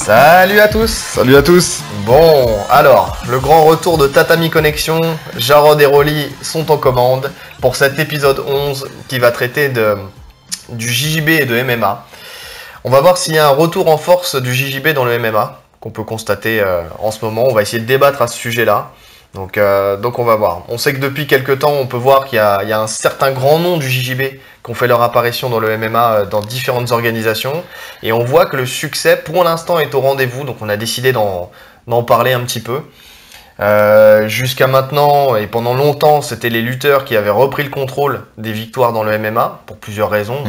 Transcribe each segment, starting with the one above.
Salut à tous. Salut à tous. Bon, alors, le grand retour de Tatami Connection, Jarod et Rolly sont en commande pour cet épisode 11 qui va traiter du JJB et de MMA. On va voir s'il y a un retour en force du JJB dans le MMA, qu'on peut constater en ce moment. On va essayer de débattre à ce sujet-là. Donc on va voir. On sait que depuis quelques temps, on peut voir qu'il y a un certain grand nom du JJB qui ont fait leur apparition dans le MMA dans différentes organisations. Et on voit que le succès, pour l'instant, est au rendez-vous. Donc on a décidé d'en parler un petit peu. Jusqu'à maintenant, et pendant longtemps, c'était les lutteurs qui avaient repris le contrôle des victoires dans le MMA, pour plusieurs raisons.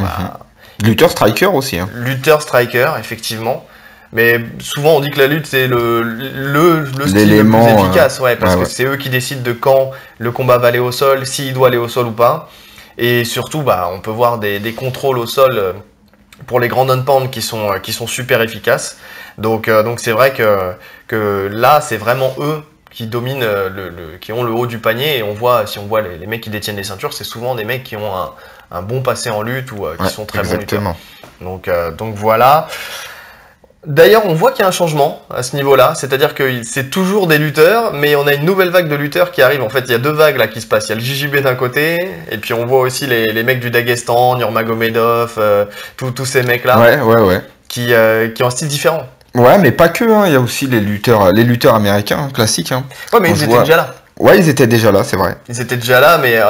Lutteur striker aussi. Hein. Lutteur striker, effectivement. Mais souvent on dit que la lutte c'est le style le plus efficace, parce que c'est eux qui décident de quand le combat va aller au sol, s'il doit aller au sol ou pas. Et surtout, on peut voir des contrôles au sol pour les grands non-pound qui sont super efficaces. Donc c'est vrai que là c'est vraiment eux qui dominent qui ont le haut du panier. Et si on voit les mecs qui détiennent les ceintures, c'est souvent des mecs qui ont un bon passé en lutte ou qui sont très bons lutteurs. Donc voilà. D'ailleurs, on voit qu'il y a un changement à ce niveau-là, c'est-à-dire que c'est toujours des lutteurs, mais on a une nouvelle vague de lutteurs qui arrive. En fait, il y a deux vagues là qui se passent. Il y a le JJB d'un côté, et puis on voit aussi les mecs du Daghestan, Nurmagomedov, tous ces mecs-là, qui ont un style différent. Ouais, mais pas que. Hein. Il y a aussi les lutteurs américains classiques. Hein. Ouais, mais ils étaient déjà là. Ouais, ils étaient déjà là, c'est vrai. Ils étaient déjà là, mais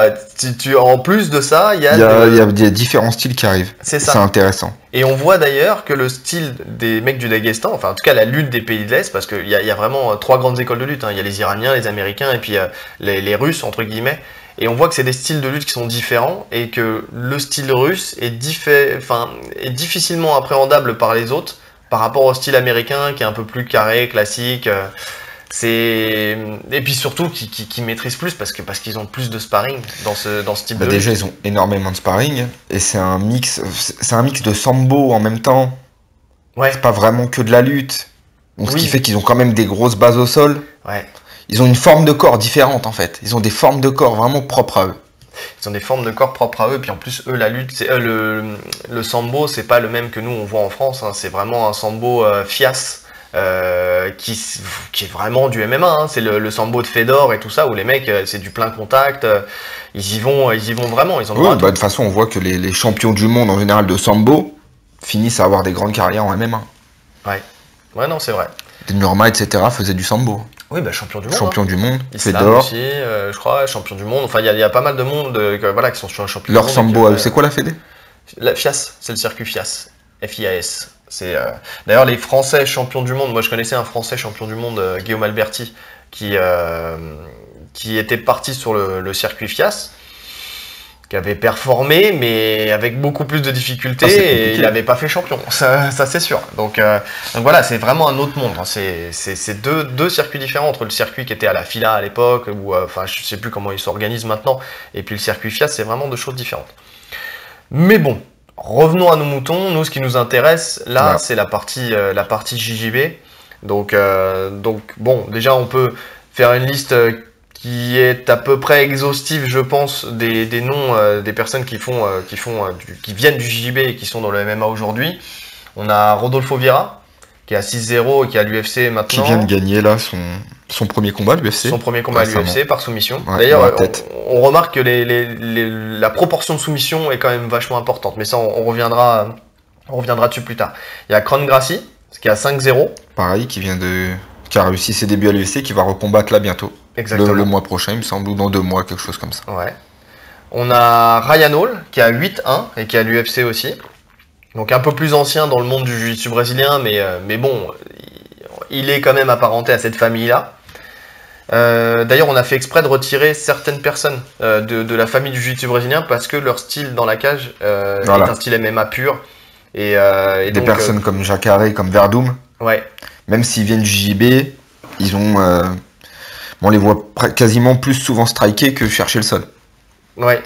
en plus de ça, il y a des différents styles qui arrivent. C'est ça. C'est intéressant. Et on voit d'ailleurs que le style des mecs du Daghestan, enfin en tout cas la lutte des pays de l'Est, parce qu'il y a vraiment trois grandes écoles de lutte. Hein. Il y a les Iraniens, les Américains et puis les Russes, entre guillemets. Et on voit que c'est des styles de lutte qui sont différents et que le style russe est difficilement appréhendable par les autres par rapport au style américain qui est un peu plus carré, classique. Et puis surtout qui maîtrisent plus parce qu'ils ont plus de sparring dans ce type de lutte. Déjà ils ont énormément de sparring et c'est un mix de sambo en même temps. Ouais. C'est pas vraiment que de la lutte. Donc, ce qui fait qu'ils ont quand même des grosses bases au sol. Ouais. Ils ont une forme de corps différente en fait. Ils ont des formes de corps vraiment propres à eux. Ils ont des formes de corps propres à eux, puis en plus eux la lutte, le sambo c'est pas le même que nous on voit en France. Hein. C'est vraiment un sambo fias. Qui est vraiment du MMA, hein. C'est le sambo de Fedor et tout ça où les mecs c'est du plein contact, ils y vont vraiment, ils ont de toute façon on voit que les champions du monde en général de sambo finissent à avoir des grandes carrières en MMA. Ouais non c'est vrai. Nurma etc faisaient du sambo. Oui champion du monde. Champion du monde. Fedor aussi, je crois, champion du monde. Enfin il y a pas mal de monde qui sont champions du monde. Leur sambo, c'est quoi la fédé? La FIAS, c'est le circuit FIAS. FIAS. D'ailleurs les Français champions du monde, moi je connaissais un Français champion du monde, Guillaume Alberti, qui était parti sur le circuit FIAS, qui avait performé mais avec beaucoup plus de difficultés et il n'avait pas fait champion, ça c'est sûr. Donc voilà, c'est vraiment un autre monde, hein. C'est deux circuits différents entre le circuit qui était à la FILA à l'époque, ou je sais plus comment il s'organise maintenant, et puis le circuit FIAS, c'est vraiment deux choses différentes. Mais bon, revenons à nos moutons. Nous, ce qui nous intéresse, là, c'est la partie JJB. Donc bon, déjà, on peut faire une liste qui est à peu près exhaustive, je pense, des noms des personnes qui viennent du JJB et qui sont dans le MMA aujourd'hui. On a Rodolfo Vieira, qui est à 6-0 et qui est à l'UFC maintenant. Qui vient de gagner, là, son premier combat à l'UFC. Son premier combat à l'UFC par soumission. D'ailleurs, on remarque que la proportion de soumission est quand même vachement importante. Mais ça, on reviendra dessus plus tard. Il y a Kron Gracie, qui est à 5-0. Pareil, qui a réussi ses débuts à l'UFC, qui va recombattre là bientôt. Exactement. Le mois prochain, il me semble, ou dans 2 mois, quelque chose comme ça. Ouais. On a Ryan Hall, qui est à 8-1 et qui est à l'UFC aussi. Donc un peu plus ancien dans le monde du jiu-jitsu brésilien, mais bon, il est quand même apparenté à cette famille-là. D'ailleurs, on a fait exprès de retirer certaines personnes de la famille du jiu-jitsu brésilien parce que leur style dans la cage est un style MMA pur. Et des donc, personnes comme Jacare, comme Verdum, même s'ils viennent du JJB, ils ont, on les voit quasiment plus souvent striker que chercher le sol.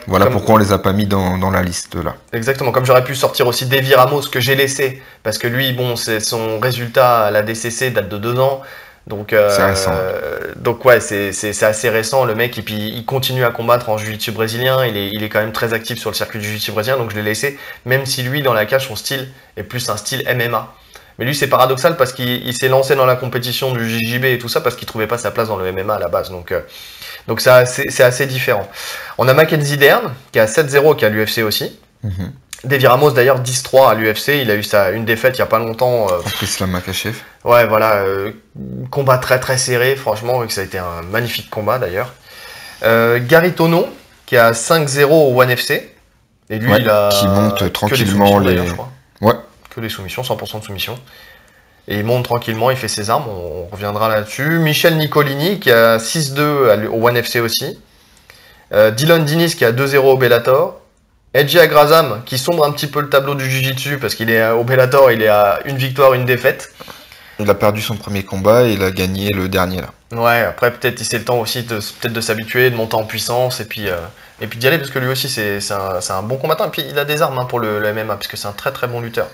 Voilà pourquoi on les a pas mis dans la liste là. Exactement, comme j'aurais pu sortir aussi Davy Ramos que j'ai laissé, parce que lui, bon, son résultat à la DCC date de 2 ans. Donc, c'est récent. Donc c'est assez récent, le mec, et puis il continue à combattre en jiu-jitsu brésilien, il est quand même très actif sur le circuit du jiu-jitsu brésilien, donc je l'ai laissé, même si lui, dans la cage, son style est plus un style MMA. Mais lui, c'est paradoxal parce qu'il s'est lancé dans la compétition du JJB et tout ça parce qu'il trouvait pas sa place dans le MMA à la base. Donc c'est assez différent. On a Mackenzie Dern, qui a 7-0, qui est à l'UFC aussi. Davy Ramos, d'ailleurs, 10-3 à l'UFC. Il a eu une défaite il y a pas longtemps. Contre Islam Makhachev. Ouais, voilà. Combat très très serré, franchement. Ça a été un magnifique combat, d'ailleurs. Gary Tono, qui a 5-0 au ONE FC. Et lui, il a qui monte tranquillement les... je crois. Ouais. Que des soumissions, 100% de soumission. Et il monte tranquillement, il fait ses armes, on reviendra là-dessus. Michel Nicolini, qui a 6-2 au ONE FC aussi. Dylan Diniz, qui a 2-0 au Bellator. Edgy Agrazam, qui sombre un petit peu le tableau du Jiu-Jitsu, parce qu'il est au Bellator, il est à une victoire, une défaite. Il a perdu son premier combat et il a gagné le dernier, là. Ouais, après, peut-être il c'est le temps aussi de s'habituer, de monter en puissance, et puis d'y aller, parce que lui aussi, c'est un bon combattant. Et puis, il a des armes pour le MMA, parce que c'est un très très bon lutteur.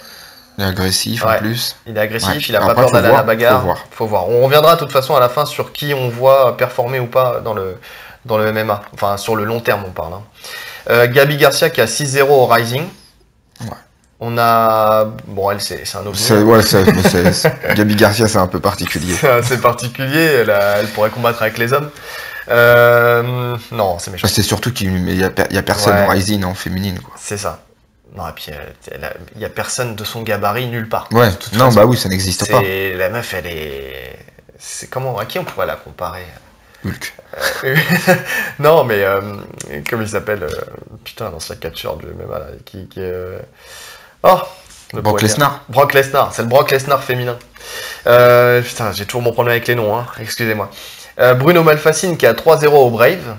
Il est agressif en plus. Il est agressif, il a pas peur d'aller à la bagarre. Faut voir. On reviendra de toute façon à la fin sur qui on voit performer ou pas dans le MMA. Enfin, sur le long terme, on parle. Gabi Garcia qui a 6-0 au Rising. Ouais. On a... Bon, elle, c'est un ovni. Gabi Garcia, c'est un peu particulier. C'est particulier, elle pourrait combattre avec les hommes. Non, c'est méchant. C'est surtout qu'il n'y a personne au Rising en féminine, quoi. C'est ça. Non, et puis il n'y a personne de son gabarit nulle part. Ouais, non, bah oui, ça n'existe pas. La meuf, elle est... À qui on pourrait la comparer? Hulk. Non, mais comment il s'appelle putain, l'ancien catcheur du MMA, là, qui est... Oh, Brock Lesnar. Brock Lesnar, c'est le Brock Lesnar féminin. Putain, j'ai toujours mon problème avec les noms, hein, excusez-moi. Bruno Malfacine qui a 3-0 au Brave.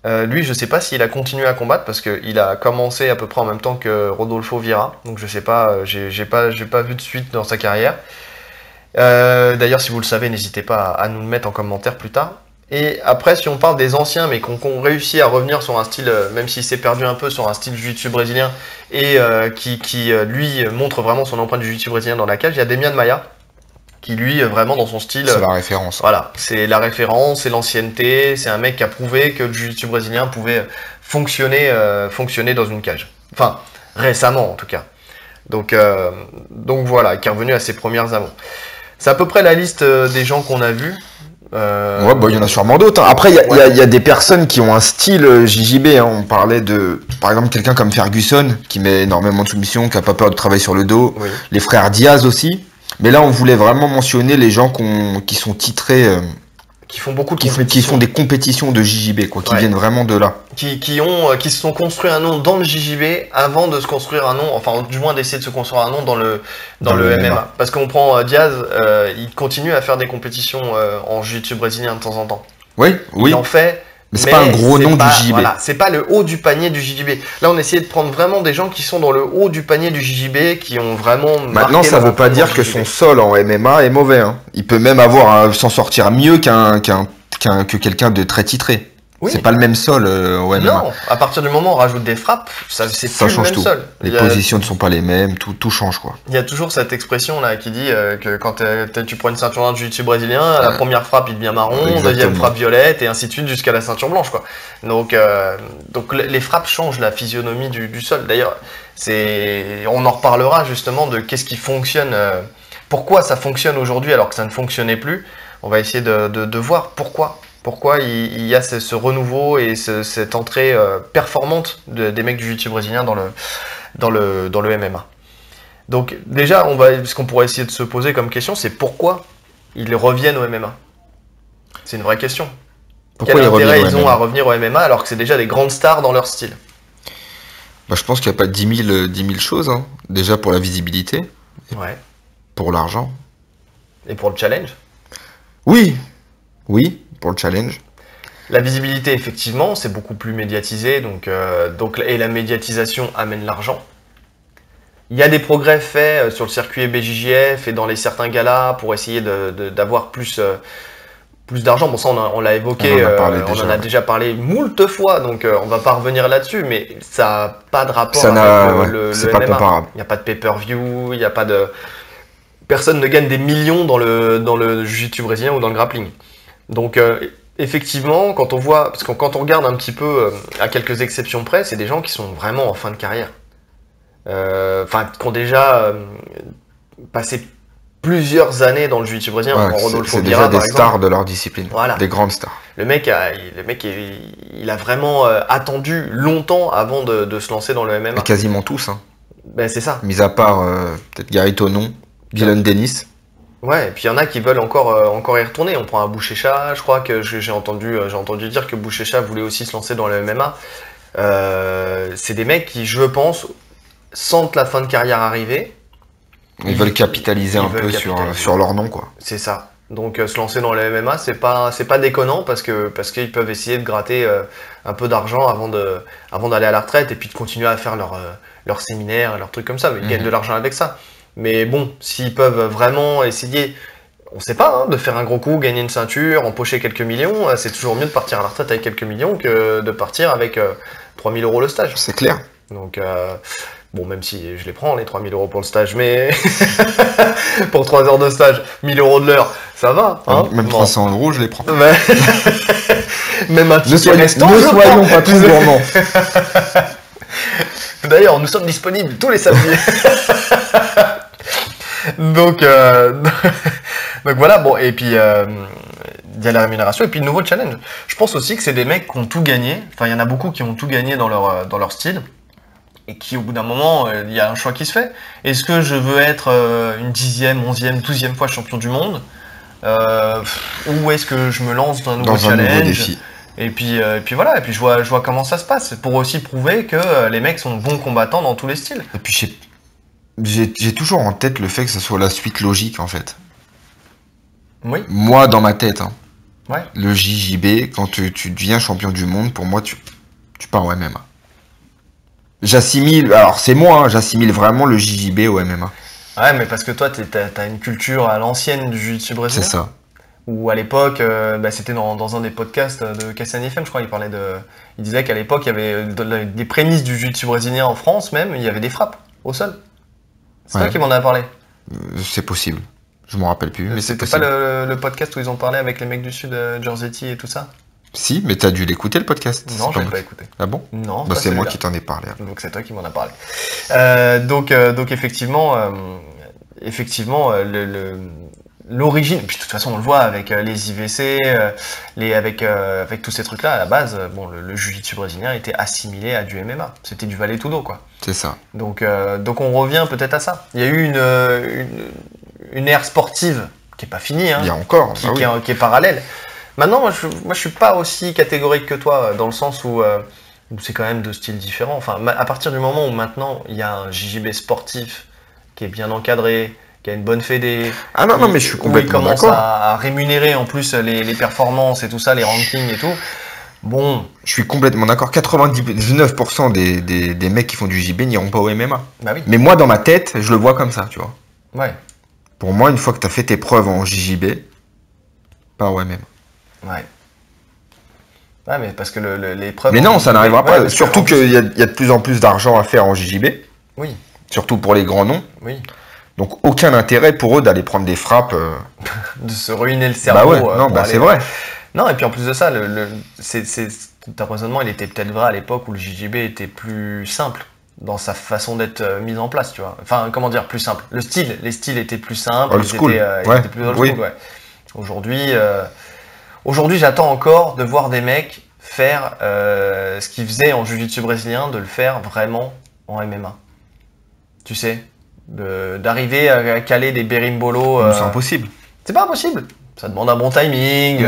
Lui, je sais pas s'il a continué à combattre parce qu'il a commencé à peu près en même temps que Rodolfo Vieira. Donc je sais pas, j'ai pas vu de suite dans sa carrière. D'ailleurs, si vous le savez, n'hésitez pas à nous le mettre en commentaire plus tard. Et après, si on parle des anciens, mais qu'on réussit à revenir sur un style, même s'il s'est perdu un peu, sur un style jiu-jitsu brésilien, et qui lui, montre vraiment son empreinte du jiu-jitsu brésilien dans la cage, il y a Demian Maia, qui lui, vraiment dans son style... C'est la référence. Voilà, c'est la référence, c'est l'ancienneté, c'est un mec qui a prouvé que le jiu-jitsu brésilien pouvait fonctionner dans une cage. Enfin, récemment en tout cas. Donc voilà, qui est revenu à ses premières amours. C'est à peu près la liste des gens qu'on a vus. Ouais, bah il y en a sûrement d'autres. Après, il y a des personnes qui ont un style JJB. Hein. On parlait de, par exemple, quelqu'un comme Ferguson, qui met énormément de soumission, qui a pas peur de travailler sur le dos. Oui. Les frères Diaz aussi. Mais là, on voulait vraiment mentionner les gens qui sont titrés, qui font beaucoup de qui font des compétitions de JJB, quoi, qui viennent vraiment de là. Qui se sont construits un nom dans le JJB avant de se construire un nom, enfin du moins d'essayer de se construire un nom dans le MMA. Parce qu'on prend Diaz, il continue à faire des compétitions en jiu-jitsu brésilien de temps en temps. Oui. Il en fait. Mais c'est pas un gros nom du JJB. Voilà, c'est pas le haut du panier du JJB. Là, on essayait de prendre vraiment des gens qui sont dans le haut du panier du JJB, qui ont vraiment. Maintenant, ça veut pas dire que son sol en MMA est mauvais. Hein. Il peut même s'en sortir mieux que quelqu'un de très titré. Oui. C'est pas le même sol au MMA. Non, à partir du moment où on rajoute des frappes, c'est plus le même sol. Les positions ne sont pas les mêmes, tout change, quoi. Il y a toujours cette expression là qui dit que quand tu prends une ceinture noire de jiu-jitsu brésilien, la première frappe il devient marron, deuxième frappe violette et ainsi de suite jusqu'à la ceinture blanche, quoi. Donc les frappes changent la physionomie du sol. D'ailleurs, on en reparlera justement de qu'est-ce qui fonctionne, pourquoi ça fonctionne aujourd'hui alors que ça ne fonctionnait plus. On va essayer de voir pourquoi. Pourquoi il y a ce renouveau et cette entrée performante des mecs du jiu-jitsu brésilien dans le MMA. Donc déjà, ce qu'on pourrait essayer de se poser comme question, c'est pourquoi ils reviennent au MMA. C'est une vraie question. Quel intérêt ils ont à revenir au MMA alors que c'est déjà des grandes stars dans leur style? Bah, je pense qu'il n'y a pas 10 000 choses. Hein. Déjà pour la visibilité, pour l'argent. Et pour le challenge? Oui, pour le challenge. La visibilité, effectivement, c'est beaucoup plus médiatisé, et la médiatisation amène l'argent. Il y a des progrès faits sur le circuit BJJF et dans certains galas pour essayer d'avoir plus d'argent. Bon, ça, on l'a évoqué, on en a déjà parlé moult fois, donc on va pas revenir là-dessus, mais ça n'a pas de rapport avec le MMA. Comparable. Il n'y a pas de pay-per-view, il n'y a pas de... Personne ne gagne des millions dans le jiu-jitsu brésilien ou dans le grappling. Donc effectivement, quand on regarde un petit peu, à quelques exceptions près, c'est des gens qui sont vraiment en fin de carrière. Qui ont déjà passé plusieurs années dans le jiu-jitsu brésilien. C'est déjà des stars de leur discipline, des grandes stars. Le mec, il a vraiment attendu longtemps avant de se lancer dans le MMA. Et quasiment tous. Hein. Ben, c'est ça. Mis à part peut-être Gary Tonon, Dylan Dennis. Ouais, et puis il y en a qui veulent encore y retourner. On prend un Buchecha, je crois que j'ai entendu dire que Buchecha voulait aussi se lancer dans le MMA. C'est des mecs qui, je pense, sentent la fin de carrière arriver. Ils veulent capitaliser un peu sur leur nom, quoi. C'est ça. Donc se lancer dans le MMA, c'est pas déconnant parce qu'ils peuvent essayer de gratter un peu d'argent avant d'aller à la retraite et puis de continuer à faire leur séminaire, leurs trucs comme ça. Mais ils gagnent de l'argent avec ça. Mais bon, s'ils peuvent vraiment essayer, on sait pas, de faire un gros coup, gagner une ceinture, empocher quelques millions, c'est toujours mieux de partir à la retraite avec quelques millions que de partir avec 3 000 € le stage. C'est clair. Donc, bon, même si je les prends, les 3 000 € pour le stage, mais pour 3 heures de stage, 1 000 € de l'heure, ça va. Hein, même 300 €, je les prends. Même un ticket restant, ne soyons pas trop gourmands. D'ailleurs, nous sommes disponibles tous les samedis. Donc voilà, bon, et puis il y a la rémunération et puis le nouveau challenge. Je pense aussi que c'est des mecs qui ont tout gagné. Enfin, il y en a beaucoup qui ont tout gagné dans leur style et qui, au bout d'un moment, il y a un choix qui se fait. Est-ce que je veux être une 10e, 11e, 12e fois champion du monde ou est-ce que je me lance dans un nouveau challenge, nouveau défi. Et puis voilà, et puis je vois comment ça se passe pour aussi prouver que les mecs sont bons combattants dans tous les styles. Et puis j'ai toujours en tête le fait que ce soit la suite logique en fait. Oui. Moi dans ma tête, hein, ouais. Le JJB, quand tu deviens champion du monde, pour moi tu pars au MMA. J'assimile, alors c'est moi, hein, j'assimile vraiment le JJB au MMA. Ouais, mais parce que toi t'as une culture à l'ancienne du jiu-jitsu brésilien. C'est ça. Ou à l'époque, c'était dans un des podcasts de Cassani FM, je crois, il disait qu'à l'époque, il y avait des prémices du jiu-jitsu brésilien en France même, il y avait des frappes au sol. C'est toi qui m'en as parlé. C'est possible. Je m'en rappelle plus, mais c'est C'était possible. pas le podcast où ils ont parlé avec les mecs du Sud, Giorgetti et tout ça? Si, mais t'as dû l'écouter le podcast. Non, je l'ai pas écouté. Ah bon? Non. C'est moi qui t'en ai parlé. Donc c'est toi qui m'en as parlé. Donc effectivement, l'origine, puis de toute façon on le voit avec les IVC, avec tous ces trucs-là, à la base, le jiu-jitsu brésilien était assimilé à du MMA. C'était du vale tudo, quoi. C'est ça. Donc on revient peut-être à ça. Il y a eu une ère sportive qui est pas finie, hein, il y a encore, qui est parallèle. Maintenant, moi je suis pas aussi catégorique que toi, dans le sens où c'est quand même deux styles différents. Enfin, à partir du moment où maintenant il y a un JJB sportif qui est bien encadré, qui a une bonne fédé. Ah non, mais je suis complètement d'accord. Il commence à rémunérer en plus les performances et tout ça, les rankings et tout. Bon. Je suis complètement d'accord. 99% des mecs qui font du JB n'iront pas au MMA. Bah oui. Mais moi, dans ma tête, je le vois comme ça, tu vois. Ouais. Pour moi, une fois que tu as fait tes preuves en JJB, pas au MMA. Ouais. Ouais, mais parce que les preuves. Mais non, ça n'arrivera pas. Surtout qu'il y a de plus en plus d'argent à faire en JJB. Oui. Surtout pour les grands noms. Oui. Donc aucun intérêt pour eux d'aller prendre des frappes. De se ruiner le cerveau. Bah ouais, c'est vrai. Non, et puis en plus de ça, ton raisonnement, il était peut-être vrai à l'époque où le JJB était plus simple dans sa façon d'être mise en place, tu vois. Enfin, comment dire, plus simple. Les styles étaient plus simples. Old school. Ils étaient plus old school, ouais. Aujourd'hui, j'attends encore de voir des mecs faire ce qu'ils faisaient en jiu-jitsu brésilien, de le faire vraiment en MMA. Tu sais, d'arriver à caler des berimbolo. C'est impossible. C'est pas impossible. Ça demande un bon timing.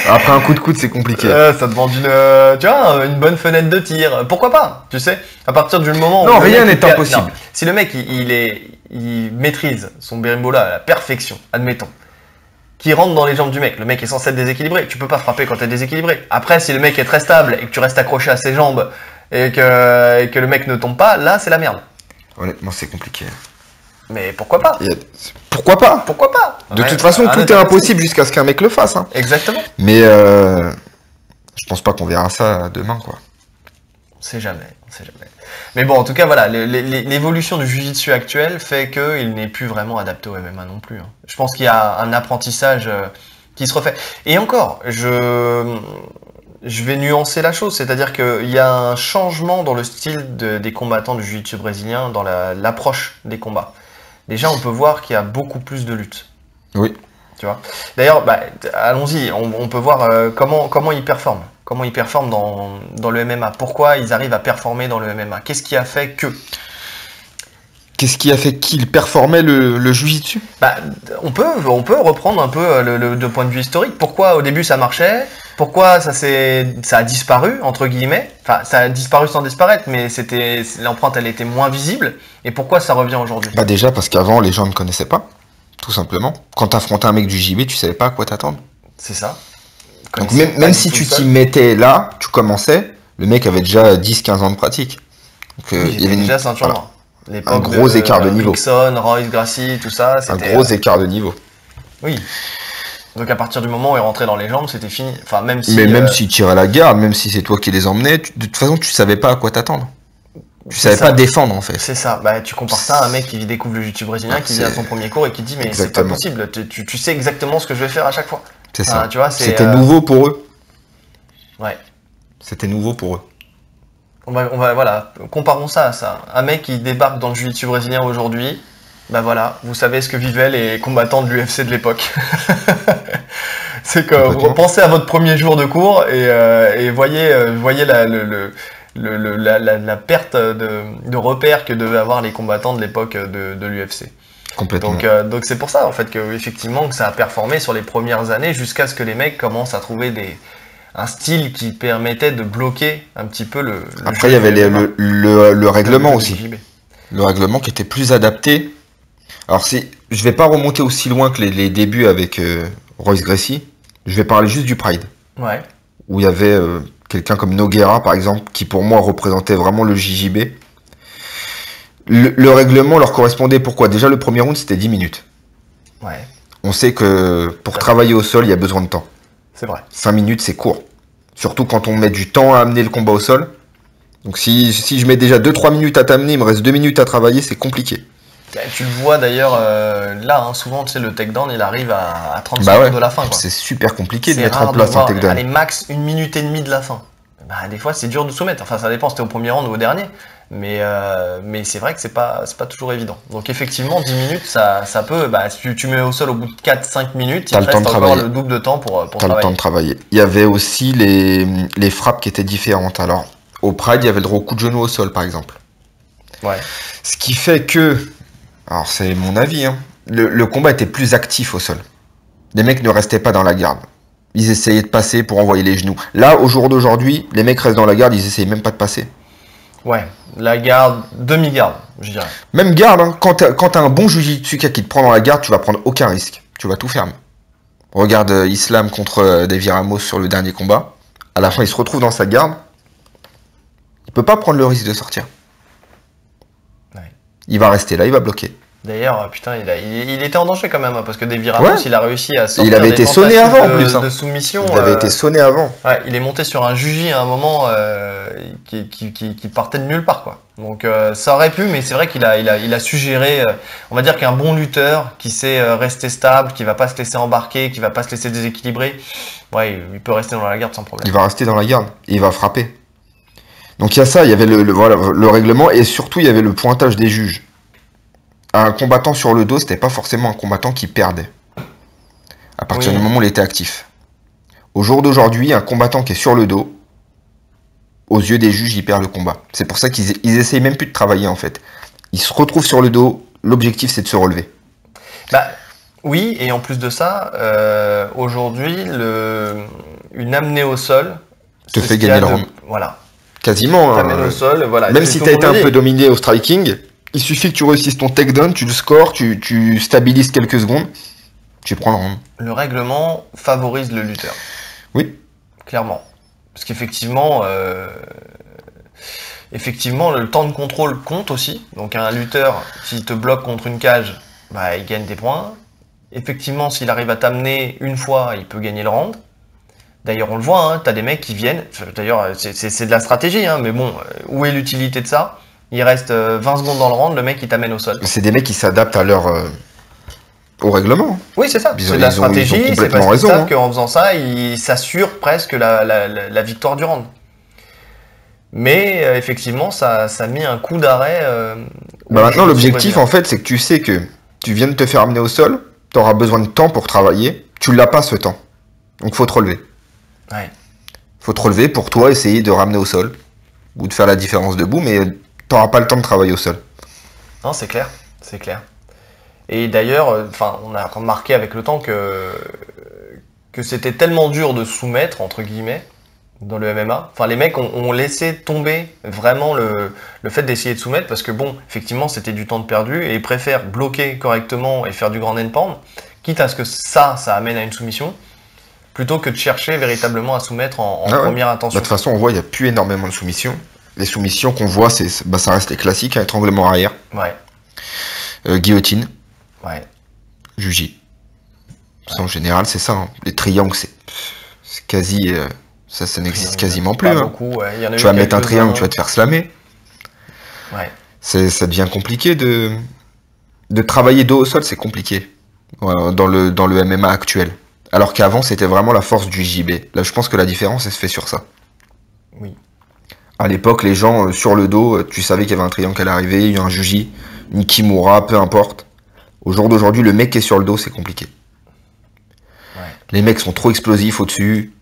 Après un coup de coude, c'est compliqué. Ça demande une bonne fenêtre de tir. Pourquoi pas? Tu sais, à partir du moment où. Non, rien n'est impossible. Non. Si le mec il maîtrise son berimbolo à la perfection, admettons, qui rentre dans les jambes du mec, le mec est censé être déséquilibré. Tu peux pas frapper quand t'es déséquilibré. Après, si le mec est très stable et que tu restes accroché à ses jambes et que le mec ne tombe pas, là c'est la merde. Honnêtement, c'est compliqué. Mais pourquoi pas? Pourquoi pas? Pourquoi pas? De toute façon, tout est impossible jusqu'à ce qu'un mec le fasse. Hein. Exactement. Mais je pense pas qu'on verra ça demain, quoi. On sait jamais. Mais bon, en tout cas, voilà, l'évolution du jiu-jitsu actuel fait qu'il n'est plus vraiment adapté au MMA non plus. Hein. Je pense qu'il y a un apprentissage qui se refait. Et encore, je vais nuancer la chose, c'est-à-dire qu'il y a un changement dans le style des combattants du jiu-jitsu brésilien, dans l'approche des combats. déjà on peut voir qu'il y a beaucoup plus de lutte. Oui. Tu vois. D'ailleurs, allons-y, on peut voir comment ils performent. Comment ils performent dans le MMA. Pourquoi ils arrivent à performer dans le MMA. Qu'est-ce qui a fait que... Qu'est-ce qui a fait qu'il performait le jiu-jitsu? On peut reprendre un peu de point de vue historique. Pourquoi au début ça marchait? Pourquoi ça a disparu, entre guillemets? Enfin, ça a disparu sans disparaître, mais l'empreinte elle était moins visible. Et pourquoi ça revient aujourd'hui? Déjà parce qu'avant les gens ne connaissaient pas, tout simplement. Quand t'affrontais un mec du JB, tu savais pas à quoi t'attendre. C'est ça. Donc même si tu t'y mettais là, tu commençais, le mec avait déjà 10-15 ans de pratique. Donc, il y avait déjà ceinture noire. Un gros écart de niveau. Rickson, Royce Gracie, tout ça. Un gros écart de niveau. Oui. Donc à partir du moment où il rentrait dans les jambes, c'était fini. Enfin, même si. Mais même s'il tirait la garde, même si c'est toi qui les emmenais, de toute façon, tu savais pas à quoi t'attendre. Tu savais pas défendre en fait. C'est ça. Tu compares ça à un mec qui découvre le jiu-jitsu brésilien, qui vient à son premier cours et qui dit mais c'est pas possible. Tu sais exactement ce que je vais faire à chaque fois. C'est ça. Tu vois, c'était nouveau pour eux. Ouais. C'était nouveau pour eux. Voilà, comparons ça à ça. Un mec qui débarque dans le jiu-jitsu brésilien aujourd'hui, voilà, vous savez ce que vivaient les combattants de l'UFC de l'époque. C'est que vous pensez à votre premier jour de cours et voyez la perte de repères que devaient avoir les combattants de l'époque de l'UFC. Complètement. Donc c'est pour ça en fait que effectivement que ça a performé sur les premières années jusqu'à ce que les mecs commencent à trouver un style qui permettait de bloquer un petit peu le Après, il y avait le règlement aussi. Le règlement qui était plus adapté. Alors, je vais pas remonter aussi loin que les débuts avec Royce Gracie. Je vais parler juste du Pride. Ouais. Où il y avait quelqu'un comme Nogueira, par exemple, qui pour moi représentait vraiment le JJB. Le règlement leur correspondait pourquoi? Déjà, le premier round, c'était 10 minutes. Ouais. On sait que pour travailler au sol, il y a besoin de temps. C'est vrai. 5 minutes, c'est court. Surtout quand on met du temps à amener le combat au sol. Donc si je mets déjà 2-3 minutes à t'amener, il me reste 2 minutes à travailler, c'est compliqué. Tu le vois d'ailleurs là, souvent le takedown il arrive à 30 secondes de la fin. C'est super compliqué de mettre en place un takedown. Allez, max 1 minute et demie de la fin. Des fois c'est dur de soumettre, enfin ça dépend si t'es au premier round ou au dernier. Mais c'est vrai que c'est pas toujours évident. Donc effectivement 10 minutes ça peut, si tu mets au sol au bout de 4-5 minutes, il reste encore le double de temps pour travailler. T'as le temps de travailler. Il y avait aussi les frappes qui étaient différentes. Alors au Pride il y avait le droit au coup de genou au sol par exemple. Ouais. Ce qui fait que, alors c'est mon avis, le combat était plus actif au sol. Les mecs ne restaient pas dans la garde. Ils essayaient de passer pour envoyer les genoux. Là, au jour d'aujourd'hui, les mecs restent dans la garde, ils essayent même pas de passer. Ouais, la garde, demi-garde, je dirais. Même garde, quand t'as un bon jujitsuka qui te prend dans la garde, tu vas prendre aucun risque. Tu vas tout faire. Regarde Islam contre Davy Ramos sur le dernier combat. À la fin, il se retrouve dans sa garde. Il peut pas prendre le risque de sortir. Ouais. Il va rester là, il va bloquer. D'ailleurs, putain, il était en danger quand même, parce que Davy Ramos, il a réussi à sortir. Il avait été sonné avant en plus. De soumission. Il avait été sonné avant. Ouais, il est monté sur un juji à un moment qui partait de nulle part, quoi. Donc ça aurait pu, mais c'est vrai qu'il a su gérer. On va dire qu'un bon lutteur qui sait rester stable, qui va pas se laisser embarquer, qui va pas se laisser déséquilibrer, ouais, il peut rester dans la garde sans problème. Il va rester dans la garde et il va frapper. Donc il y a ça, il y avait le règlement et surtout il y avait le pointage des juges. Un combattant sur le dos, c'était pas forcément un combattant qui perdait. À partir du moment où il était actif. Au jour d'aujourd'hui, un combattant qui est sur le dos, aux yeux des juges, il perd le combat. C'est pour ça qu'ils essayent même plus de travailler en fait. Ils se retrouvent sur le dos, l'objectif c'est de se relever. Oui, et en plus de ça, aujourd'hui, une amenée au sol te fait gagner le round. Voilà. Quasiment. Au sol, voilà. Même si tu as été un peu dominé au striking, il suffit que tu réussisses ton takedown, tu le scores, tu stabilises quelques secondes, tu prends le round. Le règlement favorise le lutteur. Oui. Clairement. Parce qu'effectivement, le temps de contrôle compte aussi. Donc un lutteur, s'il te bloque contre une cage, il gagne des points. Effectivement, s'il arrive à t'amener une fois, il peut gagner le round. D'ailleurs, on le voit, t'as des mecs qui viennent. D'ailleurs, c'est de la stratégie, mais bon, où est l'utilité de ça? Il reste 20 secondes dans le round, le mec il t'amène au sol. C'est des mecs qui s'adaptent à au règlement. Oui, c'est ça. C'est de la stratégie, c'est parce qu'ils savent qu'en faisant ça, ils s'assurent presque la victoire du round. Mais effectivement, ça a mis un coup d'arrêt. Maintenant, l'objectif, en fait, c'est que tu sais que tu viens de te faire amener au sol, tu auras besoin de temps pour travailler, tu l'as pas ce temps. Donc faut te relever. Ouais. Faut te relever pour toi essayer de ramener au sol ou de faire la différence debout, mais t'auras pas le temps de travailler au sol. Non, c'est clair, c'est clair. Et d'ailleurs, on a remarqué avec le temps que c'était tellement dur de soumettre, entre guillemets, dans le MMA. Enfin, les mecs ont laissé tomber vraiment le fait d'essayer de soumettre parce que bon, effectivement, c'était du temps de perdu et ils préfèrent bloquer correctement et faire du grand end pound, quitte à ce que ça amène à une soumission, plutôt que de chercher véritablement à soumettre en première intention. De toute façon, on voit, il n'y a plus énormément de soumissions. Les soumissions qu'on voit, ça reste les classiques, étranglement arrière. Ouais. Guillotine. Ouais. Juji. En général, c'est ça. Hein. Les triangles, c'est quasi... ça n'existe quasiment plus. Hein. Beaucoup, ouais. Tu vas mettre un triangle, tu vas te faire slammer. Ouais. Ça devient compliqué de travailler dos au sol, c'est compliqué dans le MMA actuel. Alors qu'avant, c'était vraiment la force du JB. Là, je pense que la différence, elle se fait sur ça. Oui. À l'époque, les gens, sur le dos, tu savais qu'il y avait un triangle qui allait arriver, il y a un Juji, une Kimura, peu importe. Au jour d'aujourd'hui, le mec qui est sur le dos, c'est compliqué. Ouais. Les mecs sont trop explosifs au-dessus.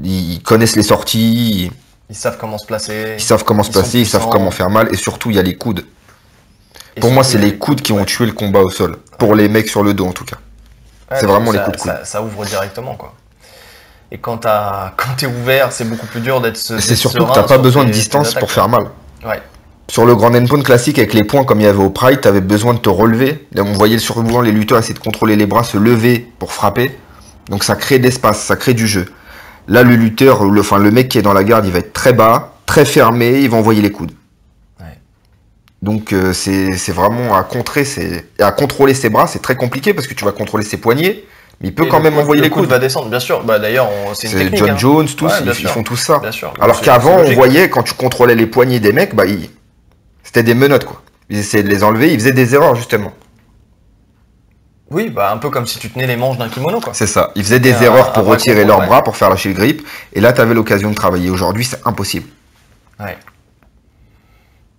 Ils connaissent les sorties. Ils savent comment se placer. Ils savent comment se placer, ils savent comment faire mal. Et surtout, il y a les coudes. Pour moi, c'est les coudes qui ont tué le combat au sol. Pour les mecs sur le dos, en tout cas. Ouais, c'est vraiment les coups de coude. Ça ouvre directement, quoi. Et quand t'es ouvert, c'est beaucoup plus dur d'être serein. C'est surtout que t'as pas besoin de distance pour faire mal. Ouais. Sur le grand endpoint classique avec les points comme il y avait au Pride, t'avais besoin de te relever. Là, on voyait souvent les lutteurs essayer de contrôler les bras, se lever pour frapper. Donc ça crée d'espace, ça crée du jeu. Là, le lutteur, le mec qui est dans la garde, il va être très bas, très fermé, il va envoyer les coudes. Ouais. Donc c'est vraiment à contrer, à contrôler ses bras, c'est très compliqué parce que tu vas contrôler ses poignets, mais il peut quand même envoyer les coudes. Le coude va descendre, bien sûr. Bah, d'ailleurs, c'est une technique. John Jones, tous, ils font tout ça. Bien sûr. Alors qu'avant, on voyait, quand tu contrôlais les poignets des mecs, c'était des menottes, quoi. Ils essayaient de les enlever, ils faisaient des erreurs, justement. Oui, bah un peu comme si tu tenais les manches d'un kimono, quoi. C'est ça. Ils faisaient des erreurs pour retirer leurs bras, pour faire lâcher le grip. Et là, tu avais l'occasion de travailler. Aujourd'hui, c'est impossible. Ouais.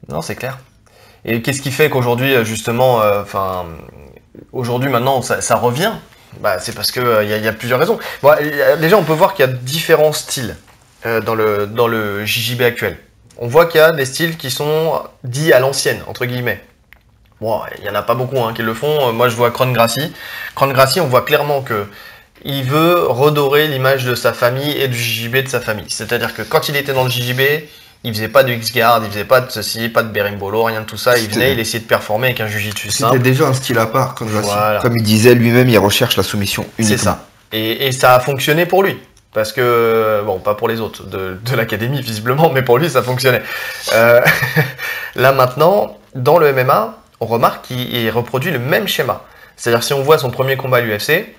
Non, c'est clair. Et qu'est-ce qui fait qu'aujourd'hui, justement, aujourd'hui, maintenant, ça revient? Bah, c'est parce que y a plusieurs raisons. Bon, déjà, on peut voir qu'il y a différents styles dans le JJB actuel. On voit qu'il y a des styles qui sont dits à l'ancienne, entre guillemets. Bon, il n'y en a pas beaucoup qui le font. Moi, je vois Kron Gracie. Kron Gracie, on voit clairement que il veut redorer l'image de sa famille et du JJB de sa famille. C'est-à-dire que quand il était dans le JJB, il faisait pas de X-Guard, il faisait pas de ceci, pas de berimbolo, rien de tout ça. Il venait, il essayait de performer avec un Jiu-Jitsu simple. C'était déjà un style à part, Kron Gracie. Voilà. Comme il disait lui-même, il recherche la soumission uniquement. C'est ça. Et ça a fonctionné pour lui. Parce que, bon, pas pour les autres de l'académie, visiblement, mais pour lui, ça fonctionnait. Là, maintenant, dans le MMA, on remarque qu'il reproduit le même schéma. C'est-à-dire, si on voit son premier combat à l'UFC,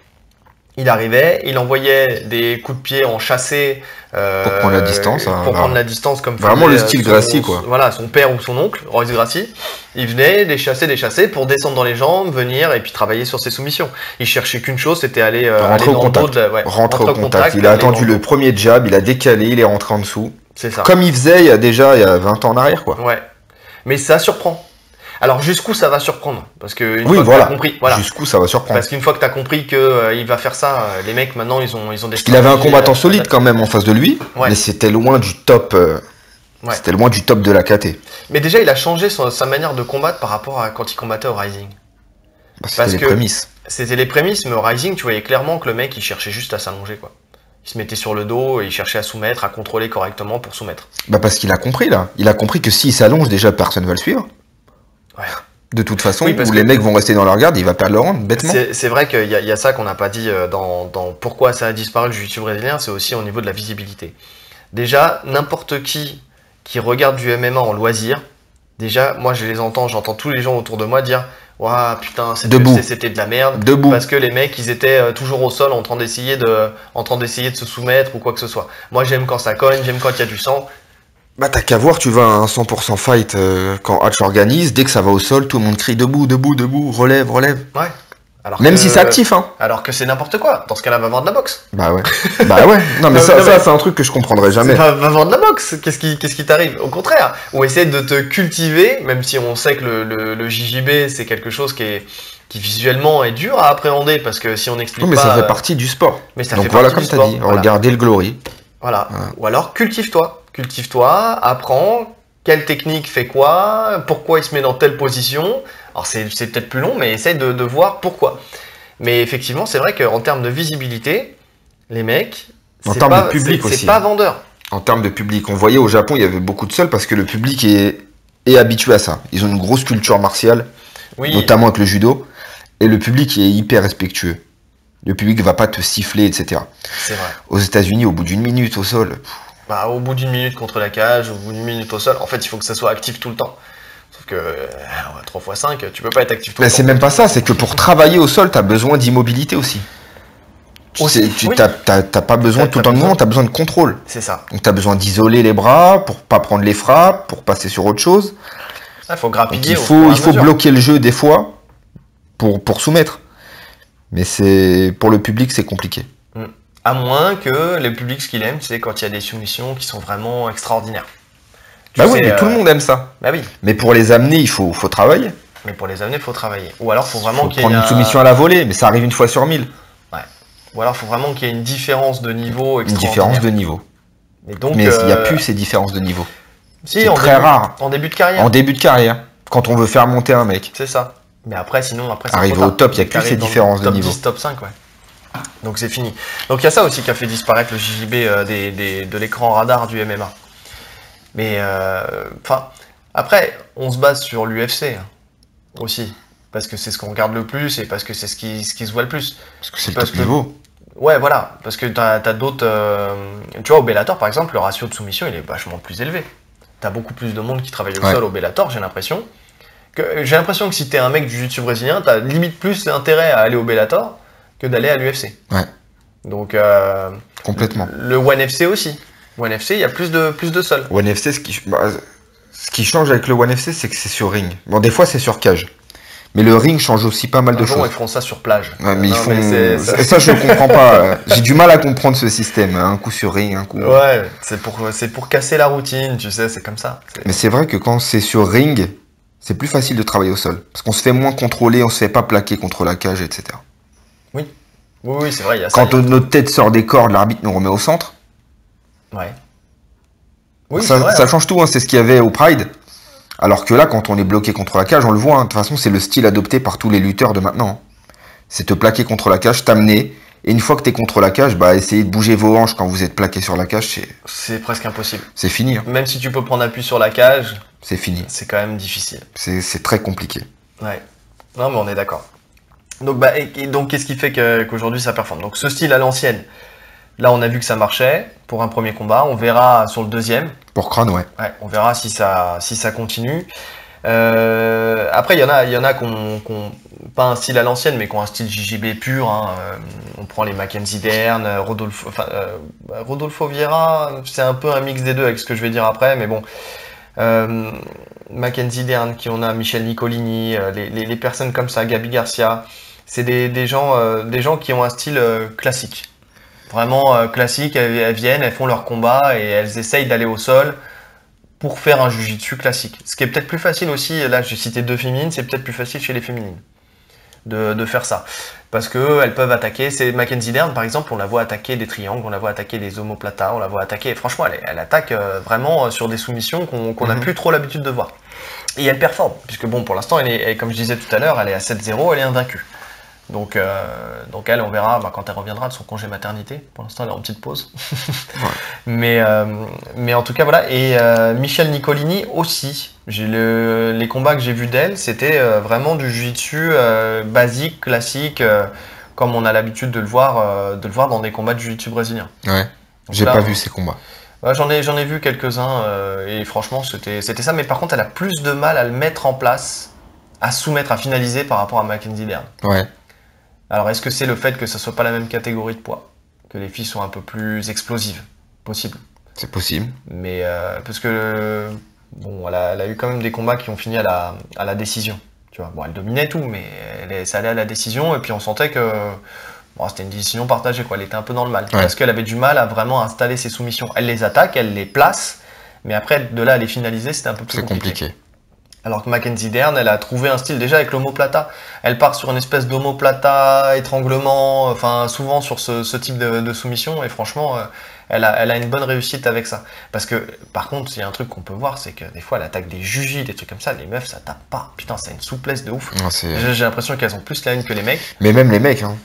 il arrivait, il envoyait des coups de pied en chassé pour prendre la distance. Pour prendre la distance, comme vraiment le style Gracie, quoi. Voilà, son père ou son oncle, Royce Gracie. Il venait les chasser pour descendre dans les jambes, venir et puis travailler sur ses soumissions. Il cherchait qu'une chose, c'était aller rentrer au contact. Rentrer au contact. Il a attendu le premier jab, il a décalé, il est rentré en dessous. C'est ça. Comme il faisait il y a 20 ans en arrière, quoi. Ouais. Mais ça surprend. Alors jusqu'où ça va surprendre? Parce que t'as compris, jusqu'ù ça va surprendre. Parce qu'une fois que tu as compris que il va faire ça, les mecs maintenant ils ont des. Il avait un combattant solide quand même en face de lui, mais c'était loin du top. C'était loin du top de la KT. Mais déjà il a changé sa manière de combattre par rapport à quand il combattait au Rising. C'était les prémices. C'était les prémices, mais au Rising tu voyais clairement que le mec il cherchait juste à s'allonger, quoi. Il se mettait sur le dos et il cherchait à soumettre, à contrôler correctement pour soumettre. Parce qu'il a compris là. Il a compris que s'il s'allonge déjà personne va le suivre. Ouais. De toute façon, où les mecs vont rester dans leur garde, il va perdre le round, bêtement. C'est vrai qu'il y a ça qu'on n'a pas dit dans pourquoi ça a disparu le jiu-jitsu brésilien, c'est aussi au niveau de la visibilité. Déjà, n'importe qui regarde du MMA en loisir, déjà, moi je les entends, j'entends tous les gens autour de moi dire « Waouh, putain, c'était de la merde. » Debout. Parce que les mecs, ils étaient toujours au sol en train d'essayer de se soumettre ou quoi que ce soit. Moi, j'aime quand ça cogne, j'aime quand il y a du sang. T'as qu'à voir, tu vas à un 100% fight quand Hatch organise, dès que ça va au sol, tout le monde crie debout, debout, debout, relève, relève. Ouais. Même si c'est actif, hein. Alors que c'est n'importe quoi. Dans ce cas-là, va vendre de la boxe. Bah ouais. Non mais ça c'est un truc que je comprendrai jamais. Va vendre de la boxe. Qu'est-ce qui t'arrive? Au contraire. Ou essayer de te cultiver, même si on sait que le JJB c'est quelque chose qui est qui visuellement est dur à appréhender parce que si on explique mais ça fait partie du sport. Mais ça donc fait voilà, partie comme tu as dit, regardez le Glory. Voilà. Ou alors cultive-toi, apprends quelle technique fait quoi, pourquoi il se met dans telle position. Alors c'est peut-être plus long, mais essaye de voir pourquoi. Mais effectivement, c'est vrai qu'en termes de visibilité, les mecs, en termes de public aussi, c'est pas vendeur. En termes de public, on voyait au Japon, il y avait beaucoup de sols parce que le public est habitué à ça. Ils ont une grosse culture martiale, notamment avec le judo, et le public est hyper respectueux. Le public ne va pas te siffler, etc. C'est vrai. Aux États-Unis, au bout d'une minute au sol. Au bout d'une minute contre la cage, au bout d'une minute au sol, en fait, il faut que ça soit actif tout le temps. Sauf que 3 x 5, tu peux pas être actif tout le temps. Mais c'est même pas ça, c'est que pour travailler au sol, tu as besoin d'immobilité aussi. Tu n'as pas besoin tout le temps de mouvement, tu as besoin de contrôle. C'est ça. Donc tu as besoin d'isoler les bras pour pas prendre les frappes, pour passer sur autre chose. Il faut grappiller. Il faut bloquer le jeu des fois pour soumettre. Mais pour le public, c'est compliqué. À moins que le public, ce qu'il aime, c'est quand il y a des soumissions qui sont vraiment extraordinaires. Oui, mais tout le monde aime ça. Bah oui. Mais pour les amener, il faut travailler. Mais pour les amener, il faut travailler. Ou alors, il faut vraiment qu'il y ait prendre une soumission à la volée, mais ça arrive une fois sur 1000. Ouais. Ou alors, il faut vraiment qu'il y ait une différence de niveau extraordinaire. Une différence de niveau. Mais il n'y a plus ces différences de niveau. Si, c'est très rare. En début de carrière. En début de carrière, quand on veut faire monter un mec. C'est ça. Mais après, sinon, arriver au top, il n'y a plus ces différences de niveau. Top 10, top 5, ouais. Donc c'est fini. Donc il y a ça aussi qui a fait disparaître le JJB de l'écran radar du MMA. Mais après, on se base sur l'UFC aussi. Parce que c'est ce qu'on regarde le plus et parce que c'est ce qui se voit le plus. Parce que c'est le top niveau. Ouais, voilà. Parce que t'as d'autres... tu vois, au Bellator, par exemple, le ratio de soumission, il est vachement plus élevé. T'as beaucoup plus de monde qui travaille au sol au Bellator, j'ai l'impression. J'ai l'impression que si t'es un mec du jiu-jitsu brésilien, t'as limite plus intérêt à aller au Bellator que d'aller à l'UFC. Ouais. Donc, complètement. Le ONE FC aussi. ONE FC, il y a plus de sol. ONE FC, ce qui change avec le ONE FC, c'est que c'est sur ring. Bon, des fois, c'est sur cage. Mais le ring change aussi pas mal de choses. Ils font ça sur plage. Ouais, mais ça, je ne comprends pas. J'ai du mal à comprendre ce système. Un coup sur ring, un coup... Ouais, c'est pour casser la routine, tu sais, c'est comme ça. Mais c'est vrai que quand c'est sur ring, c'est plus facile de travailler au sol. Parce qu'on se fait moins contrôler, on se fait pas plaquer contre la cage, etc. Oui, c'est vrai, il y a ça. Quand notre tête sort des cordes, l'arbitre nous remet au centre. Ouais. Oui, ça change tout, c'est ce qu'il y avait au Pride. Alors que là, quand on est bloqué contre la cage, on le voit. De toute façon, c'est le style adopté par tous les lutteurs de maintenant. C'est te plaquer contre la cage, t'amener. Et une fois que t'es contre la cage, essayer de bouger vos hanches quand vous êtes plaqué sur la cage, c'est presque impossible. C'est fini. Même si tu peux prendre appui sur la cage, c'est fini. C'est quand même difficile. C'est très compliqué. Ouais. Non, mais on est d'accord. Donc, donc qu'est-ce qui fait qu'aujourd'hui ça performe? Donc, ce style à l'ancienne, là, on a vu que ça marchait pour un premier combat. On verra sur le deuxième. Pour Kron, ouais. On verra si ça continue. Après, il y en a qui ont pas un style à l'ancienne, mais qui ont un style JJB pur. On prend les Mackenzie Dern, Rodolfo Vieira, c'est un peu un mix des deux avec ce que je vais dire après, mais bon. Mackenzie Dern, qui on a Michel Nicolini, les personnes comme ça, Gabi Garcia, c'est des gens qui ont un style classique. Vraiment classique, elles viennent, elles font leur combat et elles essayent d'aller au sol pour faire un jiu-jitsu classique. Ce qui est peut-être plus facile aussi, là j'ai cité 2 féminines, c'est peut-être plus facile chez les féminines de faire ça. Parce qu'elles peuvent attaquer, c'est Mackenzie Dern par exemple, on la voit attaquer des triangles, on la voit attaquer des omoplatas, on la voit attaquer, franchement elle attaque vraiment sur des soumissions qu'on n'a plus trop l'habitude de voir. Et elle performe, puisque bon pour l'instant, comme je disais tout à l'heure, elle est à 7-0, elle est invaincue. Donc elle, on verra quand elle reviendra de son congé maternité. Pour l'instant, elle est en petite pause. Ouais. Mais en tout cas, voilà. Et Michel Nicolini aussi. Les combats que j'ai vus d'elle, c'était vraiment du jiu-jitsu basique, classique, comme on a l'habitude de le voir dans des combats de jiu-jitsu brésilien. Ouais. J'ai pas vu ces combats. J'en ai vu quelques-uns et franchement, c'était ça. Mais par contre, elle a plus de mal à le mettre en place, à soumettre, à finaliser par rapport à Mackenzie Dern. Ouais. Alors, est-ce que c'est le fait que ça soit pas la même catégorie de poids? Que les filles sont un peu plus explosives? Possible. C'est possible. Mais parce que bon, elle a eu quand même des combats qui ont fini à la décision. Tu vois, bon, elle dominait tout, mais ça allait à la décision et puis on sentait que c'était une décision partagée, quoi. Elle était un peu dans le mal. Ouais. Parce qu'elle avait du mal à vraiment installer ses soumissions. Elle les attaque, elle les place, mais après, de là à les finaliser, c'était un peu plus compliqué. Alors que Mackenzie Dern, elle a trouvé un style déjà avec l'omoplata. Elle part sur une espèce d'omoplata, étranglement, enfin souvent sur ce type de soumission. Et franchement, elle a une bonne réussite avec ça. Parce que, par contre, il y a un truc qu'on peut voir, c'est que des fois, elle attaque des jujis, des trucs comme ça. Les meufs, ça tape pas. Putain, ça a une souplesse de ouf. J'ai l'impression qu'elles ont plus la haine que les mecs. Mais même les mecs, hein.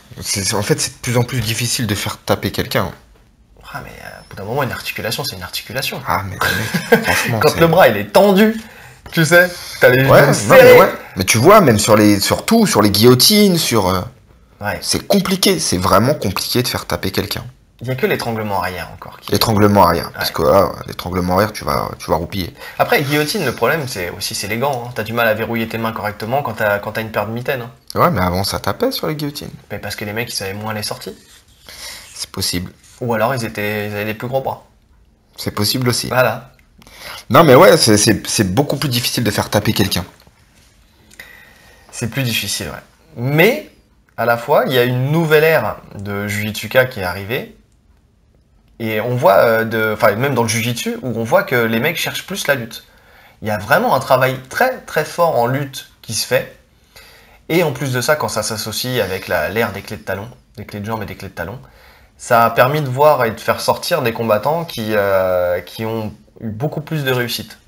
En fait, c'est de plus en plus difficile de faire taper quelqu'un. Ah, mais au bout d'un moment, une articulation, c'est une articulation. Ah, mais franchement. Quand le bras, il est tendu. Tu sais, t'as les genoux serrés. Mais tu vois, même sur les guillotines, c'est compliqué, c'est vraiment compliqué de faire taper quelqu'un. Il n'y a que l'étranglement arrière encore. L'étranglement arrière, parce que l'étranglement arrière, tu vas roupiller. Après, guillotine, le problème, c'est les gants. Hein. T'as du mal à verrouiller tes mains correctement quand t'as une paire de mitaines. Hein. Ouais, mais avant, ça tapait sur les guillotines. Mais parce que les mecs, ils savaient moins les sorties. C'est possible. Ou alors, ils avaient des plus gros bras. C'est possible aussi. Voilà. Non, mais ouais, c'est beaucoup plus difficile de faire taper quelqu'un. C'est plus difficile, ouais. Mais, à la fois, il y a une nouvelle ère de Jujitsuka qui est arrivée. Et on voit, même dans le Jujitsu, où on voit que les mecs cherchent plus la lutte. Il y a vraiment un travail très très fort en lutte qui se fait. Et en plus de ça, quand ça s'associe avec l'ère des clés de talon, des clés de jambes et des clés de talon, ça a permis de voir et de faire sortir des combattants qui ont eu beaucoup plus de réussite.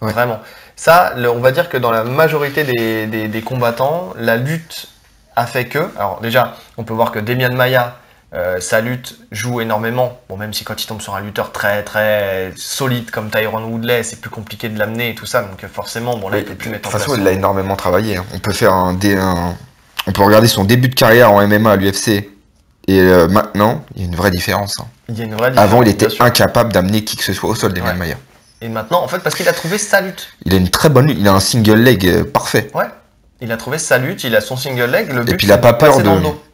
Ouais. Vraiment. Ça, on va dire que dans la majorité des combattants, la lutte a fait que... Alors déjà, on peut voir que Demian Maia, sa lutte joue énormément. Bon, même si quand il tombe sur un lutteur très très solide comme Tyron Woodley, c'est plus compliqué de l'amener et tout ça. Donc forcément, bon là, il peut plus mettre en place. De toute façon, il l'a énormément travaillé. Hein. On peut faire on peut regarder son début de carrière en MMA à l'UFC. Et maintenant, il y a une vraie différence. Hein. Il y a une vraie différence. Avant, il était incapable d'amener qui que ce soit au sol, Demian Maia. Et maintenant, en fait, parce qu'il a trouvé sa lutte. Il a une très bonne lutte. Il a un single leg parfait. Ouais. Il a trouvé sa lutte, il a son single leg. Le but, et puis il a pas peur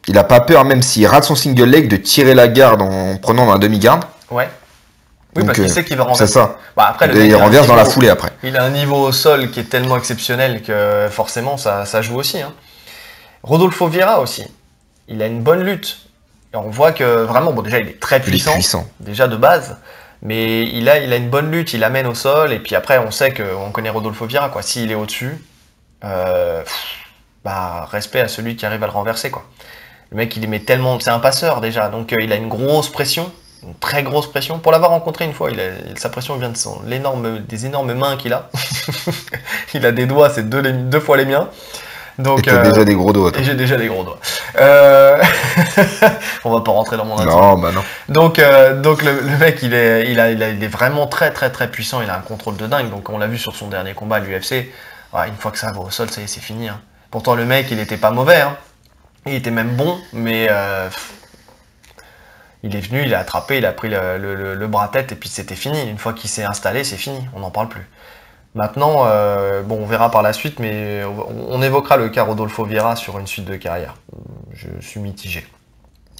il a pas peur, même s'il rate son single leg, de tirer la garde en prenant un demi-garde. Ouais. Oui, donc, parce qu'il sait qu'il va renverser. C'est ça. Bah, après, et il renverse dans la foulée après. Il a un niveau au sol qui est tellement exceptionnel que forcément ça joue aussi. Hein. Rodolfo Vieira aussi. Il a une bonne lutte. Et on voit que vraiment, bon déjà il est très puissant. Déjà de base. Mais il a une bonne lutte, il amène au sol. Et puis après, on sait qu'on connaît Rodolfo Vieira, quoi. S'il est au-dessus, respect à celui qui arrive à le renverser, quoi. Le mec, il met tellement... C'est un passeur, déjà. Donc, il a une grosse pression. Une très grosse pression. Pour l'avoir rencontré une fois, sa pression vient de des énormes mains qu'il a. Il a des doigts, c'est deux fois les miens. Donc, et t'as déjà des gros doigts. Et j'ai déjà des gros doigts. On va pas rentrer dans mon intime. Non, bah non. Donc le mec, il est vraiment très très très puissant. Il a un contrôle de dingue. Donc on l'a vu sur son dernier combat à l'UFC. Ouais, une fois que ça va au sol, ça y est, c'est fini. Hein. Pourtant le mec, il était pas mauvais. Hein. Il était même bon, mais il est venu, il a attrapé, il a pris le bras-tête et puis c'était fini. Une fois qu'il s'est installé, c'est fini. On n'en parle plus. Maintenant, on verra par la suite, mais on évoquera le cas Rodolfo Vieira sur une suite de carrière. Je suis mitigé.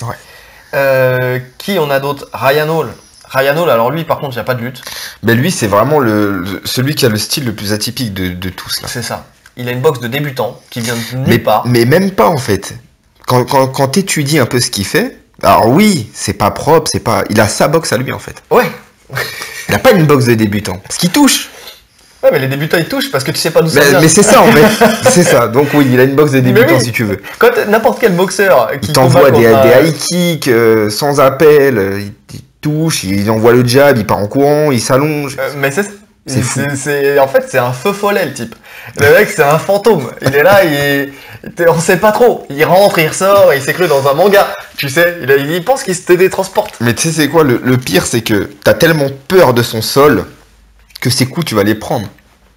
Ouais. Qui on a d'autres? Ryan Hall. Ryan Hall, alors lui, par contre, il n'y a pas de lutte. Mais lui, c'est vraiment celui qui a le style le plus atypique de tous. Là. C'est ça. Il a une boxe de débutant qui vient de nulle part. Mais même pas, en fait. Quand tu étudies un peu ce qu'il fait, alors oui, c'est pas propre, il a sa boxe à lui, en fait. Ouais. Il n'a pas une boxe de débutant. Parce qu'il touche. Ouais, mais les débutants ils touchent parce que tu sais pas d'où ça vient. Mais c'est ça en fait, c'est ça. Donc oui, il a une boxe de débutants si tu veux. Quand n'importe quel boxeur qui t'envoie des high kicks sans appel, il touche, il envoie le jab, il part en courant, il s'allonge. Mais c'est fou. En fait, c'est un feu follet le type. Le mec, c'est un fantôme. Il est là, on sait pas trop. Il rentre, il ressort, il s'est cru dans un manga. Tu sais, il pense qu'il se télétransporte. Mais tu sais c'est quoi le pire, c'est que t'as tellement peur de son sol que ces coups, tu vas les prendre.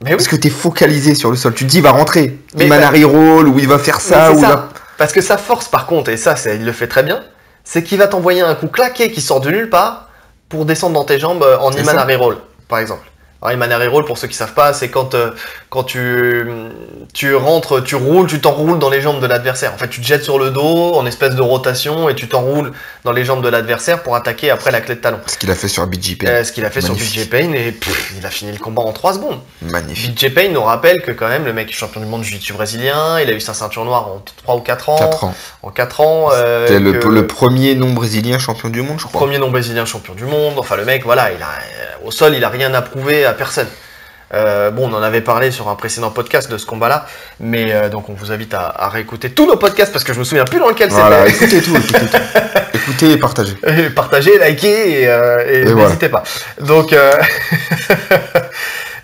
Mais oui. Parce que t'es focalisé sur le sol. Tu te dis, il va rentrer. Il manari roll, ou il va faire ça. Ou ça. Parce que sa force, par contre, et ça, il le fait très bien, c'est qu'il va t'envoyer un coup claqué qui sort de nulle part pour descendre dans tes jambes en Imanari roll, par exemple. Alors, Imanari roll, pour ceux qui savent pas, c'est quand tu rentres, tu roules, tu t'enroules dans les jambes de l'adversaire. En fait, tu te jettes sur le dos en espèce de rotation et tu t'enroules dans les jambes de l'adversaire pour attaquer après la clé de talon. Ce qu'il a fait sur BJ Payne. Ce qu'il a fait sur BJ Payne et il a fini le combat en 3 secondes. Magnifique. BJ Payne nous rappelle que quand même le mec est champion du monde de jiu-jitsu brésilien, il a eu sa ceinture noire en 3 ou 4 ans. 4 ans. En 4 ans. C'était le premier non-brésilien champion du monde, je crois. Premier non-brésilien champion du monde. Enfin, le mec, voilà, au sol, il a rien à prouver à personne. Bon, on en avait parlé sur un précédent podcast de ce combat-là, mais donc on vous invite à réécouter tous nos podcasts parce que je me souviens plus dans lequel voilà, écoutez tout. Écoutez et partagez. Partagez, likez et n'hésitez pas. Donc,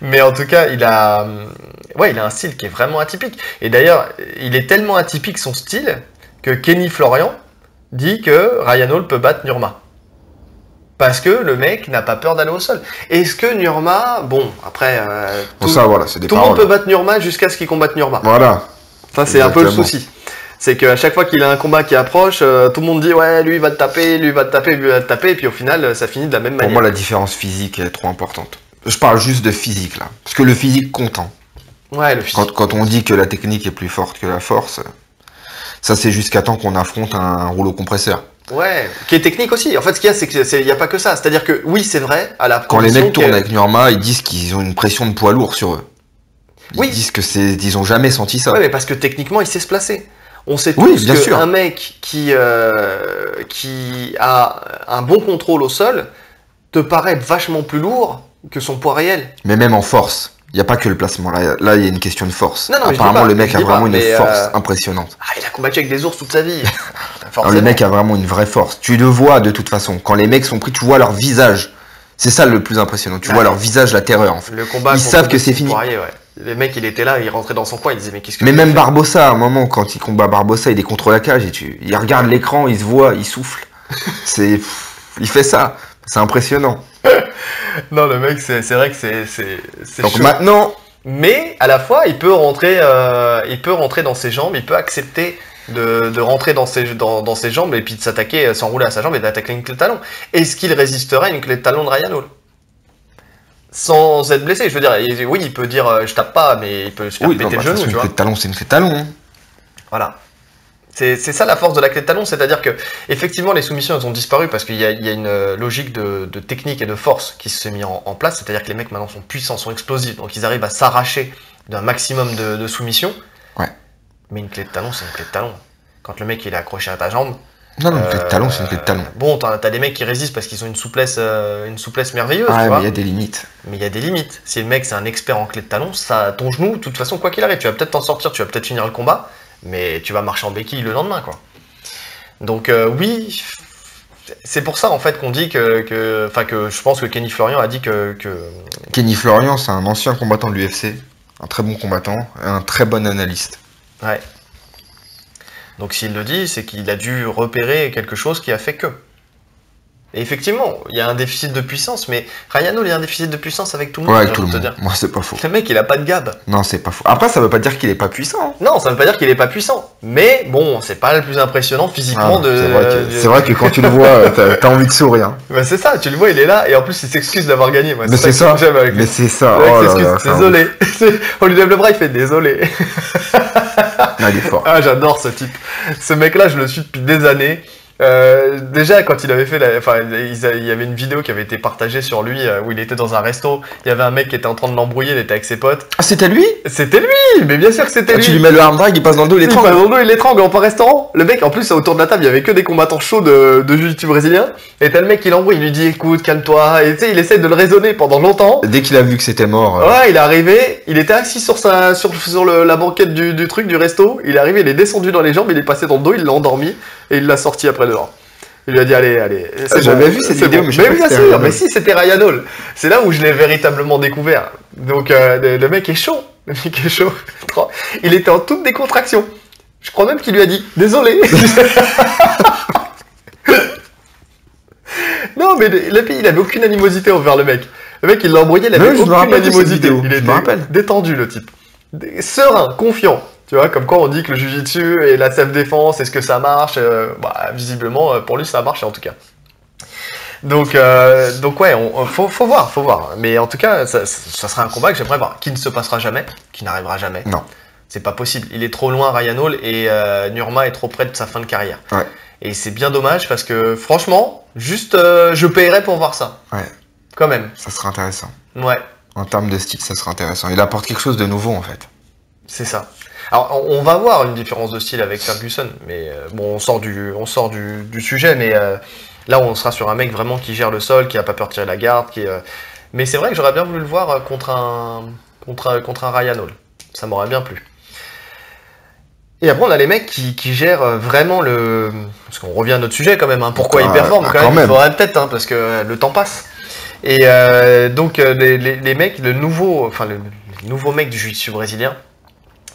mais en tout cas, il a un style qui est vraiment atypique. Et d'ailleurs, il est tellement atypique son style que Kenny Florian dit que Ryan Hall peut battre Nurma. Parce que le mec n'a pas peur d'aller au sol. Est-ce que Nurma... Bon, après... tout le monde peut battre Nurma jusqu'à ce qu'il combatte Nurma. Voilà. Ça, c'est un peu le souci. C'est qu'à chaque fois qu'il a un combat qui approche, tout le monde dit « Ouais, lui, il va te taper, lui, il va te taper, lui, il va te taper. » Et puis au final, ça finit de la même manière. Pour moi, la différence physique est trop importante. Je parle juste de physique, là. Parce que le physique compte. Hein. Ouais, le physique. Quand on dit que la technique est plus forte que la force, ça, c'est jusqu'à temps qu'on affronte un rouleau compresseur. Ouais, qui est technique aussi. En fait, ce qu'il y a, c'est qu'il n'y a pas que ça. C'est-à-dire que, oui, c'est vrai, quand les mecs tournent avec Nurma, ils disent qu'ils ont une pression de poids lourd sur eux. Ils disent qu'ils ont jamais senti ça. Ouais, mais parce que techniquement, il sait se placer. On sait tous qu'un mec qui a un bon contrôle au sol te paraît vachement plus lourd que son poids réel. Mais même en force. Il n'y a pas que le placement. Là, il y a une question de force. Non, apparemment, le mec a vraiment une force impressionnante. Ah, il a combattu avec des ours toute sa vie. Alors, le mec a vraiment une vraie force. Tu le vois de toute façon. Quand les mecs sont pris, tu vois leur visage. C'est ça le plus impressionnant. Tu vois leur visage, la terreur. En fait. Ils savent que c'est fini. Poirier, ouais. Le mec, il était là, il rentrait dans son coin, il disait mais qu'est-ce que... Mais même Barbossa, à un moment, quand il combat Barbossa, il est contre la cage et il regarde l'écran, il se voit, il souffle. Il fait ça. C'est impressionnant. Non, le mec, c'est vrai que c'est donc chaud. Maintenant... Mais à la fois, il peut rentrer dans ses jambes, il peut accepter de rentrer dans ses jambes et puis de s'attaquer, s'enrouler à sa jambe et d'attaquer une clé de talon. Est-ce qu'il résisterait à une clé de talon de Ryan Hall sans être blessé? Je veux dire, oui, il peut dire je tape pas, mais il peut se faire péter le genou. Une clé de talon, c'est une clé de talon. Hein. Voilà. C'est ça la force de la clé de talon, c'est-à-dire que effectivement les soumissions elles ont disparu parce qu'il y a une logique de technique et de force qui s'est mis en place, c'est-à-dire que les mecs maintenant sont puissants, sont explosifs, donc ils arrivent à s'arracher d'un maximum de soumissions. Ouais. Mais une clé de talon, c'est une clé de talon. Quand le mec il est accroché à ta jambe. Non, une clé de talon, c'est une clé de talon. Bon, t'as des mecs qui résistent parce qu'ils ont une souplesse merveilleuse. Ouais, tu vois. Mais il y a des limites. Mais il y a des limites. Si le mec c'est un expert en clé de talon, ton genou, de toute façon, quoi qu'il arrive, tu vas peut-être t'en sortir, tu vas peut-être finir le combat. Mais tu vas marcher en béquille le lendemain, quoi. Donc oui, c'est pour ça en fait qu'on dit que je pense que Kenny Florian a dit que... Kenny Florian, c'est un ancien combattant de l'UFC, un très bon combattant, et un très bon analyste. Ouais. Donc s'il le dit, c'est qu'il a dû repérer quelque chose qui a fait que... Et effectivement, il y a un déficit de puissance, mais Ryan Hall, il y a un déficit de puissance avec tout le monde. Ouais, avec tout le monde. Moi, c'est pas faux. Le mec, il a pas de gab. Non, c'est pas faux. Après, ça veut pas dire qu'il est pas puissant. Non, ça veut pas dire qu'il est pas puissant. Mais bon, c'est pas le plus impressionnant physiquement C'est vrai que quand tu le vois, t'as envie de sourire. Bah c'est ça, tu le vois, il est là, et en plus, il s'excuse d'avoir gagné. Moi, mais c'est ça. Mais c'est ça. Oh là là, désolé. On lui lève le bras, il fait désolé. Ah, il est fort. Ah, j'adore ce type. Ce mec-là, je le suis depuis des années. Déjà quand il avait fait il y avait une vidéo qui avait été partagée sur lui où il était dans un resto, il y avait un mec qui était en train de l'embrouiller, il était avec ses potes. Ah, c'était lui? C'était lui, mais bien sûr que c'était lui. Tu lui mets le arm drag, il passe dans le dos, il l'étrangle. Il passe dans le dos, il l'étrangle en plein restaurant. Le mec, en plus autour de la table, il y avait que des combattants chauds de jiu-jitsu brésilien. Et t'as le mec qui l'embrouille, il lui dit écoute, calme-toi. Et tu sais, il essaie de le raisonner pendant longtemps. Dès qu'il a vu que c'était mort. Ouais, il est arrivé, il était assis sur la banquette du truc du resto. Il est arrivé, il est descendu dans les jambes, il est passé dans le dos, il l'a endormi et il l'a sorti après dehors. Il lui a dit allez. J'avais vu cette vidéo, mais bien sûr, mais si c'était Ryan Hall. C'est là où je l'ai véritablement découvert. Donc le mec est chaud. Le mec est chaud. Il était en toute décontraction. Je crois même qu'il lui a dit désolé. Non, mais il avait aucune animosité envers le mec. Le mec, il l'a embrouillé, il avait aucune animosité. Il était détendu, le type. Serein, confiant. Tu vois, comme quoi on dit que le jiu-jitsu et la self-défense, est-ce que ça marche? Visiblement, pour lui, ça marche en tout cas. Donc ouais, faut voir. Mais en tout cas, ça sera un combat que j'aimerais voir, qui ne se passera jamais, qui n'arrivera jamais. Non. C'est pas possible. Il est trop loin, Ryan Hall, et Nurma est trop près de sa fin de carrière. Ouais. Et c'est bien dommage parce que franchement, juste, je paierais pour voir ça. Ouais. Quand même. Ça sera intéressant. Ouais. En termes de style, ça sera intéressant. Il apporte quelque chose de nouveau en fait. C'est ça. Alors, on va voir une différence de style avec Ferguson, mais bon, on sort du sujet, mais là, on sera sur un mec vraiment qui gère le sol, qui a pas peur de tirer la garde, Mais c'est vrai que j'aurais bien voulu le voir contre un Ryan Hall. Ça m'aurait bien plu. Et après, on a les mecs qui gèrent vraiment le... Parce qu'on revient à notre sujet quand même. Hein. Pourquoi ils performent quand même. Il faudrait peut-être, hein, parce que le temps passe. Et donc, les mecs, les nouveaux mecs du jiu-jitsu brésilien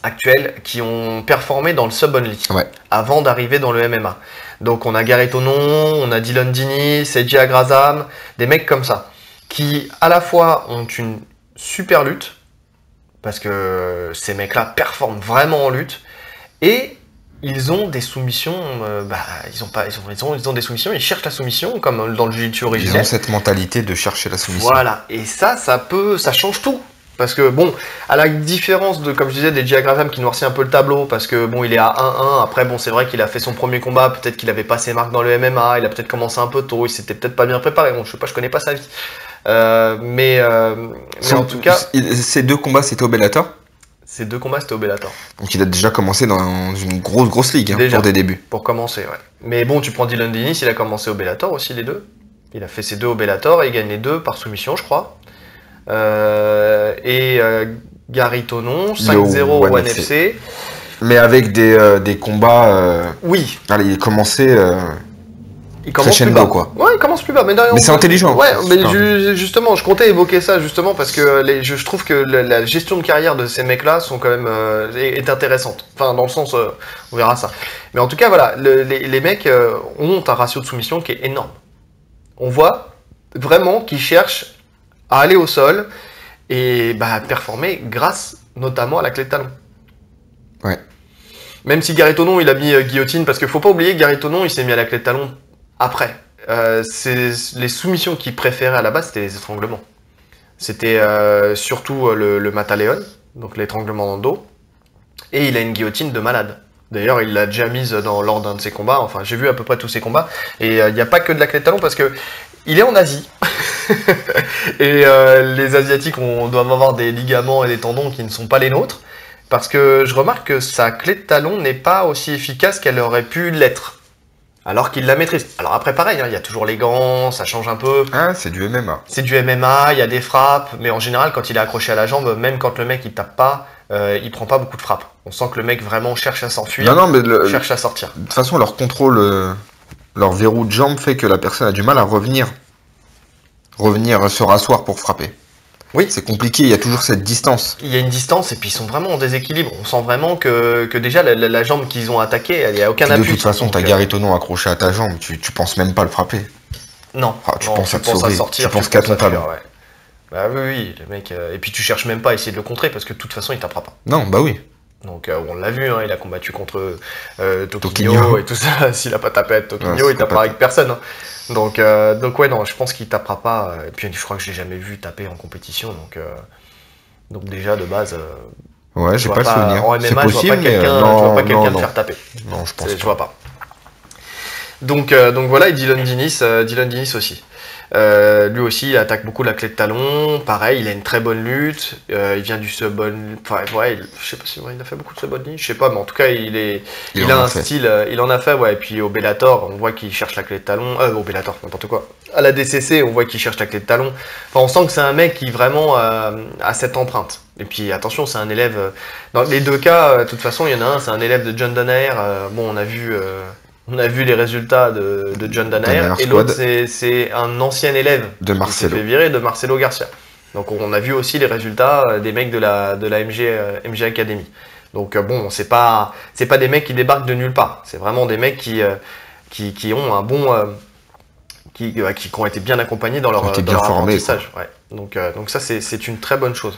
actuels qui ont performé dans le sub-only avant d'arriver dans le MMA. Donc, on a Gareth Onon, on a Dylan Dini, Seiji Agrazam, des mecs comme ça, qui à la fois ont une super lutte, parce que ces mecs-là performent vraiment en lutte, et ils ont des soumissions, ils ont des soumissions, ils cherchent la soumission, comme dans le jiu-jitsu originel. Ils ont cette mentalité de chercher la soumission. Voilà, et ça change tout. Parce que bon, à la différence de, comme je disais, des Agrazam qui noircit un peu le tableau, parce que bon, il est à 1-1, après bon, c'est vrai qu'il a fait son premier combat, peut-être qu'il avait pas ses marques dans le MMA, il a peut-être commencé un peu tôt, il s'était peut-être pas bien préparé, bon, je sais pas, je connais pas sa vie. Mais en tout cas... Ces 2 combats, c'était au Bellator ? Ces 2 combats, c'était au Bellator. Donc il a déjà commencé dans une grosse ligue, hein, pour des débuts. Pour commencer, ouais. Mais bon, tu prends Dylan Dennis, il a commencé au Bellator aussi, les 2. Il a fait ses 2 au Bellator, et il gagne les 2 par soumission, je crois. Gary Tonon, 5-0 au One FC. Mais avec des combats... Oui. Allez, il commençait... Il commence plus bas. Quoi. Ouais, il commence plus bas. Mais c'est intelligent. Ouais, mais justement, je comptais évoquer ça justement parce que je trouve que la gestion de carrière de ces mecs-là sont quand même est intéressante. Enfin, dans le sens, on verra ça. Mais en tout cas, voilà, les mecs ont un ratio de soumission qui est énorme. On voit vraiment qu'ils cherchent à aller au sol et performer grâce notamment à la clé de talon. Ouais. Même si Gareth Onon, il a mis guillotine, parce qu'il faut pas oublier que Gareth Onon, il s'est mis à la clé de talon après. Les soumissions qu'il préférait à la base, c'était les étranglements. C'était surtout le Mataleon, donc l'étranglement dans le dos, et il a une guillotine de malade. D'ailleurs, il l'a déjà mise lors d'un de ses combats, enfin j'ai vu à peu près tous ses combats, et il n'y a pas que de la clé de talon, parce que il est en Asie, et les Asiatiques doivent avoir des ligaments et des tendons qui ne sont pas les nôtres, parce que je remarque que sa clé de talon n'est pas aussi efficace qu'elle aurait pu l'être. Alors qu'il la maîtrise. Alors après, pareil, il y a toujours les gants, ça change un peu. Ah, c'est du MMA. C'est du MMA, il y a des frappes, mais en général, quand il est accroché à la jambe, même quand le mec il tape pas, il prend pas beaucoup de frappes. On sent que le mec vraiment cherche à s'enfuir, cherche à sortir. De toute façon, leur contrôle, leur verrou de jambe fait que la personne a du mal à revenir se rasseoir pour frapper. Oui. C'est compliqué, il y a toujours cette distance. Il y a une distance et puis ils sont vraiment en déséquilibre. On sent vraiment que déjà la jambe qu'ils ont attaquée, il n'y a aucun appui. De toute façon, t'as Gareth Onon accroché à ta jambe, tu penses même pas le frapper. Non. Tu penses à te sauver, sortir, tu penses qu'à ton talent. Ouais. Bah oui, le mec. Et puis tu cherches même pas à essayer de le contrer parce que de toute façon il tapera pas. Non, bah oui. Donc on l'a vu, hein, il a combattu contre Toquinho et tout ça. S'il a pas tapé à Toquinho, il tapera avec personne. Hein. Donc ouais, non, je pense qu'il tapera pas. Et puis je crois que je l'ai jamais vu taper en compétition. Donc déjà de base. Ouais, j'ai pas le souvenir. En MMA, je vois pas quelqu'un le faire taper. Non, je pense pas. Je vois pas. Donc voilà, et Dylan Dennis aussi. Lui aussi, il attaque beaucoup la clé de talon. Pareil, il a une très bonne lutte. Il vient du sub-on. Enfin, ouais, je sais pas si il a fait beaucoup de sub-on. Je sais pas, mais en tout cas, il a un style. Il en a fait, ouais. Et puis au Bellator, on voit qu'il cherche la clé de talon. Au Bellator, n'importe quoi. À la DCC, on voit qu'il cherche la clé de talon. Enfin, on sent que c'est un mec qui vraiment a cette empreinte. Et puis attention, c'est un élève. Dans les 2 cas, de toute façon, il y en a un, c'est un élève de John Danaher. Bon, on a vu les résultats de John Danaher, et l'autre c'est un ancien élève de Marcelo. Qui s'est fait virer, de Marcelo Garcia. Donc on a vu aussi les résultats des mecs de la MG Academy. Donc bon, c'est pas des mecs qui débarquent de nulle part. C'est vraiment des mecs qui ont un bon qui ont été bien accompagnés dans leur apprentissage. Ouais. Donc ça c'est une très bonne chose.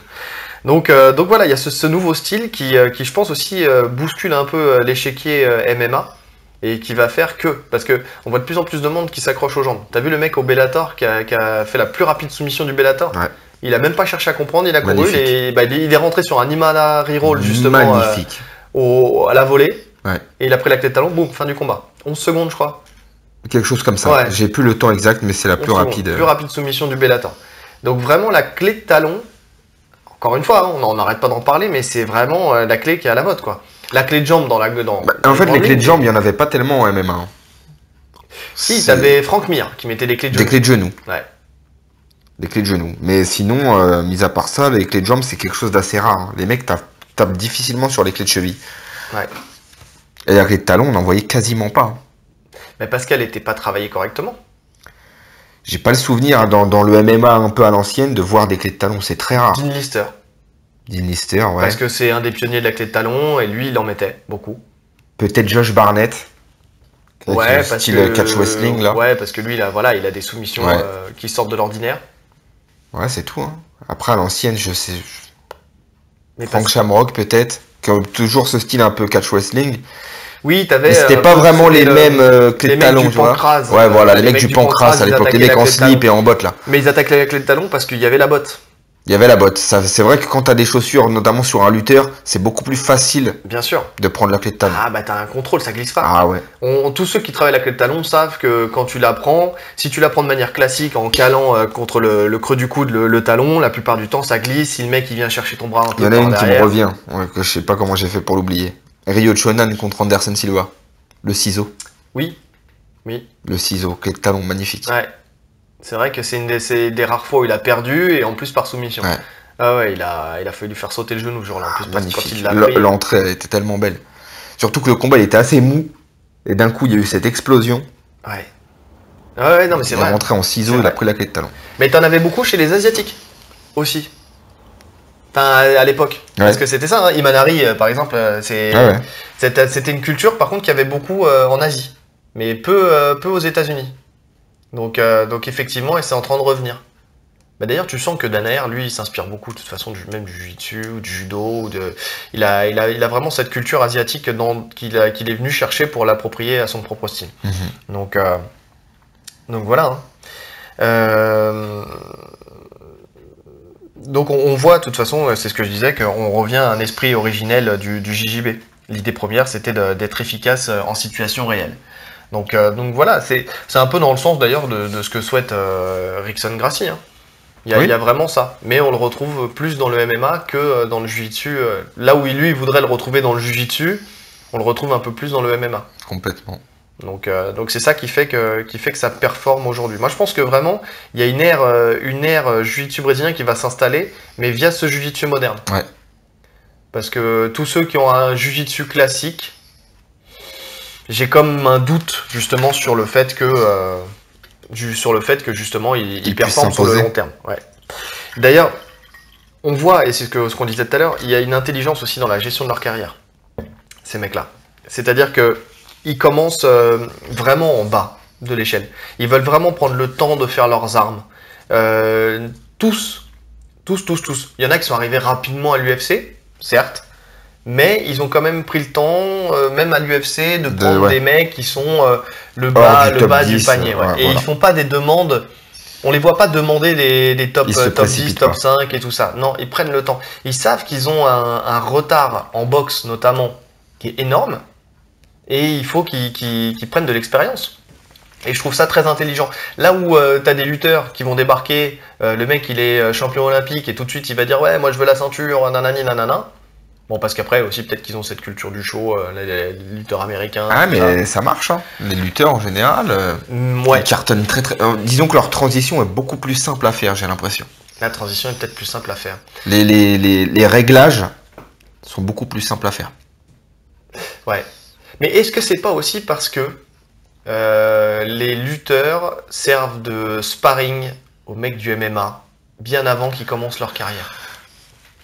Donc voilà, il y a ce nouveau style qui je pense aussi bouscule un peu l'échiquier MMA. Et qui va faire parce que on voit de plus en plus de monde qui s'accroche aux jambes. T'as vu le mec au Bellator qui a fait la plus rapide soumission du Bellator? Ouais. Il a même pas cherché à comprendre, il a couru, il est rentré sur un Imana reroll justement à la volée, ouais. Et il a pris la clé de talon, boum, fin du combat. 11 secondes je crois. Quelque chose comme ça, ouais. J'ai plus le temps exact, mais c'est la plus rapide. Plus rapide soumission du Bellator. Donc vraiment la clé de talon, encore une fois, on n'arrête pas d'en parler, mais c'est vraiment la clé qui est à la mode quoi. La clé de jambe en fait, les clés de jambe, il n'y en avait pas tellement en MMA. Hein. Si, t'avais Frank Mir qui mettait des clés de genou. Des clés de genou. Ouais. Des clés de genoux. Mais sinon, mis à part ça, les clés de jambes, c'est quelque chose d'assez rare. Hein. Les mecs tapent difficilement sur les clés de cheville. Ouais. Et la clé de talon, on n'en voyait quasiment pas. Mais parce qu'elle n'était pas travaillée correctement. J'ai pas le souvenir, dans le MMA un peu à l'ancienne, de voir des clés de talon. C'est très rare. Dean Lister. Dean Lister, ouais. Parce que c'est un des pionniers de la clé de talon, et lui, il en mettait beaucoup. Peut-être Josh Barnett. Ouais, parce style catch wrestling, là. Ouais, parce que lui, il a des soumissions qui sortent de l'ordinaire. Ouais, c'est tout. Hein. Après, à l'ancienne, je sais... Frank Shamrock, peut-être. Qui a toujours ce style un peu catch wrestling. Oui, t'avais... C'était pas vraiment les mêmes clés de talon, tu vois. Ouais, voilà, les mecs du pancras à l'époque. Les mecs en slip et en botte, là. Mais ils attaquaient la clé de talon parce qu'il y avait la botte. Il y avait la botte. C'est vrai que quand t'as des chaussures, notamment sur un lutteur, c'est beaucoup plus facile. Bien sûr. De prendre la clé de talon. Ah bah t'as un contrôle, ça glisse pas. Ah ouais. Tous ceux qui travaillent la clé de talon savent que quand tu la prends, si tu la prends de manière classique en calant contre le creux du coude le talon, la plupart du temps ça glisse. Si le mec il vient chercher ton bras un peu par derrière. Il y en a une derrière, qui me revient, que je sais pas comment j'ai fait pour l'oublier. Ryo Chonan contre Anderson Silva. Le ciseau. Oui. Oui. Le ciseau, clé de talon, magnifique. Ouais. C'est vrai que c'est des rares fois où il a perdu et en plus par soumission. Ouais. Ah ouais, il a fallu lui faire sauter le genou ce jour-là. En plus, magnifique. L'entrée elle était tellement belle. Surtout que le combat il était assez mou. Et d'un coup il y a eu cette explosion. Ouais. Ouais, non mais c'est vrai. Il est rentré en ciseau, il a pris la clé de talon. Mais t'en avais beaucoup chez les Asiatiques aussi. Enfin, à l'époque. Ouais. Parce que c'était ça, hein. Imanari, par exemple, c'était une culture, par contre, qu'il y avait beaucoup en Asie. Mais peu aux États-Unis. Donc effectivement, et c'est en train de revenir. Bah d'ailleurs, tu sens que Danaher, lui, il s'inspire beaucoup, de toute façon, même du jiu-jitsu, ou du judo. Il a vraiment cette culture asiatique qu'il est venu chercher pour l'approprier à son propre style. Mm-hmm. Donc voilà. Hein. Donc on voit, de toute façon, c'est ce que je disais, qu'on revient à un esprit originel du JJB. L'idée première, c'était d'être efficace en situation réelle. Donc voilà, c'est un peu dans le sens d'ailleurs de ce que souhaite Rickson Gracie. Hein. Il y a vraiment ça. Mais on le retrouve plus dans le MMA que dans le Jiu-Jitsu. Là où lui, il voudrait le retrouver dans le Jiu-Jitsu, on le retrouve un peu plus dans le MMA. Complètement. Donc c'est ça qui fait que ça performe aujourd'hui. Moi je pense que vraiment il y a une ère jiu-jitsu brésilien qui va s'installer, mais via ce jiu-jitsu moderne. Ouais. Parce que tous ceux qui ont un jiu-jitsu classique, j'ai comme un doute justement sur le fait que justement ils performent sur le long terme. Ouais. D'ailleurs, on voit, et c'est ce qu'on disait tout à l'heure, il y a une intelligence aussi dans la gestion de leur carrière, ces mecs-là. C'est-à-dire que ils commencent vraiment en bas de l'échelle. Ils veulent vraiment prendre le temps de faire leurs armes. Tous. Il y en a qui sont arrivés rapidement à l'UFC, certes, mais ils ont quand même pris le temps, même à l'UFC, de prendre des mecs qui sont le bas du panier. Ouais. Et voilà. Ils font pas des demandes. On les voit pas demander des top 10, top 5 et tout ça. Non, ils prennent le temps. Ils savent qu'ils ont un retard en boxe notamment qui est énorme. Et il faut qu'ils prennent de l'expérience. Et je trouve ça très intelligent. Là où t'as des lutteurs qui vont débarquer, le mec il est champion olympique et tout de suite il va dire ouais moi je veux la ceinture, nanani nanana. Bon parce qu'après aussi peut-être qu'ils ont cette culture du show, les lutteurs américains. Ah mais ça marche hein. Les lutteurs en général, ils cartonnent très très... disons que leur transition est beaucoup plus simple à faire, j'ai l'impression. La transition est peut-être plus simple à faire. Les réglages sont beaucoup plus simples à faire. Ouais. Mais est-ce que c'est pas aussi parce que les lutteurs servent de sparring aux mecs du MMA bien avant qu'ils commencent leur carrière?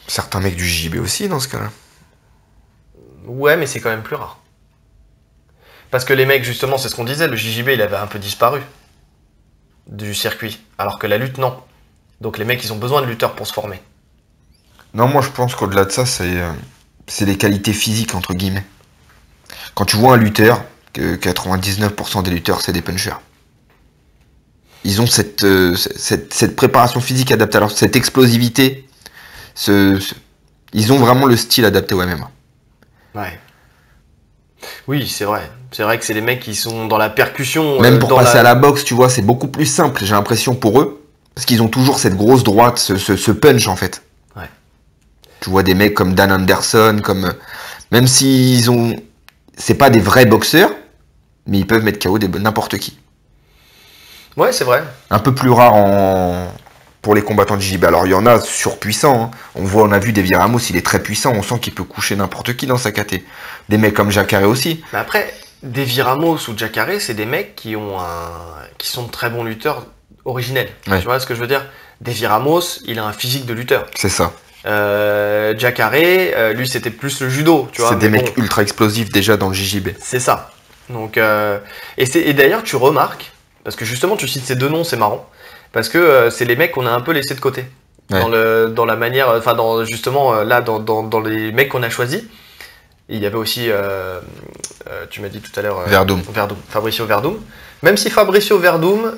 Certains mecs du JB aussi dans ce cas-là. Ouais, mais c'est quand même plus rare. Parce que les mecs, justement, c'est ce qu'on disait, le JJB il avait un peu disparu du circuit, alors que la lutte non. Donc les mecs ils ont besoin de lutteurs pour se former. Non, moi je pense qu'au-delà de ça, c'est les qualités physiques entre guillemets. Quand tu vois un lutteur, 99% des lutteurs, c'est des punchers. Ils ont cette préparation physique adaptée, alors cette explosivité. Ils ont vraiment le style adapté au MMA. Ouais. Oui, c'est vrai. C'est vrai que c'est des mecs qui sont dans la percussion. Même pour passer à la boxe, tu vois, c'est beaucoup plus simple, j'ai l'impression, pour eux. Parce qu'ils ont toujours cette grosse droite, ce punch, en fait. Ouais. Tu vois des mecs comme Dan Anderson, même s'ils ont... C'est pas des vrais boxeurs, mais ils peuvent mettre KO n'importe qui. Ouais, c'est vrai. Un peu plus rare en pour les combattants de JJB. Alors il y en a surpuissants, hein. On a vu Davi Ramos, il est très puissant, on sent qu'il peut coucher n'importe qui dans sa KT. Des mecs comme Jacare aussi. Mais après, Davi Ramos ou Jacare, c'est des mecs qui sont de très bons lutteurs originels. Ouais. Tu vois ce que je veux dire? Davi Ramos, il a un physique de lutteur. C'est ça. Jacare, lui c'était plus le judo. C'est des mecs ultra explosifs déjà dans le JJB. C'est ça. Donc, et d'ailleurs tu remarques, parce que justement tu cites ces deux noms, c'est marrant, parce que c'est les mecs qu'on a un peu laissés de côté. Ouais. Dans la manière, enfin justement là dans les mecs qu'on a choisis. Il y avait aussi, tu m'as dit tout à l'heure, Werdum, Fabricio Werdum. Même si Fabricio Werdum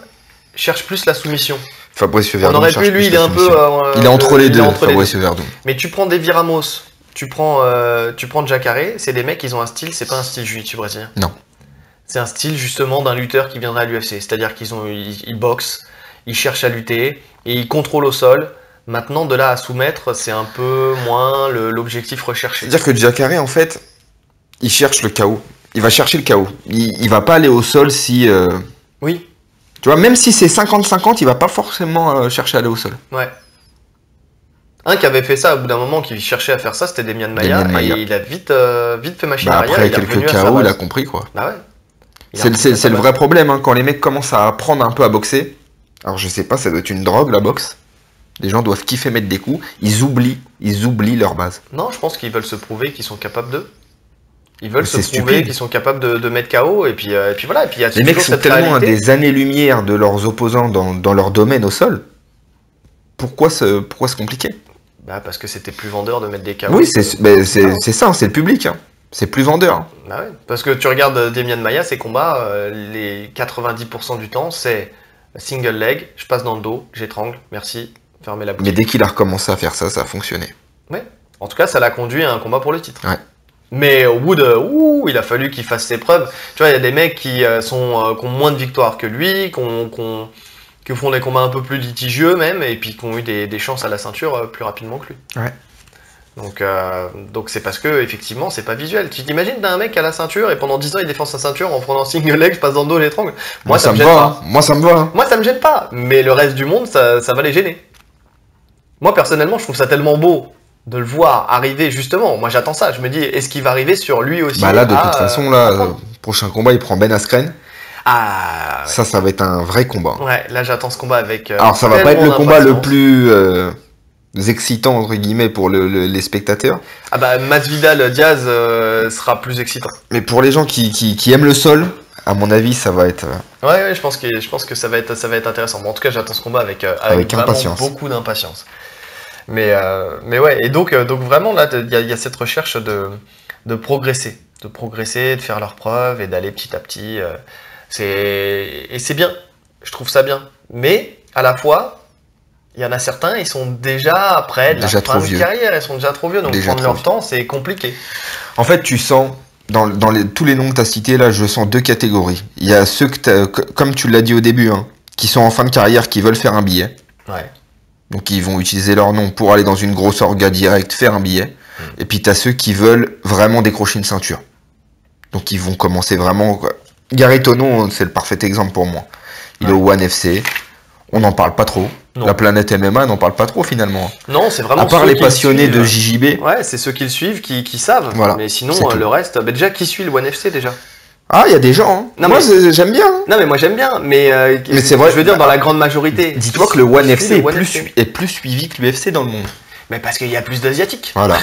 cherche plus la soumission. Fabricio Werdum. On aurait pu, lui, il est un peu. Il est entre les deux, Fabricio Werdum. Mais tu prends Davi Ramos, tu prends Jacare, c'est des mecs, ils ont un style, c'est pas un style jiu-jitsu brésilien. Non. C'est un style justement d'un lutteur qui viendrait à l'UFC. C'est-à-dire ils boxent, ils cherchent à lutter, et ils contrôlent au sol. Maintenant, de là à soumettre, c'est un peu moins l'objectif recherché. C'est-à-dire que Jacare, en fait, il cherche le chaos. Il va chercher le chaos. Il va pas aller au sol si... Oui. Tu vois, même si c'est 50-50, il va pas forcément chercher à aller au sol. Ouais. Un qui avait fait ça au bout d'un moment, qui cherchait à faire ça, c'était Demian Maia. Et il a vite fait machine arrière. Après quelques KO, il a compris, quoi. Bah ouais. C'est le vrai problème, hein, quand les mecs commencent à apprendre un peu à boxer. Alors je sais pas, ça doit être une drogue, la boxe. Les gens doivent kiffer mettre des coups, ils oublient leur base. Non, je pense qu'ils veulent se prouver qu'ils sont capables de. Ils veulent se prouver qu'ils sont capables de mettre KO, et puis voilà. Et puis, les mecs sont tellement à des années-lumière de leurs opposants dans leur domaine au sol. Pourquoi se compliquer? Bah parce que c'était plus vendeur de mettre des KO. Oui, c'est ça, c'est le public. Hein. C'est plus vendeur. Bah ouais. Parce que tu regardes Demian Maia, ses combats, les 90% du temps, c'est single leg, je passe dans le dos, j'étrangle, merci. Fermer la boutique. Mais dès qu'il a recommencé à faire ça, ça a fonctionné. Ouais. En tout cas, ça l'a conduit à un combat pour le titre. Ouais. Mais au bout il a fallu qu'il fasse ses preuves. Tu vois, il y a des mecs qui ont moins de victoires que lui, qui font des combats un peu plus litigieux même, et puis qui ont eu des chances à la ceinture plus rapidement que lui. Ouais. Donc c'est parce que effectivement c'est pas visuel. Tu t'imagines t'as un mec à la ceinture et pendant 10 ans il défend sa ceinture en prenant single leg, je passe dans le dos, j'étrangle. Moi ça me gêne pas. Moi ça me va. Moi ça me gêne pas, mais le reste du monde ça va les gêner. Moi personnellement je trouve ça tellement beau de le voir arriver justement. Moi j'attends ça, je me dis est-ce qu'il va arriver sur lui aussi? Bah là de toute façon prochain combat il prend Ben Askren. Ah. Ça va être un vrai combat. Ouais, là j'attends ce combat avec. Alors ça va pas être le combat le plus excitant entre guillemets pour les spectateurs. Ah bah Masvidal Diaz sera plus excitant. Mais pour les gens qui aiment le sol, à mon avis ça va être. Ouais, je pense que ça va être intéressant. Bon, en tout cas j'attends ce combat avec impatience. Beaucoup d'impatience. Mais ouais, et donc vraiment là il y a cette recherche de progresser, de faire leurs preuves et d'aller petit à petit. Et c'est bien, je trouve ça bien. Mais à la fois, il y en a certains, ils sont déjà près de la fin de carrière, ils sont déjà trop vieux, donc prendre leur temps, c'est compliqué. En fait, tu sens, dans tous les noms que tu as cités, là, je sens deux catégories. Il y a ceux comme tu l'as dit au début, hein, qui sont en fin de carrière, qui veulent faire un billet. Ouais. Donc ils vont utiliser leur nom pour aller dans une grosse orga directe, faire un billet. Et puis tu as ceux qui veulent vraiment décrocher une ceinture. Donc ils vont commencer vraiment... Gary Tonon, c'est le parfait exemple pour moi. Il est au One FC, on n'en parle pas trop. Non. La planète MMA n'en parle pas trop finalement. Non, c'est vraiment. À part les passionnés de JJB. Ouais, c'est ceux qui le suivent, qui savent. Voilà, mais sinon, le reste, déjà, qui suit le One FC déjà? Ah, il y a des gens. Hein. Non, moi, j'aime bien. Hein. Non, mais moi, j'aime bien. Mais c'est vrai. Je veux dire, dans la grande majorité. Dis-toi que le One FC est plus suivi que l'UFC dans le monde. Mais parce qu'il y a plus d'Asiatiques. Voilà.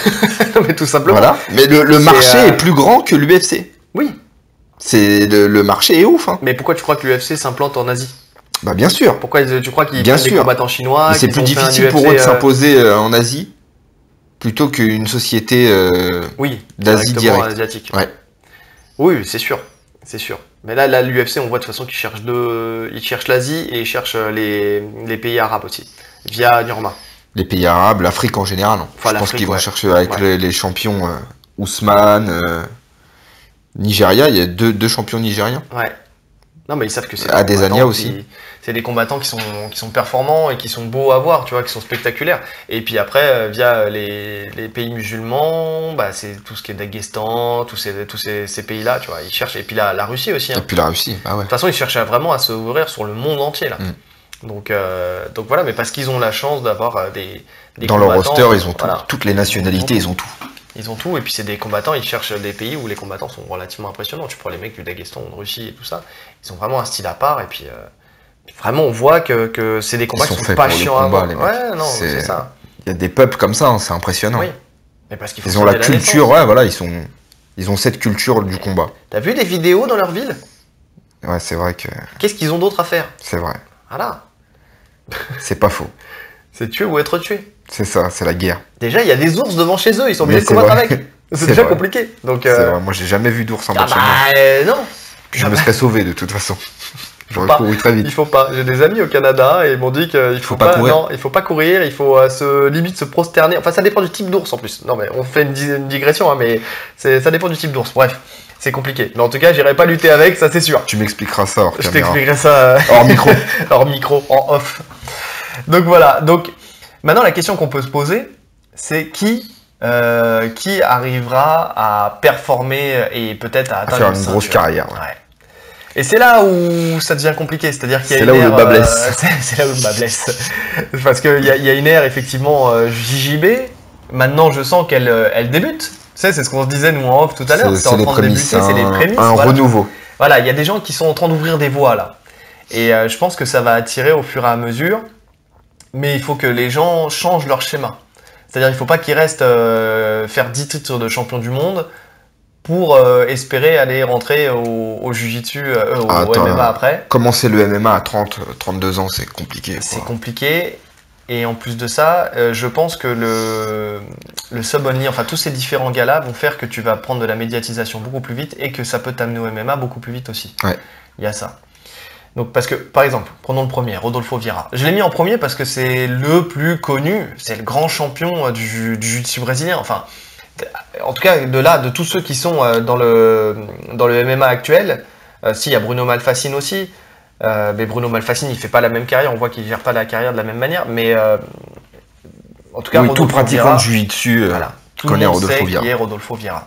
Mais tout simplement. Voilà. Mais le marché est plus grand que l'UFC. Oui. C'est le marché est ouf. Hein. Mais pourquoi tu crois que l'UFC s'implante en Asie? Bah bien sûr. Pourquoi tu crois qu'ils prennent des combattants chinois? C'est plus difficile pour eux de s'imposer en Asie plutôt qu'une société d'Asie directe. Asiatique. Ouais. Oui, c'est sûr. C'est sûr. Mais là l'UFC, on voit de toute façon qu'ils cherchent l'Asie et ils cherchent les pays arabes aussi, via Nurma. Les pays arabes, l'Afrique en général. Enfin, je pense qu'ils vont chercher avec les champions Ousmane, Nigeria. Il y a deux champions nigériens. Ouais. Non, mais ils savent que c'est Adesanya aussi. C'est des combattants qui sont performants et qui sont beaux à voir, tu vois, qui sont spectaculaires. Et puis après, via les pays musulmans, bah, c'est tout ce qui est Daghestan, tous ces pays-là, tu vois, ils cherchent. Et puis la Russie aussi. Hein. Et puis la Russie, bah ouais. De toute façon, ils cherchent vraiment à se ouvrir sur le monde entier, là. Donc voilà, mais parce qu'ils ont la chance d'avoir des dans leur roster, ils ont tout. Voilà. Toutes les nationalités, ils ont tout. Ils ont tout, et puis c'est des combattants, ils cherchent des pays où les combattants sont relativement impressionnants. Tu prends les mecs du Daghestan ou de Russie et tout ça, ils ont vraiment un style à part, et puis vraiment on voit que c'est des combats qui sont pas chiants à voir. Ouais, non, c'est ça. Il y a des peuples comme ça, hein, c'est impressionnant. Oui. Mais parce qu'ils ont la culture, ouais, voilà, ils ont cette culture du combat. T'as vu des vidéos dans leur ville? Ouais, c'est vrai que... Qu'est-ce qu'ils ont d'autre à faire? C'est vrai. Voilà. C'est pas faux. C'est tuer ou être tué. C'est ça, c'est la guerre. Déjà, il y a des ours devant chez eux, ils sont obligés de combattre avec. C'est déjà compliqué. Donc, c'est vrai, moi j'ai jamais vu d'ours en bas de chez moi. Non. Je me serais sauvé de toute façon. J'aurais couru très vite. Il faut pas. J'ai des amis au Canada et ils m'ont dit qu'il faut pas courir. Non, il faut pas courir, il faut limite se prosterner. Enfin, ça dépend du type d'ours en plus. Non, mais on fait une digression, hein, mais ça dépend du type d'ours. Bref, c'est compliqué. Mais en tout cas, j'irai pas lutter avec, ça c'est sûr. Tu m'expliqueras ça hors caméra. Je t'expliquerai ça hors micro. Hors micro, en off. Donc voilà. Donc maintenant, la question qu'on peut se poser, c'est qui arrivera à performer et peut-être à atteindre une grosse carrière. Ouais. Et c'est là où ça devient compliqué, c'est-à-dire qu'il y a c'est là où le bas blesse. C'est là où le bas blesse. Parce qu'il y a une ère effectivement JJB. Maintenant, je sens qu'elle débute. Tu sais, c'est ce qu'on se disait nous en off tout à l'heure. C'est en train de débuter, c'est les prémices. Un renouveau. Voilà, il y a des gens qui sont en train d'ouvrir des voies là. Et je pense que ça va attirer au fur et à mesure. Mais il faut que les gens changent leur schéma. C'est-à-dire qu'il ne faut pas qu'ils restent faire 10 titres de champion du monde pour espérer aller rentrer au Jiu-Jitsu, au MMA après. Commencer le MMA à 30, 32 ans, c'est compliqué. C'est compliqué. Et en plus de ça, je pense que le sub-only, enfin tous ces différents gars-là vont faire que tu vas prendre de la médiatisation beaucoup plus vite et que ça peut t'amener au MMA beaucoup plus vite aussi. Ouais. Il y a ça. Donc parce que, par exemple, prenons le premier, Rodolfo Vieira. Je l'ai mis en premier parce que c'est le plus connu, c'est le grand champion du jiu-jitsu brésilien. Enfin, en tout cas, de tous ceux qui sont dans le MMA actuel, si, il y a Bruno Malfacine aussi. Mais Bruno Malfacine, il fait pas la même carrière, on voit qu'il gère pas la carrière de la même manière. Mais en tout cas, oui, tout pratiquant de jiu-jitsu connaît Rodolfo Vieira. Qui est Rodolfo Vieira.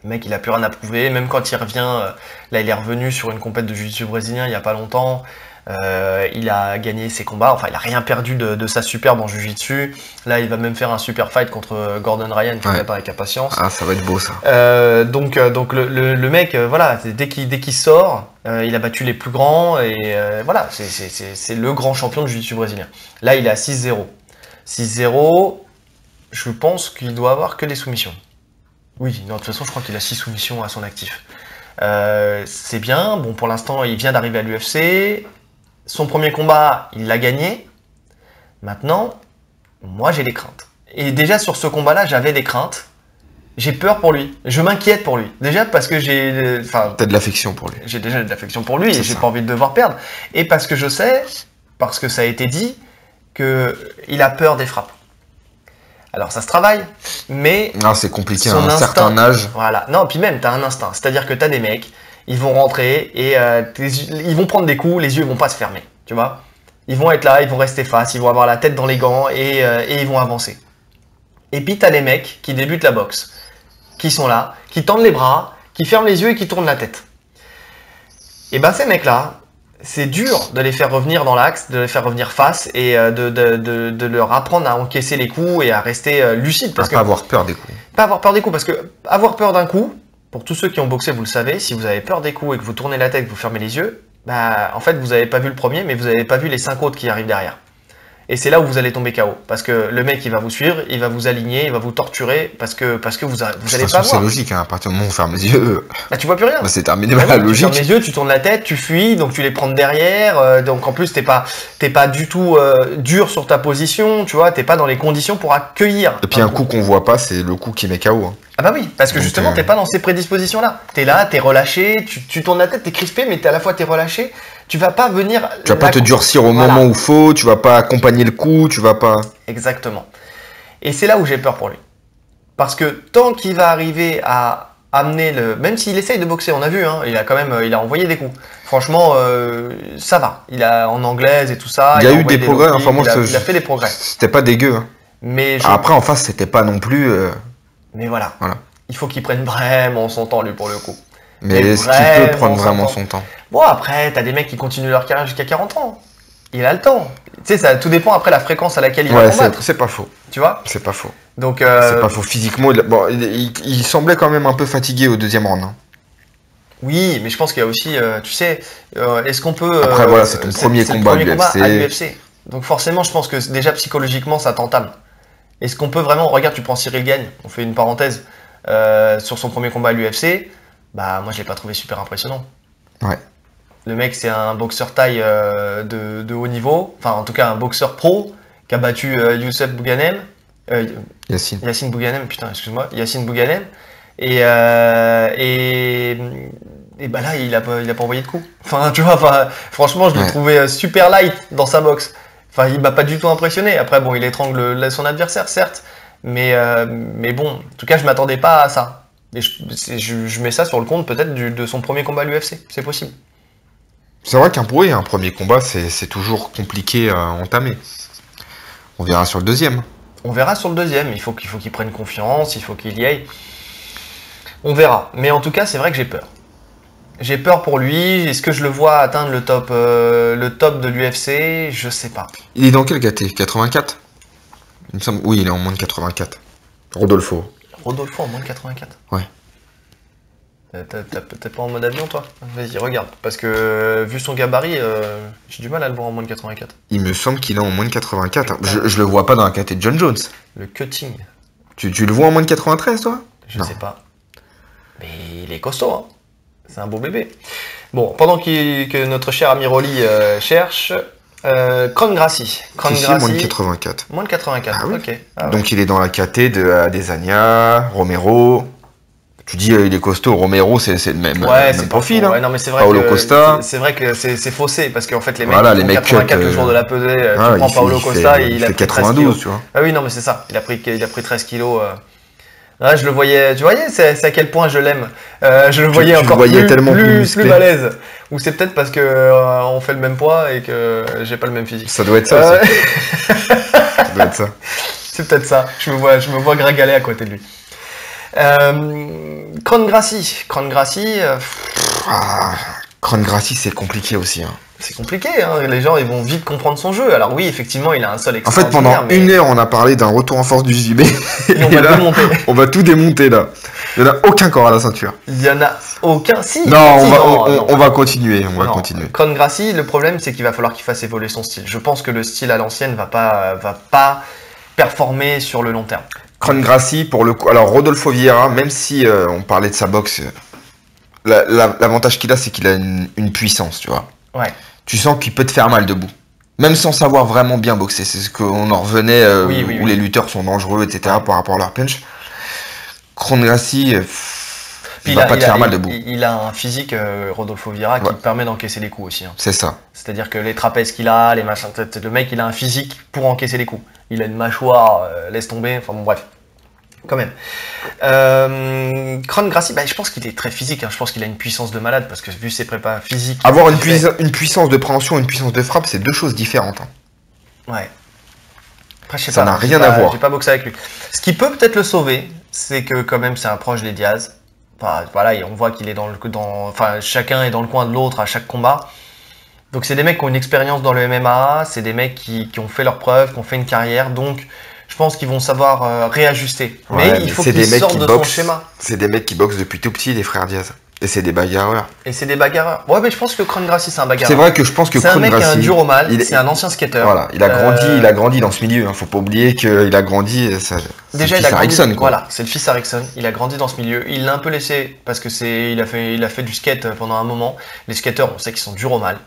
Le mec, il a plus rien à prouver, même quand il revient, là il est revenu sur une compète de jiu-jitsu brésilien il y a pas longtemps, il a gagné ses combats, enfin il a rien perdu de sa superbe en jiu-jitsu, là il va même faire un super fight contre Gordon Ryan qui prépare avec impatience. Ah ça va être beau ça. Donc le mec, voilà, dès qu'il sort, il a battu les plus grands et voilà, c'est le grand champion de jiu-jitsu brésilien. Là il est à 6-0. 6-0, je pense qu'il doit avoir que des soumissions. Oui, non, de toute façon, je crois qu'il a 6 soumissions à son actif. C'est bien. Bon, pour l'instant, il vient d'arriver à l'UFC. Son premier combat, il l'a gagné. Maintenant, moi, j'ai des craintes. Et déjà, sur ce combat-là, j'avais des craintes. J'ai peur pour lui. Je m'inquiète pour lui. Déjà parce que j'ai... T'as de l'affection pour lui. J'ai déjà de l'affection pour lui et j'ai pas envie de devoir perdre. Et parce que je sais, parce que ça a été dit, qu'il a peur des frappes. Alors ça se travaille, mais... Non, c'est compliqué à un certain âge. Voilà. Non, puis même, t'as un instinct. C'est-à-dire que t'as des mecs, ils vont rentrer et ils vont prendre des coups, les yeux vont pas se fermer, tu vois. Ils vont être là, ils vont rester face, ils vont avoir la tête dans les gants et ils vont avancer. Et puis t'as les mecs qui débutent la boxe, qui sont là, qui tendent les bras, qui ferment les yeux et qui tournent la tête. Et ben ces mecs-là, c'est dur de les faire revenir dans l'axe, de les faire revenir face et de leur apprendre à encaisser les coups et à rester lucide. Pas avoir peur des coups. Pas avoir peur des coups, parce que avoir peur d'un coup, pour tous ceux qui ont boxé, vous le savez, si vous avez peur des coups et que vous tournez la tête, que vous fermez les yeux, bah en fait vous n'avez pas vu le premier, mais vous n'avez pas vu les 5 autres qui arrivent derrière. Et c'est là où vous allez tomber KO. Parce que le mec, il va vous suivre, il va vous aligner, il va vous torturer, parce que vous allez pas voir. C'est logique, hein, à partir du moment où on ferme les yeux... Bah tu vois plus rien. Bah, c'est terminé, la logique. Tu fermes les yeux, tu tournes la tête, tu fuis, donc tu les prends derrière, donc en plus t'es pas du tout dur sur ta position, tu vois, t'es pas dans les conditions pour accueillir. Et puis un coup qu'on voit pas, c'est le coup qui met KO. Hein. Ah bah oui, parce que donc, justement, t'es pas dans ces prédispositions-là. T'es là, t'es relâché, tu tournes la tête, t'es crispé, mais à la fois t'es relâché. Tu vas pas venir... Tu vas pas te durcir au moment où faut, tu vas pas accompagner le coup, tu vas pas... Exactement. Et c'est là où j'ai peur pour lui. Parce que tant qu'il va arriver à amener le... Même s'il essaye de boxer, on a vu, hein, il a envoyé des coups. Franchement, ça va. Il a en anglaise et tout ça. Il y a eu des progrès, enfin moi, il a fait des progrès. C'était pas dégueu. Hein. Mais après, en face, c'était pas non plus... Mais voilà. Il faut qu'il prenne vraiment son temps, lui, pour le coup. Mais est-ce qu'il peut prendre vraiment son temps? Bon, après, t'as des mecs qui continuent leur carrière jusqu'à 40 ans. Il a le temps. Tu sais, ça tout dépend après la fréquence à laquelle il va combattre. C'est pas faux. Tu vois? C'est pas faux. Donc, c'est pas faux. Physiquement, il semblait quand même un peu fatigué au deuxième round. Hein. Oui, mais je pense qu'il y a aussi, tu sais, est-ce qu'on peut... Après, voilà, c'est ton premier combat à l'UFC. Donc forcément, je pense que déjà psychologiquement, ça t'entame. Est-ce qu'on peut vraiment... Regarde, tu prends Cyril Gane, on fait une parenthèse, sur son premier combat à l'UFC, bah moi je l'ai pas trouvé super impressionnant. Ouais. Le mec, c'est un boxeur taille de haut niveau, enfin en tout cas un boxeur pro, qui a battu Youssef Bouganem, Yacine Bouganem, putain, excuse-moi, Yacine Bouganem, et bah là, il a pas envoyé de coup. Enfin, tu vois, franchement, je l'ai trouvé super light dans sa boxe. Enfin, il m'a pas du tout impressionné. Après, bon, il étrangle son adversaire, certes, mais bon, en tout cas, je m'attendais pas à ça. Et je mets ça sur le compte peut-être de son premier combat à l'UFC, c'est possible. C'est vrai qu'un premier combat, c'est toujours compliqué à entamer. On verra sur le deuxième. On verra sur le deuxième. Il faut qu'il prenne confiance, il faut qu'il y aille. On verra. Mais en tout cas, c'est vrai que j'ai peur. J'ai peur pour lui. Est-ce que je le vois atteindre le top de l'UFC? Je sais pas. Il est dans quel KT? 84? Il me semble. Oui, il est en moins de 84. Rodolfo en moins de 84? Ouais. T'es pas en mode avion, toi? Vas-y, regarde. Parce que, vu son gabarit, j'ai du mal à le voir en moins de 84. Il me semble qu'il est en moins de 84. Je le vois pas dans la KT de John Jones. Le cutting. Tu le vois en moins de 93, toi? Je sais pas. Mais il est costaud, hein. C'est un beau bébé. Bon, pendant que notre cher ami Rolly cherche, Kron Gracie. Moins de 84. Moins de 84, ah, oui. Ok. Donc il est dans la KT de Adesanya, Romero. Tu dis il est costaud, Romero c'est le même, même profil. Hein. Ouais, non, mais c'est vrai Paolo Costa. C'est vrai que c'est faussé parce qu'en fait les mecs, voilà, ils font 84 le jour de la pesée. Tu prends Paolo Costa et il a pris 92, tu vois. Ah oui, non mais c'est ça. Il a pris 13 kilos. Là, je le voyais, tu voyais, c'est à quel point je l'aime. Je le voyais encore plus balèze. Ou c'est peut-être parce que on fait le même poids et que j'ai pas le même physique. Ça doit être ça aussi. Ça doit être ça. C'est peut-être ça. Je me vois gringaler à côté de lui. Kron Gracie. Kron Gracie, c'est compliqué aussi. Hein. C'est compliqué, hein. Les gens ils vont vite comprendre son jeu. Alors oui, effectivement, il a un sol extraordinaire. En fait, pendant une heure, on a parlé d'un retour en force du JB. Et on va démonter. On va tout démonter là. Il n'y en a aucun corps à la ceinture. Il n'y en a aucun. Si. Non, on va continuer. On va continuer. Kron Gracie, le problème, c'est qu'il va falloir qu'il fasse évoluer son style. Je pense que le style à l'ancienne va pas performer sur le long terme. Kron Gracie, pour le coup. Alors, Rodolfo Vieira, même si on parlait de sa boxe, l'avantage qu'il a, c'est qu'il a une puissance, tu vois. Ouais. Tu sens qu'il peut te faire mal debout. Même sans savoir vraiment bien boxer. C'est ce qu'on en revenait, où les lutteurs sont dangereux, etc. par rapport à leur punch. Kron Gracie, il va pas te faire mal debout. Il a un physique, Rodolfo Vieira, qui permet d'encaisser les coups aussi. Hein. C'est ça. C'est-à-dire que les trapèzes qu'il a, les machins, le mec, il a un physique pour encaisser les coups. Il a une mâchoire, laisse tomber, enfin bon, bref. Quand même. Kron Gracie, je pense qu'il est très physique. Hein. Je pense qu'il a une puissance de malade parce que vu ses prépas physiques. Avoir une puissance de préhension et une puissance de frappe, c'est deux choses différentes. Hein. Ouais. Après, je sais ça n'a rien à voir. J'ai pas boxé avec lui. Ce qui peut peut-être le sauver, c'est que quand même c'est un proche des Diaz. Enfin, voilà, et on voit qu'il est chacun est dans le coin de l'autre à chaque combat. Donc c'est des mecs qui ont une expérience dans le MMA, c'est des mecs qui ont fait leurs preuves, qui ont fait une carrière, donc je pense qu'ils vont savoir réajuster. Ouais, mais il faut qu'ils sortent de son schéma. C'est des mecs qui boxent depuis tout petit, les frères Diaz. Et c'est des bagarreurs. Ouais, mais je pense que Kron Gracie, c'est un bagarreur. C'est vrai que je pense que Kron Gracie... C'est un mec qui a un dur au mal, c'est un ancien skater. Voilà, il a grandi dans ce milieu. Hein. Faut pas oublier qu'il a grandi... Déjà, il a grandi... Voilà, c'est le fils Erickson. Il a grandi dans ce milieu. Il l'a un peu laissé parce que il a fait du skate pendant un moment. Les skateurs, on sait qu'ils sont durs au mal.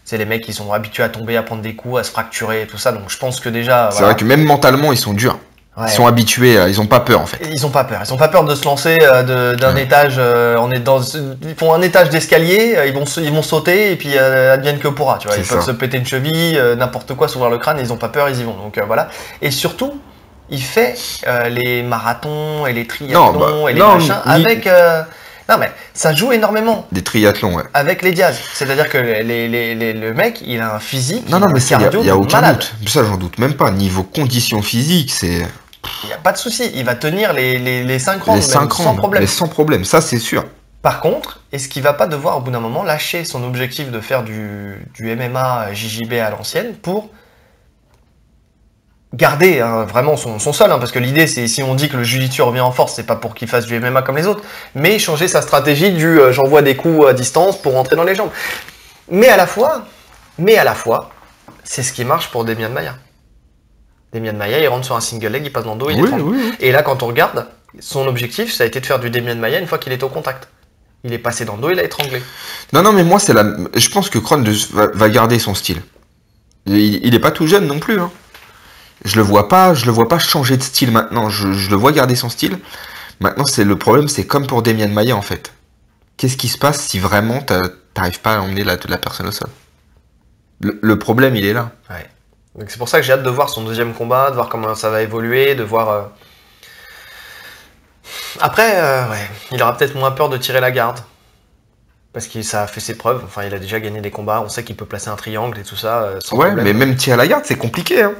C'est les mecs qui sont habitués à tomber, à prendre des coups, à se fracturer et tout ça. Donc je pense que déjà... C'est vrai que même mentalement, ils sont durs. Ouais. Ils sont habitués, ils ont pas peur en fait. Ils ont pas peur de se lancer d'un étage. Ils font un étage d'escalier, ils vont sauter et puis advienne que pourra. Tu vois, ils peuvent se péter une cheville, n'importe quoi, s'ouvrir le crâne, et ils ont pas peur, ils y vont. Donc voilà. Et surtout, il fait les marathons et les triathlons et les machins avec. Non mais ça joue énormément. Des triathlons, ouais. Avec les Diaz. C'est-à-dire que le mec, il a un physique. Non, mais ça, il y a aucun doute. Ça, j'en doute même pas. Niveau condition physique, c'est. Il n'y a pas de souci. Il va tenir les 5 rounds, sans problème. Mais sans problème, ça c'est sûr. Par contre, est-ce qu'il va pas devoir au bout d'un moment lâcher son objectif de faire du MMA JJB à l'ancienne pour garder vraiment son sol, parce que l'idée c'est, si on dit que le jiu-jitsu revient en force, c'est pas pour qu'il fasse du MMA comme les autres, mais changer sa stratégie du j'envoie des coups à distance pour rentrer dans les jambes. Mais à la fois, c'est ce qui marche pour Demian Maia. Demian Maia, il rentre sur un single leg, il passe dans le dos, il étrangle. Oui. Et là, quand on regarde, son objectif, ça a été de faire du Demian Maia une fois qu'il est au contact. Il est passé dans le dos, il a étranglé. Non, mais moi, je pense que Kron va garder son style. Il est pas tout jeune non plus, hein. Je le vois pas changer de style maintenant. Je le vois garder son style. Maintenant, le problème, c'est comme pour Demian Maia, en fait. Qu'est-ce qui se passe si vraiment t'arrives pas à emmener la personne au sol? Le problème, il est là. Ouais. Donc c'est pour ça que j'ai hâte de voir son deuxième combat, de voir comment ça va évoluer, de voir... Après, il aura peut-être moins peur de tirer la garde. Parce que ça a fait ses preuves. Enfin, il a déjà gagné des combats. On sait qu'il peut placer un triangle et tout ça sans problème. Mais même tirer la garde, c'est compliqué, hein.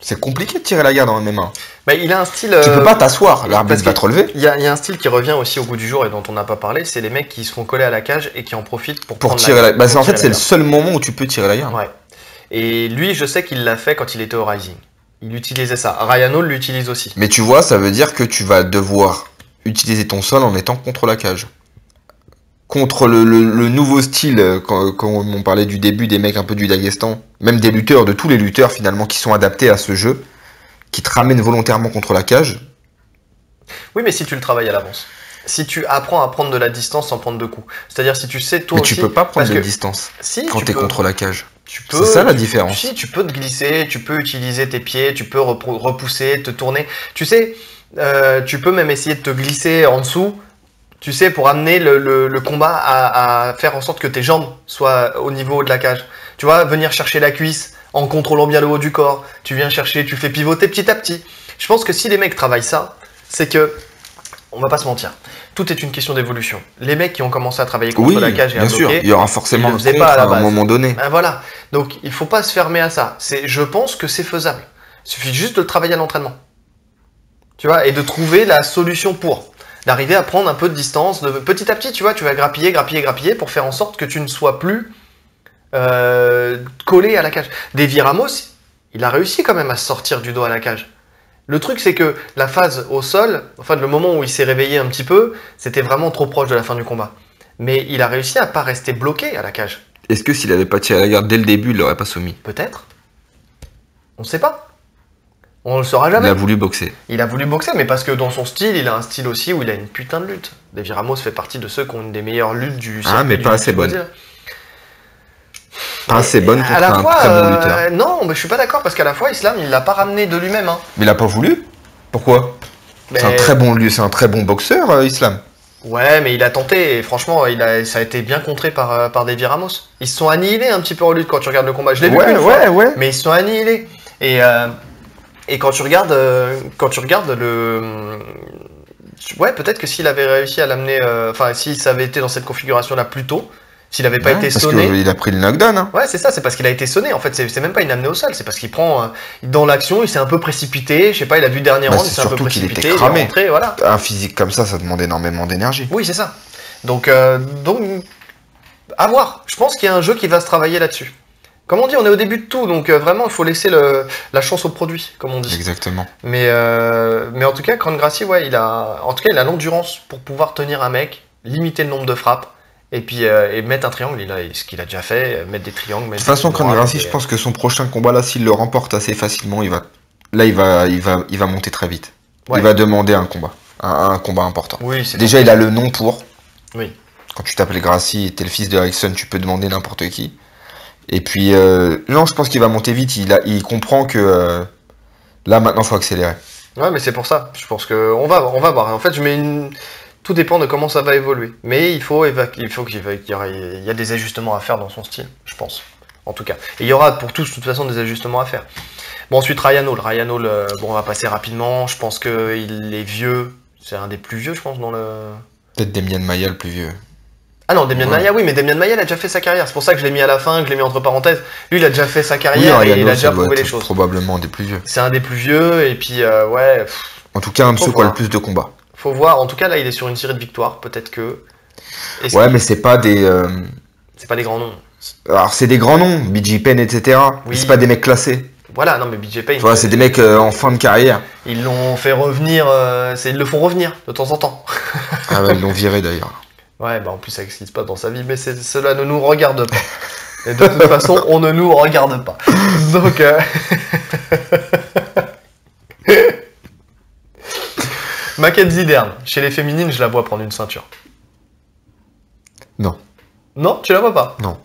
C'est compliqué de tirer la garde en MMA. Bah, il a un style... Tu peux pas t'asseoir, l'arbitre va te relever. Il y a un style qui revient aussi au goût du jour et dont on n'a pas parlé, c'est les mecs qui se font coller à la cage et qui en profitent pour tirer la garde. En fait, c'est le seul moment où tu peux tirer la garde. Ouais. Et lui, je sais qu'il l'a fait quand il était au Rising. Il utilisait ça. Ryan Hall l'utilise aussi. Mais tu vois, ça veut dire que tu vas devoir utiliser ton sol en étant contre la cage. Contre le nouveau style, quand on parlait du début des mecs un peu du Daghestan, même des lutteurs, de tous les lutteurs finalement qui sont adaptés à ce jeu, qui te ramènent volontairement contre la cage. Oui, mais si tu le travailles à l'avance. Si tu apprends à prendre de la distance sans prendre de coups. C'est-à-dire si tu sais toi aussi... Mais tu peux pas prendre de distance quand t'es contre la cage. C'est ça la différence. Si, tu peux te glisser, tu peux utiliser tes pieds, tu peux repousser, te tourner. Tu sais, tu peux même essayer de te glisser en dessous, tu sais, pour amener le combat à faire en sorte que tes jambes soient au niveau de la cage. Tu vois, venir chercher la cuisse en contrôlant bien le haut du corps. Tu viens chercher, tu fais pivoter petit à petit. Je pense que si les mecs travaillent ça, c'est que, on va pas se mentir, tout est une question d'évolution. Les mecs qui ont commencé à travailler contre la cage et à bloquer, il y aura forcément le contre à un moment donné. Ben voilà. Donc il faut pas se fermer à ça. Je pense que c'est faisable. Il suffit juste de le travailler à l'entraînement. Tu vois, et de trouver la solution pour. D'arriver à prendre un peu de distance, petit à petit, tu vois, tu vas grappiller pour faire en sorte que tu ne sois plus collé à la cage. Davy Ramos, il a réussi quand même à sortir du dos à la cage. Le truc, c'est que la phase au sol, enfin le moment où il s'est réveillé un petit peu, c'était vraiment trop proche de la fin du combat. Mais il a réussi à pas rester bloqué à la cage. Est-ce que s'il avait pas tiré la garde dès le début, il l'aurait pas soumis? Peut-être. On ne sait pas. On le saura jamais. Il a voulu boxer. Il a voulu boxer, mais parce que dans son style, il a un style aussi où il a une putain de lutte. Davy Ramos fait partie de ceux qui ont une des meilleures luttes du circuit. Ah, mais pas assez bonne. Pas assez bonne pour un très bon lutteur. Non, mais je suis pas d'accord, parce qu'à la fois, Islam, il l'a pas ramené de lui-même. Hein. Mais il a pas voulu. Pourquoi? C'est un très bon boxeur, Islam. Ouais, mais il a tenté, et franchement, ça a été bien contré par Davy Ramos. Ils se sont annihilés un petit peu en lutte quand tu regardes le combat. Je l'ai vu une fois, mais ils se sont annihilés. Et quand tu regardes le... Ouais, peut-être que s'il avait réussi à l'amener... Enfin, si ça avait été dans cette configuration-là plus tôt, s'il n'avait pas été sonné... Parce qu'il a pris le knockdown. Hein. Ouais, c'est ça, c'est parce qu'il a été sonné. En fait, c'est même pas une amenée au sol, c'est parce qu'il prend... dans l'action, il s'est un peu précipité. Je sais pas, il a vu le dernier round, il s'est un peu précipité. Qu'il était cramé. Il est rentré, voilà. Un physique comme ça demande énormément d'énergie. Oui, c'est ça. Donc, à voir. Je pense qu'il y a un jeu qui va se travailler là-dessus. Comme on dit, on est au début de tout, donc vraiment, il faut laisser la chance au produit, comme on dit. Exactement. Mais en tout cas, Kron Gracie, ouais, il a l'endurance pour pouvoir tenir un mec, limiter le nombre de frappes, et puis mettre un triangle. Ce qu'il a déjà fait, mettre des triangles. De toute façon, Kron Gracie, je pense que son prochain combat, là, s'il le remporte assez facilement, il va monter très vite. Ouais. Il va demander un combat important. Oui, déjà, il a le nom pour. Oui. Quand tu t'appelles Gracie et t'es le fils de Erickson, tu peux demander n'importe qui. Et puis, non, je pense qu'il va monter vite. Il comprend que là, maintenant, il faut accélérer. Ouais, mais c'est pour ça. Je pense qu'on va voir. En fait, tout dépend de comment ça va évoluer. Mais il y a des ajustements à faire dans son style, je pense. En tout cas. Et il y aura pour tous, de toute façon, des ajustements à faire. Bon, ensuite, Ryan Hall. On va passer rapidement. Je pense qu'il est vieux. C'est un des plus vieux, je pense, dans le... Peut-être Demian Maia, le plus vieux. Ah non, Demian Maia, oui, mais Demian Maia, il a déjà fait sa carrière. C'est pour ça que je l'ai mis à la fin, que je l'ai mis entre parenthèses. Lui, il a déjà fait sa carrière et il a déjà prouvé les choses. Probablement un des plus vieux. C'est un des plus vieux, et puis, ouais... En tout cas, un de ceux qui a le plus de combats. Faut voir. En tout cas, là, il est sur une série de victoires. Peut-être que... Ouais, mais c'est pas des... C'est pas des grands noms. Alors, c'est des grands noms, BJ Penn, etc. Oui. C'est pas des mecs classés. Voilà, non, mais BJ Penn... C'est des mecs en fin de carrière. Ils l'ont fait revenir... ils le font revenir, de temps en temps. Ah ouais, ils l'ont viré, d'ailleurs. Ouais, bah en plus, avec ce qui se passe dans sa vie, mais cela ne nous regarde pas. Et de toute façon, on ne nous regarde pas. Donc... Mackenzie Dern, chez les féminines, je la vois prendre une ceinture. Non. Non, tu la vois pas? Non.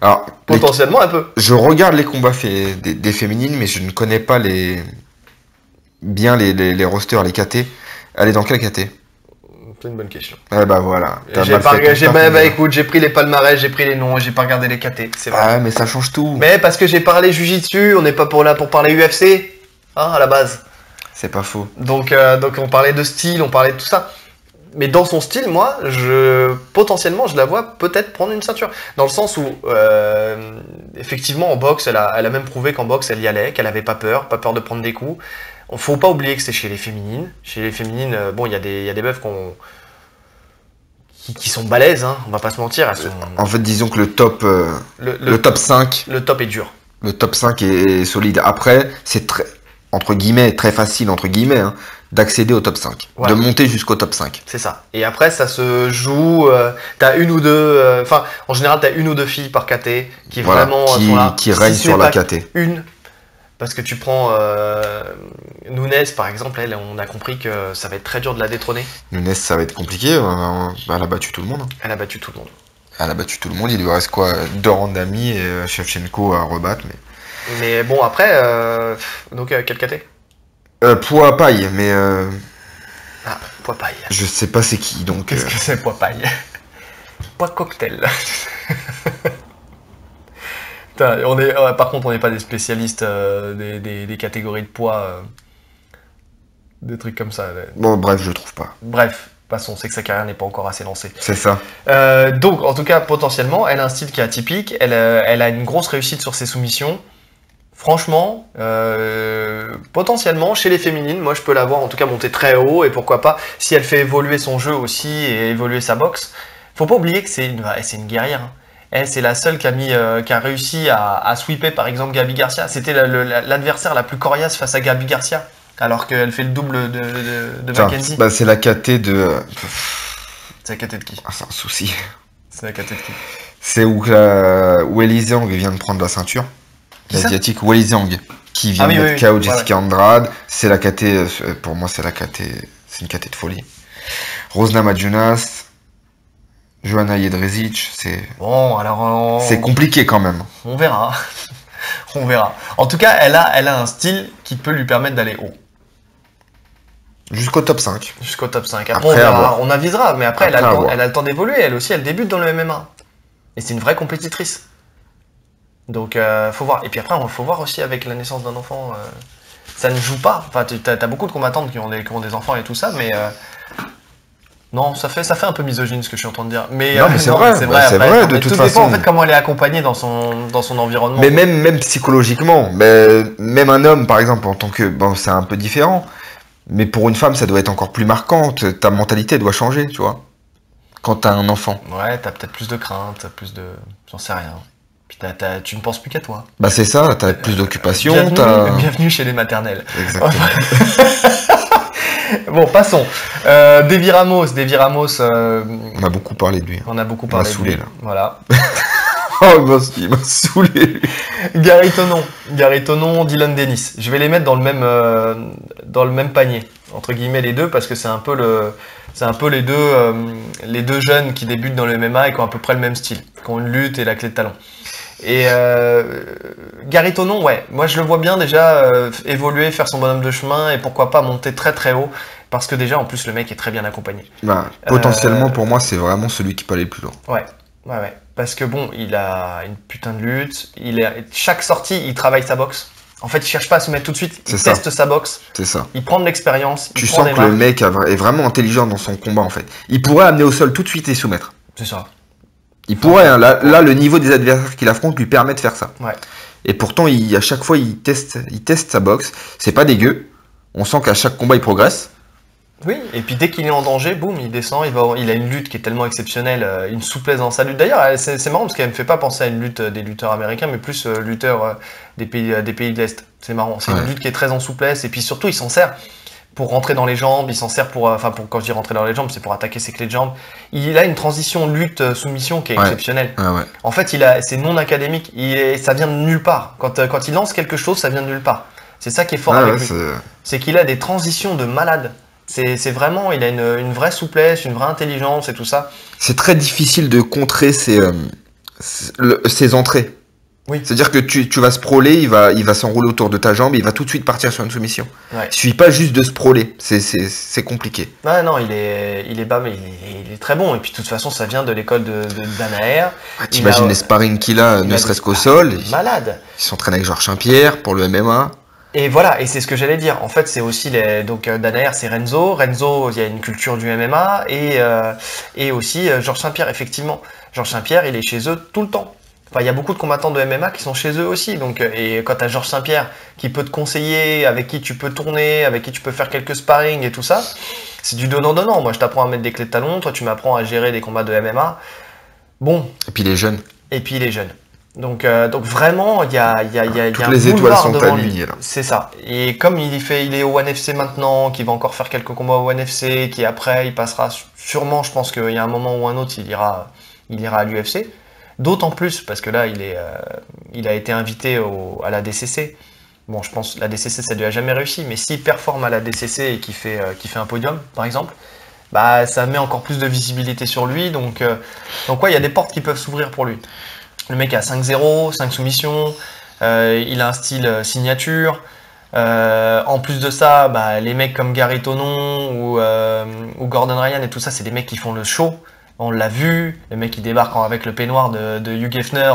Alors, potentiellement un peu. Je regarde les combats des féminines, mais je ne connais pas bien les rosters, les KT. Elle est dans quel KT? C'est une bonne question. Eh bah voilà. Écoute, j'ai pris les palmarès, j'ai pris les noms, j'ai pas regardé les KT. C'est vrai. Ah, mais ça change tout. Mais parce que j'ai parlé Jiu-Jitsu, on n'est pas là pour parler UFC, hein, à la base. C'est pas faux. Donc on parlait de style, on parlait de tout ça. Mais dans son style, moi, potentiellement, je la vois peut-être prendre une ceinture. Dans le sens où, effectivement, en boxe, elle a même prouvé qu'en boxe, elle y allait, qu'elle avait pas peur de prendre des coups. Faut pas oublier que c'est chez les féminines. Chez les féminines, bon, il y a des meufs qui sont balèzes, hein, on va pas se mentir. En fait, disons que le top 5... Le top est dur. Le top 5 est solide. Après, c'est très, entre guillemets, très facile, entre guillemets, hein, d'accéder au top 5, de monter jusqu'au top 5. C'est ça. Et après, ça se joue, t'as une ou deux, en général, t'as une ou deux filles par KT qui vraiment sont là. Qui règnent sur la KT. Une. Parce que tu prends Nunes, par exemple, on a compris que ça va être très dur de la détrôner. Nunes, ça va être compliqué. Elle a battu tout le monde. Elle a battu tout le monde. Elle a battu tout le monde. Il lui reste quoi? 2 rangs d'amis et Shevchenko à rebattre. Mais bon, après, donc quel KT? Poids paille, mais... Ah, poids paille. Je sais pas c'est qui, donc... Qu'est-ce que c'est poids paille? Poids cocktail. Par contre, on n'est pas des spécialistes des catégories de poids, des trucs comme ça. Bon, bref, je trouve pas. Bref, passons, c'est que sa carrière n'est pas encore assez lancée. C'est ça. Donc, en tout cas, potentiellement, elle a un style qui est atypique, elle a une grosse réussite sur ses soumissions. Franchement, potentiellement, chez les féminines, moi je peux la voir en tout cas monter très haut, et pourquoi pas, si elle fait évoluer son jeu aussi et évoluer sa boxe. Faut pas oublier que c'est une guerrière. Hein. Elle, c'est la seule qui a réussi à sweeper par exemple Gabi Garcia. C'était l'adversaire la plus coriace face à Gabi Garcia, alors qu'elle fait le double de Mackenzie. Bah, c'est la KT de... C'est la KT de qui? Ah, c'est un souci. C'est la KT de qui? C'est où Weili Zhang vient de prendre la ceinture. L'asiatique Weili Zhang, qui vient de mettre KO Jessica Andrade. C'est la KT, pour moi c'est une KT de folie. Rosna Majunas, Joanna Jedrzejczyk, c'est... Bon, alors... C'est compliqué quand même. On verra. On verra. En tout cas, elle a un style qui peut lui permettre d'aller haut. Jusqu'au top 5. Jusqu'au top 5. Après on avisera, mais après, elle a le temps d'évoluer. Elle aussi, elle débute dans le MMA. Et c'est une vraie compétitrice. Donc, faut voir. Et puis après, il faut voir aussi avec la naissance d'un enfant. Ça ne joue pas. Enfin, t'as beaucoup de combattantes qui ont des enfants et tout ça, mais... Non, ça fait un peu misogyne ce que je suis en train de dire. Mais, non, mais c'est vrai, de toute façon. Dépend en fait comment elle est accompagnée dans son environnement. Mais même psychologiquement, même un homme par exemple, en tant que... Bon, c'est un peu différent, mais pour une femme, ça doit être encore plus marquant. Ta mentalité doit changer, tu vois, quand t'as un enfant. Ouais, t'as peut-être plus de crainte, plus de... J'en sais rien. Puis tu ne penses plus qu'à toi. Bah c'est ça, t'as plus d'occupation. Bienvenue chez les maternelles. Exactement. Bon, passons. Davy Ramos. On a beaucoup parlé de lui. On a beaucoup parlé de lui. Saoulé, là. Voilà. Oh, il m'a saoulé, lui. Gary Tonon, Dylan Dennis. Je vais les mettre dans le même panier, entre guillemets les deux, parce que c'est un peu les deux jeunes qui débutent dans le MMA et qui ont à peu près le même style, qui ont une lutte et la clé de talon. Et Gary Tonon, ouais, moi je le vois bien déjà évoluer, faire son bonhomme de chemin et pourquoi pas monter très très haut, parce que déjà en plus le mec est très bien accompagné. Bah, potentiellement pour moi c'est vraiment celui qui peut aller le plus loin. Ouais, parce que bon, il a une putain de lutte, chaque sortie il travaille sa boxe. En fait, il cherche pas à se mettre tout de suite, il teste sa boxe. C'est ça. Il prend de l'expérience. Tu sens que le mec est vraiment intelligent dans son combat en fait. Il pourrait amener au sol tout de suite et soumettre. C'est ça. Il pourrait, hein, là, le niveau des adversaires qu'il affronte lui permet de faire ça. Ouais. Et pourtant, à chaque fois, il teste sa boxe. C'est pas dégueu. On sent qu'à chaque combat, il progresse. Oui, et puis dès qu'il est en danger, boum, il descend, il a une lutte qui est tellement exceptionnelle, une souplesse dans sa lutte. D'ailleurs, c'est marrant parce qu'elle me fait pas penser à une lutte des lutteurs américains, mais plus lutteurs des pays de l'Est. C'est marrant, c'est une lutte qui est très en souplesse, et puis surtout, il s'en sert pour rentrer dans les jambes, il s'en sert pour, quand je dis rentrer dans les jambes, c'est pour attaquer ses clés de jambes. Il a une transition lutte-soumission qui est exceptionnelle. En fait, c'est non académique, ça vient de nulle part. Quand il lance quelque chose, ça vient de nulle part. C'est ça qui est fort avec lui. C'est qu'il a des transitions de malade. C'est vraiment, il a une vraie souplesse, une vraie intelligence et tout ça. C'est très difficile de contrer ses entrées. Oui. C'est-à-dire que tu vas sprawler, il va s'enrouler autour de ta jambe, il va tout de suite partir sur une soumission. Ouais. Il suffit pas juste de sprawler, c'est compliqué. Ouais, non, il est bas, mais il est très bon. Et puis de toute façon, ça vient de l'école de Danaher. T'imagines les sparring qu'il a, ne serait-ce qu'au sol. Malade. Il s'entraîne avec Georges Saint-Pierre pour le MMA. Et voilà, et c'est ce que j'allais dire. En fait, c'est aussi donc Danaher, c'est Renzo. Renzo, il y a une culture du MMA et aussi Georges Saint-Pierre, effectivement. Georges Saint-Pierre, il est chez eux tout le temps. Enfin, il y a beaucoup de combattants de MMA qui sont chez eux aussi. Donc, et quand tu as Georges Saint-Pierre qui peut te conseiller, avec qui tu peux tourner, avec qui tu peux faire quelques sparring et tout ça, c'est du donnant-donnant. Moi, je t'apprends à mettre des clés de talon, toi, tu m'apprends à gérer des combats de MMA. Bon. Et puis il est jeune. Donc vraiment, il y a toutes un les étoiles sont devant alignées lui. là. C'est ça. Et comme il est au ONE FC maintenant, qu'il va encore faire quelques combats au ONE FC, qui après il passera sûrement, je pense qu'il y a un moment ou un autre, il ira à l'UFC. D'autant plus parce que là, il a été invité à la DCC. Bon, je pense la DCC ça lui a jamais réussi, mais s'il performe à la DCC et qu'il fait un podium, par exemple, bah ça met encore plus de visibilité sur lui. Donc ouais, il y a des portes qui peuvent s'ouvrir pour lui. Le mec a 5-0, 5 soumissions, il a un style signature. En plus de ça, bah, les mecs comme Gary Tonon ou Gordon Ryan et tout ça, c'est des mecs qui font le show. On l'a vu, le mec qui débarque avec le peignoir de Hugh Hefner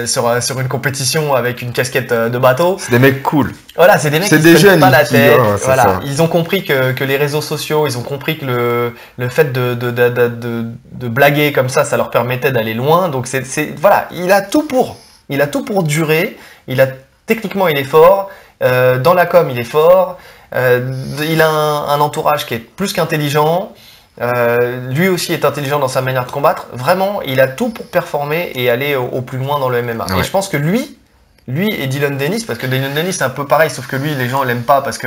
sur une compétition avec une casquette de bateau. C'est des mecs cool. Voilà, c'est des mecs qui se prennent pas la tête. Voilà. Ils ont compris que les réseaux sociaux, ils ont compris que le fait de blaguer comme ça leur permettait d'aller loin. Donc voilà, il a tout pour durer. Techniquement, il est fort. Dans la com, il est fort. Il a un entourage qui est plus qu'intelligent. Lui aussi est intelligent dans sa manière de combattre. Vraiment, il a tout pour performer et aller au plus loin dans le MMA. Ouais. Et je pense que lui et Dylan Dennis, parce que Dylan Dennis c'est un peu pareil, sauf que lui, les gens l'aiment pas parce que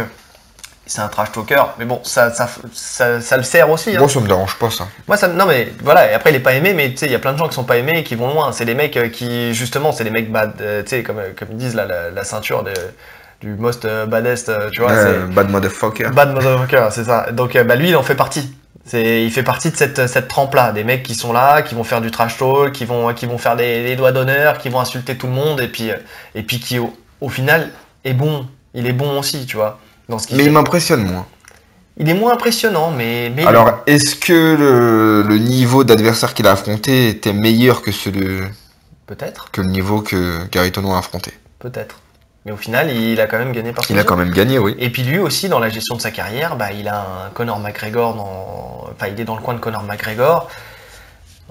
c'est un trash talker. Mais bon, ça le sert aussi. Moi, ça me dérange pas ça. Non mais voilà. Et après, il est pas aimé, mais tu sais, il y a plein de gens qui sont pas aimés et qui vont loin. C'est des mecs qui, justement, c'est des mecs bad. Tu sais, comme ils disent là, la ceinture du most baddest, tu vois. Bad motherfucker. Bad motherfucker, c'est ça. Donc, lui, il en fait partie. Il fait partie de cette trempe-là, des mecs qui sont là, qui vont faire du trash talk, qui vont faire des doigts d'honneur, qui vont insulter tout le monde, et puis qui au final est bon. Il est bon aussi, tu vois. Mais il m'impressionne moins. Il est moins impressionnant, mais alors, est-ce que le niveau d'adversaire qu'il a affronté était meilleur que peut-être que le niveau que Gary Tonon a affronté? Peut-être. Mais au final, il a quand même gagné par son Il a quand même gagné, oui. Et puis lui aussi, dans la gestion de sa carrière, bah, il a un Conor McGregor il est dans le coin de Conor McGregor.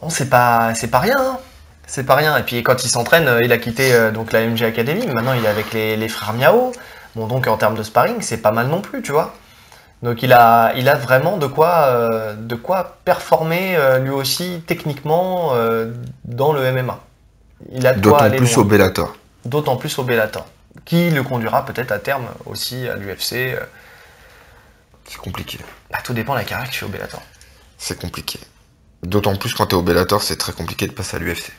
Bon, c'est pas rien, hein. C'est pas rien. Et puis quand il s'entraîne, il a quitté donc la MG Academy. Maintenant, il est avec les frères Miao. Bon, donc en termes de sparring, c'est pas mal non plus, tu vois. Donc il a vraiment de quoi performer lui aussi techniquement dans le MMA. Il a de quoi aller plus loin. Au Bellator. D'autant plus au Bellator. Qui le conduira peut-être à terme aussi à l'UFC. C'est compliqué. Bah, tout dépend de la carrière que tu fais au Bellator. C'est compliqué. D'autant plus quand t'es au Bellator, c'est très compliqué de passer à l'UFC.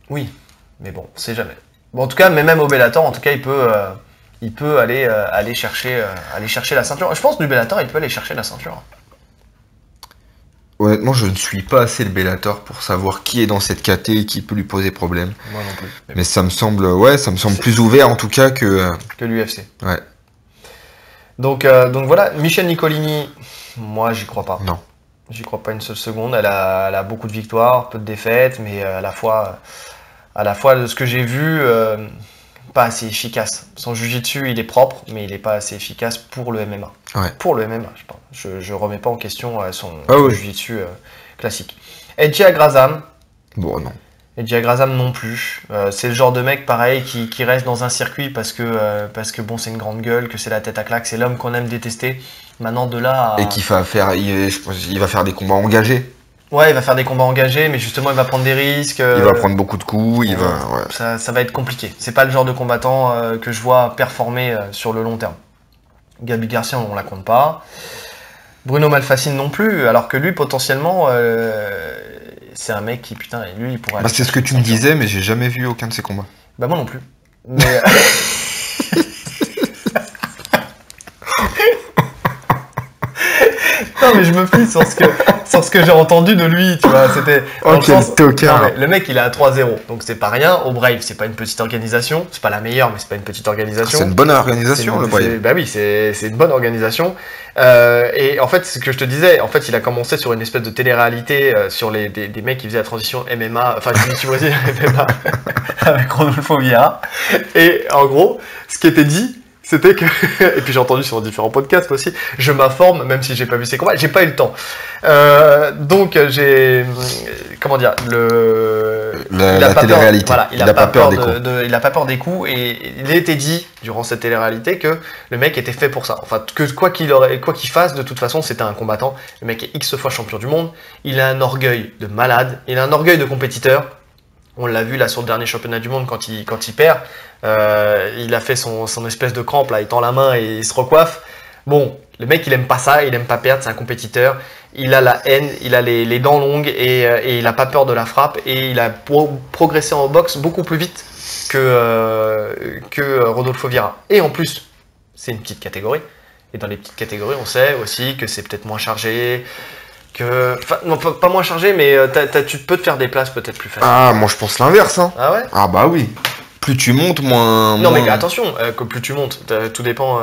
Oui, mais bon, on sait jamais. Bon, en tout cas, mais même au Bellator, en tout cas, il peut aller chercher la ceinture. Je pense que du Bellator, il peut aller chercher la ceinture. Honnêtement, je ne suis pas assez le Bellator pour savoir qui est dans cette KT et qui peut lui poser problème. Moi non plus. Mais ça me semble plus ouvert en tout cas que l'UFC. Ouais. Donc voilà, Michelle Nicolini, moi j'y crois pas. Non. J'y crois pas une seule seconde. Elle a beaucoup de victoires, peu de défaites, mais à la fois de ce que j'ai vu, pas assez efficace. Son jiu-jitsu, il est propre, mais il n'est pas assez efficace pour le MMA. Ouais. Pour le MMA, je pense. Je remets pas en question son oui. jiu-jitsu classique. Edge Agrazam. Bon, non. Et Diagrazam non plus. C'est le genre de mec pareil qui reste dans un circuit parce que bon, c'est une grande gueule, que c'est la tête à claque, c'est l'homme qu'on aime détester. Maintenant de là à... Et qu'il va faire, il va faire des combats engagés. Ouais, il va faire des combats engagés, mais justement il va prendre des risques. Il va prendre beaucoup de coups, ça va être compliqué. C'est pas le genre de combattant que je vois performer sur le long terme. Gabi Garcia, on la compte pas. Bruno Malfacine non plus, alors que lui potentiellement c'est un mec qui putain, lui il pourrait. Bah c'est ce que tu me disais, mais j'ai jamais vu aucun de ses combats. Bah moi non plus. Mais non mais je me fie sur ce que j'ai entendu de lui, tu vois, c'était... Oh quel tocard. Le mec il est à 3-0, donc c'est pas rien. Au Brave, c'est pas une petite organisation, c'est pas la meilleure, mais c'est pas une petite organisation. C'est une bonne organisation, le Brave. Bah oui, c'est une bonne organisation. Et en fait, ce que je te disais, en fait, il a commencé sur une espèce de télé-réalité sur des mecs qui faisaient la transition MMA, enfin, du Brésil MMA, avec Rodolfo Vieira. Et en gros, ce qui était dit, c'était que, et puis j'ai entendu sur différents podcasts aussi, je m'informe, même si j'ai pas vu ses combats, j'ai pas eu le temps. Donc j'ai, comment dire, la télé-réalité. Voilà, il a pas peur des coups. Il a pas peur des coups, et il était dit durant cette télé-réalité que le mec était fait pour ça. Enfin, que quoi qu'il fasse, de toute façon, c'était un combattant. Le mec est X fois champion du monde. Il a un orgueil de malade. Il a un orgueil de compétiteur. On l'a vu là sur le dernier championnat du monde quand il perd. Il a fait son espèce de crampe là, il tend la main et il se recoiffe. Bon, le mec il aime pas ça, il aime pas perdre, c'est un compétiteur. Il a la haine, il a les dents longues et il a pas peur de la frappe et il a progressé en boxe beaucoup plus vite que Rodolfo Vieira. Et en plus, c'est une petite catégorie. Et dans les petites catégories, on sait aussi que c'est peut-être moins chargé. Enfin, non, pas moins chargé, mais tu peux te faire des places peut-être plus faciles. Ah, moi je pense l'inverse. Hein. Ah ouais? Ah bah oui. Plus tu montes, moins... Non mais attention, que plus tu montes, tout dépend...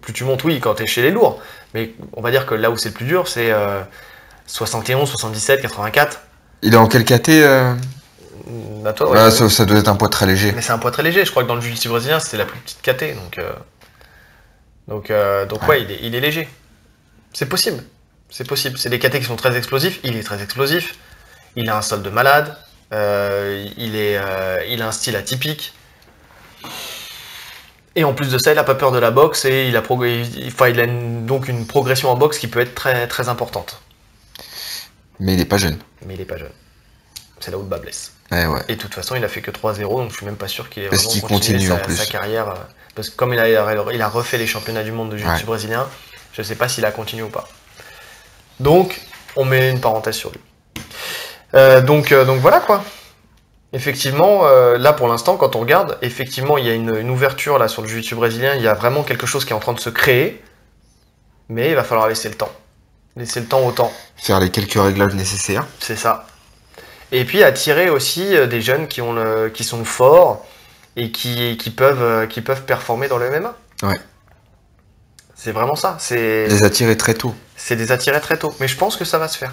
plus tu montes, oui, quand t'es chez les lourds. Mais on va dire que là où c'est le plus dur, c'est 71, 77, 84. Il est en quel caté Bah, toi, ouais, ça doit être un poids très léger. Mais c'est un poids très léger, je crois que dans le jiu-jitsu brésilien, c'était la plus petite caté. Donc ouais, il est léger. C'est possible. C'est possible. C'est des catés qui sont très explosifs. Il est très explosif. Il a un sol de malade. Il a un style atypique. Et en plus de ça, il n'a pas peur de la boxe et il a donc une progression en boxe qui peut être très, très importante. Mais il n'est pas jeune. C'est là où le bas blesse. Ouais. Et de toute façon, il a fait que 3-0, donc je suis même pas sûr qu'il ait parce vraiment qu'il continue en plus. sa carrière. Parce que comme il a refait les championnats du monde de jiu-jitsu brésilien, je ne sais pas s'il a continué ou pas. Donc, on met une parenthèse sur lui. Donc voilà quoi. Effectivement, là pour l'instant, quand on regarde, effectivement, il y a une ouverture là sur le jiu-jitsu brésilien. Il y a vraiment quelque chose qui est en train de se créer, mais il va falloir laisser le temps. Laisser le temps au temps. Faire les quelques réglages nécessaires. C'est ça. Et puis attirer aussi des jeunes qui sont forts et qui peuvent performer dans le MMA. Ouais. C'est vraiment ça. Les attirer très tôt. C'est des attirer très tôt. Mais je pense que ça va se faire.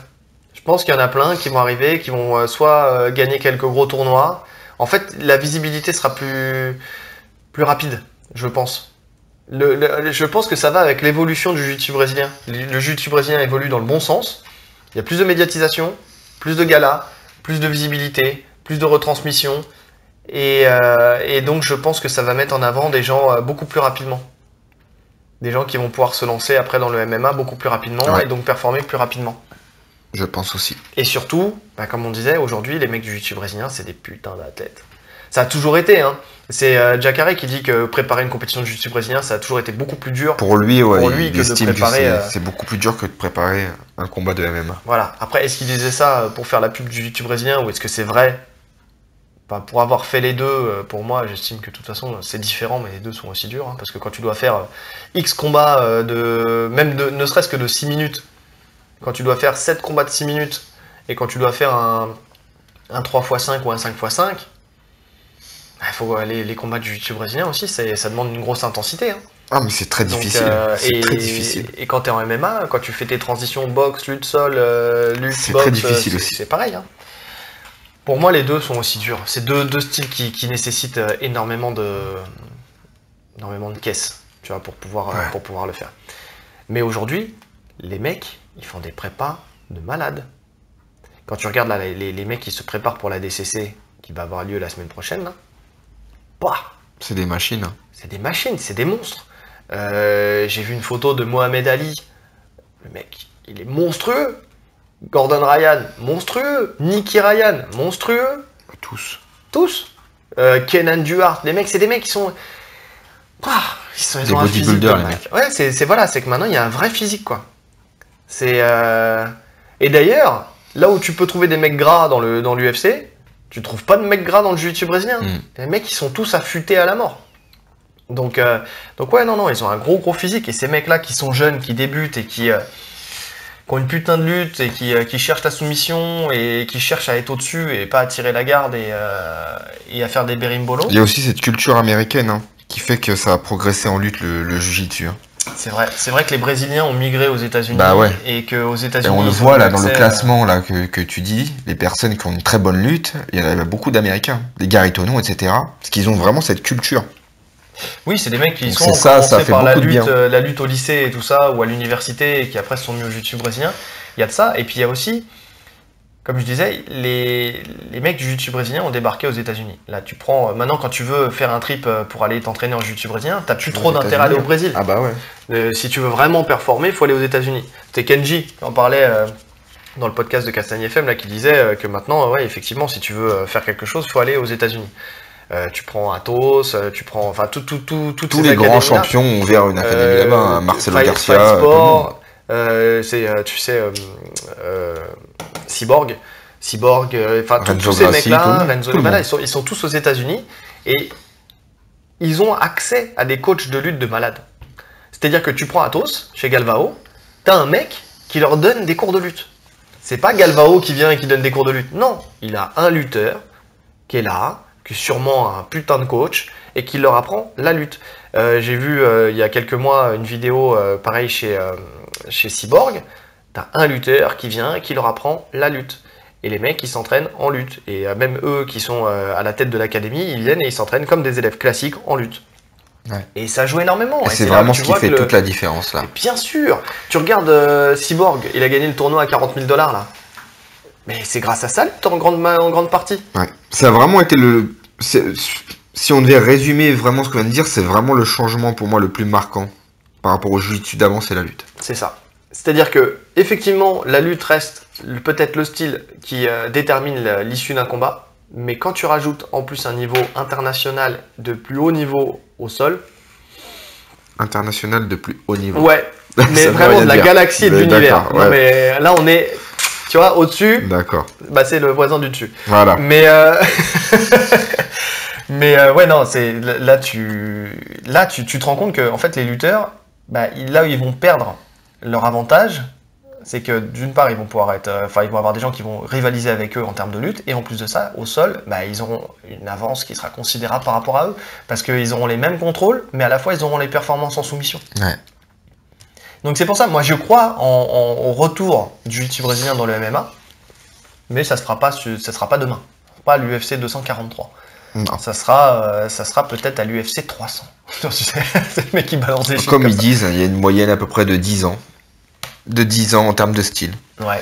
Je pense qu'il y en a plein qui vont arriver, qui vont soit gagner quelques gros tournois. En fait, la visibilité sera plus rapide, je pense. Je pense que ça va avec l'évolution du jiu-jitsu brésilien. Le jiu-jitsu brésilien évolue dans le bon sens. Il y a plus de médiatisation, plus de galas, plus de visibilité, plus de retransmission. Et donc, je pense que ça va mettre en avant des gens beaucoup plus rapidement. Des gens qui vont pouvoir se lancer après dans le MMA beaucoup plus rapidement et donc performer plus rapidement. Je pense aussi. Et surtout, comme on disait, aujourd'hui, les mecs du jiu-jitsu brésilien, c'est des putains d'athlètes. Ça a toujours été, hein. C'est Jacare qui dit que préparer une compétition de jiu-jitsu brésilien, ça a toujours été beaucoup plus dur. Pour lui, il estime que de préparer. C'est beaucoup plus dur que de préparer un combat de MMA. Voilà. Après, est-ce qu'il disait ça pour faire la pub du jiu-jitsu brésilien ou est-ce que c'est vrai? Pour avoir fait les deux, pour moi, j'estime que de toute façon, c'est différent, mais les deux sont aussi durs. Hein, parce que quand tu dois faire X combats, ne serait-ce que de 6 minutes, quand tu dois faire 7 combats de 6 minutes, et quand tu dois faire un 3x5 ou un 5x5, les combats du jiu-jitsu brésilien aussi, ça demande une grosse intensité. Hein. Ah, mais c'est très difficile. Très difficile. Et quand tu es en MMA, quand tu fais tes transitions boxe, lutte sol, lutte, c'est boxe, très difficile aussi. C'est pareil. Hein. Pour moi, les deux sont aussi durs. C'est deux styles qui nécessitent énormément de caisses, tu vois, pour pouvoir le faire. Mais aujourd'hui, les mecs, ils font des prépas de malades. Quand tu regardes là, les mecs qui se préparent pour la DCC, qui va avoir lieu la semaine prochaine, là, bah, c'est des machines. C'est des machines, c'est des monstres. J'ai vu une photo de Mohamed Ali. Le mec, il est monstrueux. Gordon Ryan, monstrueux. Nicky Ryan, monstrueux. Tous. Kenan Duhart, les mecs, c'est des mecs qui sont... ils ont un physique de mec. Ouais, c'est que maintenant, il y a un vrai physique, quoi. Et d'ailleurs, là où tu peux trouver des mecs gras dans l'UFC, tu trouves pas de mecs gras dans le jiu-jitsu brésilien. Les mecs, ils sont tous affûtés à la mort. Donc ouais, non, ils ont un gros physique. Et ces mecs-là qui sont jeunes, qui débutent et qui ont une putain de lutte et qui cherchent la soumission et qui cherchent à être au-dessus et pas à tirer la garde et à faire des bérimbolos. Il y a aussi cette culture américaine qui fait que ça a progressé en lutte le jiu-jitsu. C'est vrai que les Brésiliens ont migré aux États-Unis et qu'aux États-Unis. Et on le voit là dans le classement là que tu dis, les personnes qui ont une très bonne lutte, il y en a beaucoup d'Américains, des Gary Tonon, etc. Parce qu'ils ont vraiment cette culture. Oui, c'est des mecs qui sont commencés par la lutte au lycée et tout ça, ou à l'université, et qui après se sont mis au jiu-jitsu brésilien. Il y a de ça, et puis il y a aussi, comme je disais, les mecs du jiu-jitsu brésilien ont débarqué aux États-Unis. Là, tu prends, maintenant quand tu veux faire un trip pour aller t'entraîner en jiu-jitsu brésilien, t'as plus trop d'intérêt à aller au Brésil. Ah bah ouais. Si tu veux vraiment performer, il faut aller aux États-Unis. C'est Kenji qui en parlait dans le podcast de Castagne FM, là, qui disait que maintenant, ouais, effectivement, si tu veux faire quelque chose, il faut aller aux États-Unis. Tu prends Athos, tu prends enfin tous les grands champions ont ouvert une académie là-bas, Marcelo Garcia, Sport, Cyborg, enfin tous ces mecs-là, Renzo Limana, ils sont tous aux États-Unis et ils ont accès à des coachs de lutte de malades. C'est-à-dire que tu prends Athos chez Galvao, t'as un mec qui leur donne des cours de lutte. C'est pas Galvao qui vient et qui donne des cours de lutte. Non, il a un lutteur qui est là, qui est sûrement un putain de coach, et qui leur apprend la lutte. J'ai vu il y a quelques mois une vidéo pareil chez Cyborg, t'as un lutteur qui vient et qui leur apprend la lutte. Et les mecs, ils s'entraînent en lutte. Et même eux qui sont à la tête de l'académie, ils viennent et ils s'entraînent comme des élèves classiques en lutte. Ouais. Et ça joue énormément. Et c'est vraiment ce qui fait toute la différence là. Et bien sûr, tu regardes Cyborg, il a gagné le tournoi à 40 000 $ là. Mais c'est grâce à ça en grande partie. Ouais. Ça a vraiment été si on devait résumer vraiment ce qu'on vient de dire, c'est vraiment le changement pour moi le plus marquant par rapport au jiu-jitsu d'avant, c'est la lutte. C'est ça. C'est-à-dire que effectivement, la lutte reste peut-être le style qui détermine l'issue d'un combat, mais quand tu rajoutes en plus un niveau international de plus haut niveau au sol. International de plus haut niveau. Ouais, mais vraiment de la galaxie et de l'univers. Ouais. Non, mais là, on est. Tu vois, au-dessus, d'accord. C'est le voisin du dessus. Voilà. Mais, ouais, non, là, tu te rends compte que en fait, les lutteurs, là où ils vont perdre leur avantage, c'est que d'une part, ils vont pouvoir ils vont avoir des gens qui vont rivaliser avec eux en termes de lutte, et en plus de ça, au sol, ils auront une avance qui sera considérable par rapport à eux, parce qu'ils auront les mêmes contrôles, mais à la fois, ils auront les performances en soumission. Ouais. Donc c'est pour ça, moi je crois au retour du jiu-jitsu brésilien dans le MMA, mais ça sera pas demain, pas à l'UFC 243. Non. Ça sera peut-être à l'UFC 300. C'est le mec qui balance des chiffres. Comme ils disent, il y a une moyenne à peu près de 10 ans. De 10 ans en termes de style. Ouais.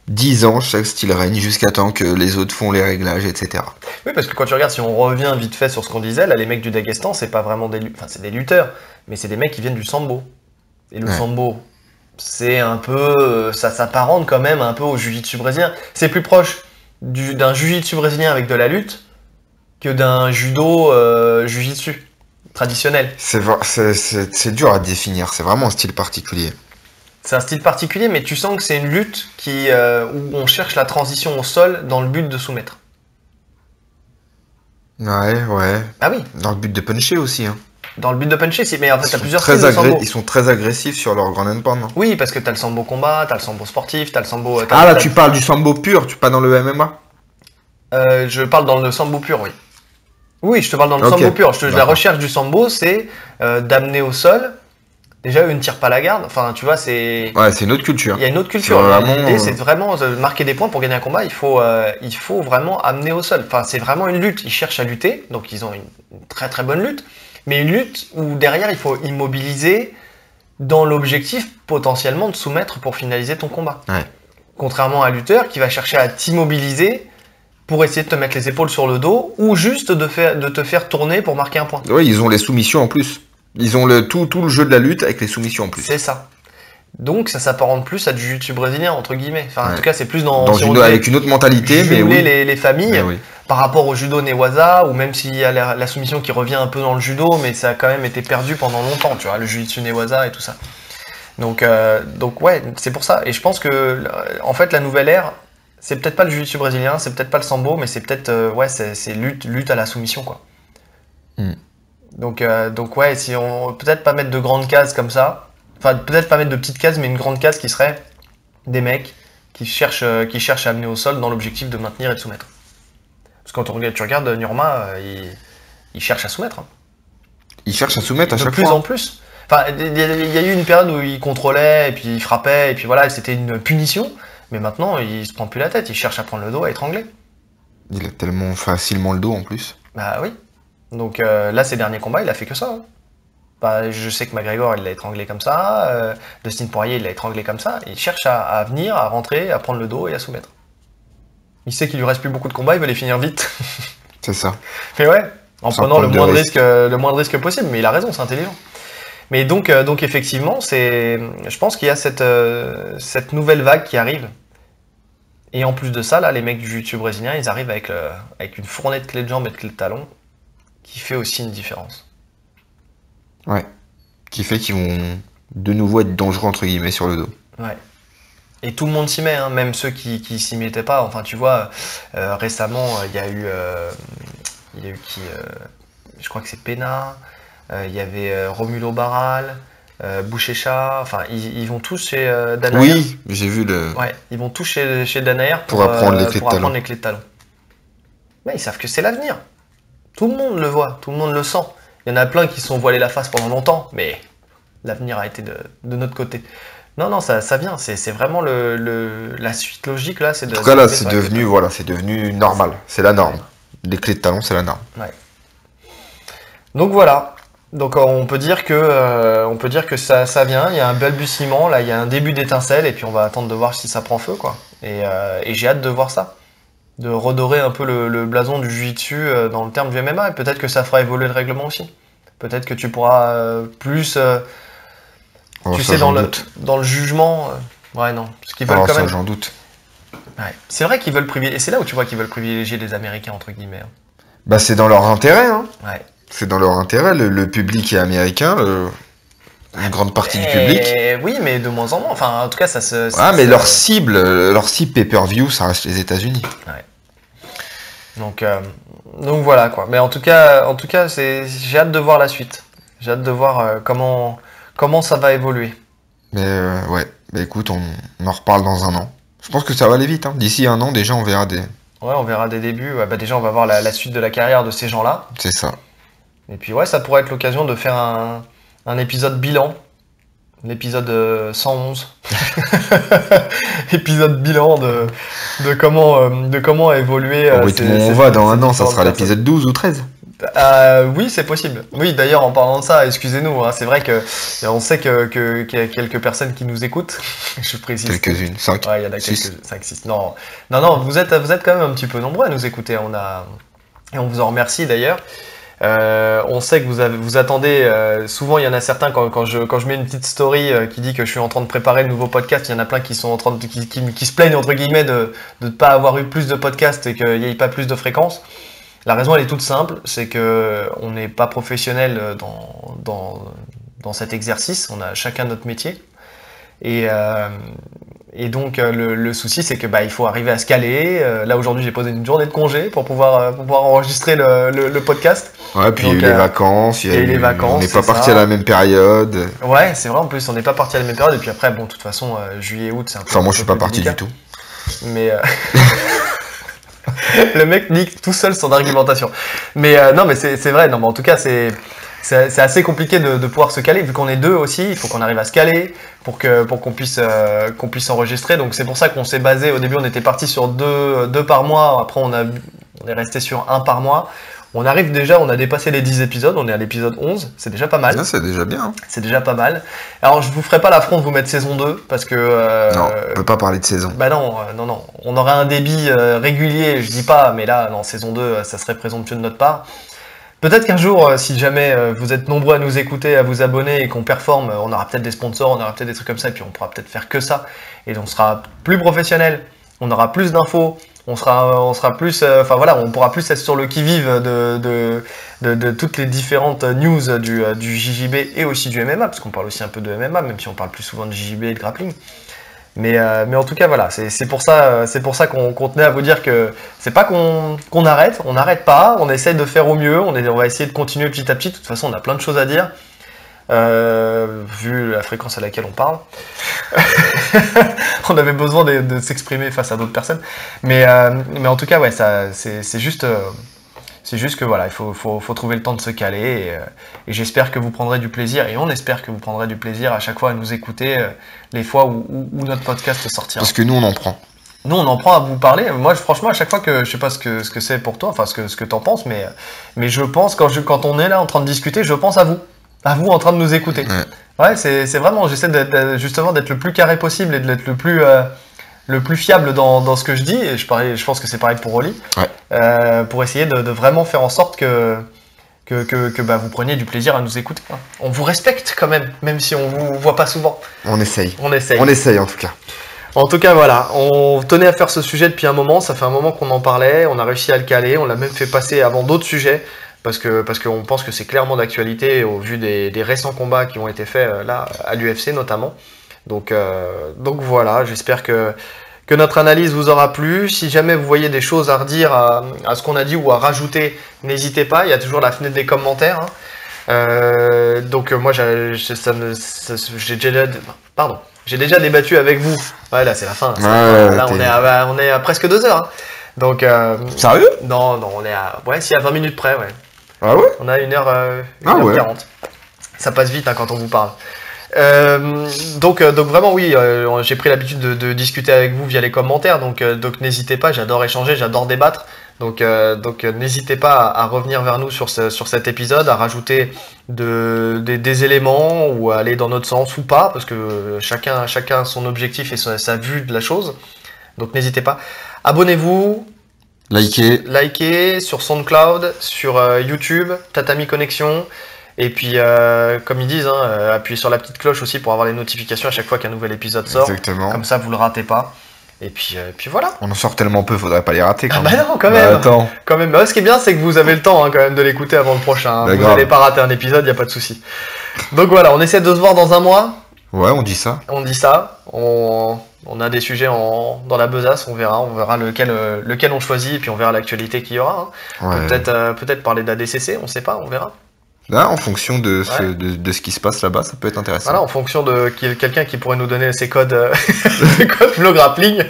10 ans, chaque style règne jusqu'à temps que les autres font les réglages, etc. Oui, parce que quand tu regardes, si on revient vite fait sur ce qu'on disait, là les mecs du Daghestan, c'est pas vraiment c'est des lutteurs, mais c'est des mecs qui viennent du sambo. Et le sambo, c'est un peu... ça s'apparente quand même un peu au jiu-jitsu brésilien. C'est plus proche d'un jiu-jitsu brésilien avec de la lutte que d'un judo jiu-jitsu traditionnel. C'est dur à définir, c'est vraiment un style particulier. C'est un style particulier, mais tu sens que c'est une lutte où on cherche la transition au sol dans le but de soumettre. Ouais. Ah oui. Dans le but de puncher aussi, hein. Dans le but de puncher, mais en fait, t'as plusieurs styles de sambo. Ils sont très agressifs sur leur ground and pound, non ? Oui, parce que t'as le sambo combat, t'as le sambo sportif, t'as le sambo... là, tu parles du sambo pur, tu pas dans le MMA ? Je parle dans le sambo pur, oui. Oui, je te parle dans le sambo pur. La recherche du sambo, c'est d'amener au sol. Déjà, eux ne tirent pas la garde. Enfin, tu vois, c'est... Ouais, c'est une autre culture. Il y a une autre culture. L'idée, c'est vraiment marquer des points pour gagner un combat. Il faut vraiment amener au sol. Enfin, c'est vraiment une lutte. Ils cherchent à lutter, donc ils ont une très très bonne lutte. Mais une lutte où derrière, il faut immobiliser dans l'objectif potentiellement de soumettre pour finaliser ton combat. Ouais. Contrairement à un lutteur qui va chercher à t'immobiliser pour essayer de te mettre les épaules sur le dos ou juste de te faire tourner pour marquer un point. Oui, ils ont les soumissions en plus. Ils ont tout le jeu de la lutte avec les soumissions en plus. C'est ça. Donc ça s'apparente plus à du jiu-jitsu brésilien, entre guillemets. Enfin, en tout cas, c'est plus dans avec une autre mentalité, mais oui. les familles par rapport au judo Newaza, ou même s'il y a la soumission qui revient un peu dans le judo, mais ça a quand même été perdu pendant longtemps, tu vois, le jiu-jitsu Newaza et tout ça. Donc ouais, c'est pour ça. Et je pense que, en fait, la nouvelle ère, c'est peut-être pas le jiu-jitsu brésilien, c'est peut-être pas le sambo, mais c'est peut-être, c'est lutte à la soumission, quoi. Donc ouais, si on peut-être pas mettre de grandes cases comme ça, enfin peut-être pas mettre de petites cases, mais une grande case qui serait des mecs qui cherchent à amener au sol dans l'objectif de maintenir et de soumettre. Parce que quand tu regardes Nurma, il cherche à soumettre. Hein. Il cherche à soumettre à chaque fois. De plus en plus. Enfin, il y a eu une période où il contrôlait, et puis il frappait, et puis voilà, c'était une punition. Mais maintenant, il se prend plus la tête, il cherche à prendre le dos, à étrangler. Il a tellement facilement le dos en plus. Bah oui. Donc là, ces derniers combats, il a fait que ça. Hein. Bah, je sais que McGregor, il l'a étranglé comme ça. Dustin Poirier, il l'a étranglé comme ça. Il cherche à venir, à rentrer, à prendre le dos et à soumettre. Il sait qu'il lui reste plus beaucoup de combats, il veut les finir vite. C'est ça. Mais ouais, en prenant le moins de risque possible. Mais il a raison, c'est intelligent. Mais donc effectivement, je pense qu'il y a cette nouvelle vague qui arrive. Et en plus de ça, là, les mecs du jiu-jitsu brésilien, ils arrivent avec une fournée de clés de jambes et de clés de talons qui fait aussi une différence. Ouais. Qui fait qu'ils vont de nouveau être dangereux, entre guillemets, sur le dos. Ouais. Et tout le monde s'y met, hein, même ceux qui s'y mettaient pas. Enfin, tu vois, récemment, il y a eu qui je crois que c'est Pena, il y avait Romulo Barral, Bouchécha, enfin, ils vont tous chez Danaher. Oui, j'ai vu le... Ouais, ils vont tous chez Danaher pour apprendre les clés de talon. Mais ils savent que c'est l'avenir. Tout le monde le voit, tout le monde le sent. Il y en a plein qui se sont voilés la face pendant longtemps, mais l'avenir a été de notre côté. Non, ça vient, c'est vraiment la suite logique là. En tout cas là, c'est devenu normal, c'est la norme. Les clés de talon, c'est la norme. Ouais. Donc voilà. Donc on peut dire que ça vient. Il y a un balbutiement, là, il y a un début d'étincelle, et puis on va attendre de voir si ça prend feu, quoi. Et j'ai hâte de voir ça, de redorer un peu le blason du jiu-jitsu dans le terme du MMA. Et peut-être que ça fera évoluer le règlement aussi. Peut-être que tu pourras plus. Tu sais, dans le jugement, ouais, non. Parce qu'ils veulent quand même. J'en doute. Ouais. C'est vrai qu'ils veulent privilégier. Et c'est là où tu vois qu'ils veulent privilégier les Américains, entre guillemets. Hein. Bah, c'est dans leur intérêt, hein. Ouais. C'est dans leur intérêt. Le public est américain, une grande partie du public. Oui, mais de moins en moins. Enfin, en tout cas, ça se. Mais leur cible pay-per-view, ça reste les États-Unis. Ouais. Donc voilà, quoi. Mais en tout cas, j'ai hâte de voir la suite. J'ai hâte de voir comment ça va évoluer. Mais ouais, bah écoute, on en reparle dans un an. Je pense que ça va aller vite. Hein. D'ici un an, déjà, on verra des... Ouais, on verra des débuts. Ouais, bah déjà, on va voir la suite de la carrière de ces gens-là. C'est ça. Et puis ouais, ça pourrait être l'occasion de faire un épisode bilan. L'épisode 111. Épisode bilan de comment a évolué... Au rythme où on va, dans un an, ça sera l'épisode 12 ou 13. Oui, c'est possible. Oui, d'ailleurs, en parlant de ça, excusez-nous, hein, c'est vrai on sait qu'il y a quelques personnes qui nous écoutent. Je précise. Quelques-unes, 5. Ouais, il y en a quelques 5, 6. Non, vous êtes quand même un petit peu nombreux à nous écouter. Et on vous en remercie d'ailleurs. On sait que vous attendez. Souvent, il y en a certains quand je mets une petite story qui dit que je suis en train de préparer le nouveau podcast. Il y en a plein qui sont en train qui se plaignent entre guillemets de ne pas avoir eu plus de podcasts et qu'il n'y ait pas plus de fréquences. La raison, elle est toute simple, c'est que on n'est pas professionnel dans cet exercice. On a chacun notre métier. Et donc le souci, c'est que il faut arriver à se caler. Là aujourd'hui, j'ai posé une journée de congé pour pouvoir enregistrer le podcast. Ouais, puis donc, il y a eu les vacances. On n'est pas parti à la même période. Ouais, c'est vrai. En plus, on n'est pas parti à la même période. Et puis après, bon, de toute façon, juillet, août, c'est un peu. Enfin, moi, je suis pas parti du tout. Mais le mec nique tout seul son argumentation. Mais non, mais c'est vrai. Non, mais en tout cas, c'est assez compliqué de pouvoir se caler. Vu qu'on est deux aussi, il faut qu'on arrive à se caler pour qu'on puisse enregistrer. Donc c'est pour ça qu'on s'est basé. Au début, on était parti sur deux par mois. Après, on est resté sur un par mois. On arrive déjà, on a dépassé les 10 épisodes, on est à l'épisode 11, c'est déjà pas mal. Là, c'est déjà bien. C'est déjà pas mal. Alors, je vous ferai pas l'affront de vous mettre saison 2, parce que... non, on peut pas parler de saison. Bah non. On aurait un débit régulier, je dis pas, mais là, non, saison 2, ça serait présomptueux de notre part. Peut-être qu'un jour, si jamais vous êtes nombreux à nous écouter, à vous abonner et qu'on performe, on aura peut-être des sponsors, on aura peut-être des trucs comme ça, et puis on pourra peut-être faire que ça. Et on sera plus professionnel, on aura plus d'infos, on sera plus, on pourra plus être sur le qui-vive de toutes les différentes news du JJB et aussi du MMA, parce qu'on parle aussi un peu de MMA, même si on parle plus souvent de JJB et de grappling. Mais en tout cas, voilà, c'est pour ça qu'on tenait à vous dire que c'est pas qu'on arrête, on n'arrête pas, on essaie de faire au mieux, on va essayer de continuer petit à petit. De toute façon, on a plein de choses à dire. Vu la fréquence à laquelle on parle. On avait besoin de s'exprimer face à d'autres personnes. Mais en tout cas, ouais, c'est juste que voilà, il faut trouver le temps de se caler. Et j'espère que vous prendrez du plaisir, et on espère que vous prendrez du plaisir à chaque fois à nous écouter les fois où notre podcast sortira. Parce que nous, on en prend. Nous, on en prend à vous parler. Moi, franchement, à chaque fois que je sais pas ce que c'est pour toi, enfin ce que t'en penses, mais je pense quand on est là en train de discuter, je pense à vous. À vous en train de nous écouter. Ouais, c'est vraiment, j'essaie justement d'être le plus carré possible et d'être le plus fiable dans ce que je dis, et je pense que c'est pareil pour Oli, pour essayer de vraiment faire en sorte que vous preniez du plaisir à nous écouter. On vous respecte quand même si on vous voit pas souvent. On essaye. On essaye en tout cas. En tout cas, voilà, on tenait à faire ce sujet depuis un moment, ça fait un moment qu'on en parlait, on a réussi à le caler, on l'a même fait passer avant d'autres sujets, parce qu'on pense que c'est clairement d'actualité au vu des récents combats qui ont été faits là à l'UFC notamment. Donc voilà, j'espère que notre analyse vous aura plu. Si jamais vous voyez des choses à redire à ce qu'on a dit ou à rajouter, n'hésitez pas, il y a toujours la fenêtre des commentaires. Moi j'ai déjà débattu avec vous. Ouais, là c'est la fin. Là on est à presque 2 heures. Hein. Donc sérieux ? Non, on est à 20 minutes près, ouais. Ah ouais ? On a 1h40. Ça passe vite quand on vous parle. Donc vraiment oui, j'ai pris l'habitude de discuter avec vous via les commentaires, donc n'hésitez pas, j'adore échanger, j'adore débattre, donc n'hésitez pas à revenir vers nous sur cet épisode, à rajouter des éléments ou à aller dans notre sens ou pas, parce que chacun a son objectif et sa vue de la chose, donc n'hésitez pas. Abonnez-vous, likez sur SoundCloud, sur YouTube, Tatami Connexion. Et puis, comme ils disent, appuyez sur la petite cloche aussi pour avoir les notifications à chaque fois qu'un nouvel épisode sort. Exactement. Comme ça, vous le ratez pas. Et puis voilà. On en sort tellement peu, faudrait pas les rater quand même. Bah non, quand même. Quand même. Bah, ce qui est bien, c'est que vous avez le temps quand même de l'écouter avant le prochain. Vous n'allez pas rater un épisode, y a pas de souci. Donc voilà, on essaie de se voir dans un mois. Ouais, on dit ça. On a des sujets dans la besace, on verra lequel on choisit, et puis on verra l'actualité qu'il y aura. Ouais. Peut-être parler d'ADCC, on sait pas, on verra. Là, en fonction de ce qui se passe là-bas, ça peut être intéressant. Voilà, en fonction de quelqu'un qui pourrait nous donner ses codes, ses codes Flow Grappling.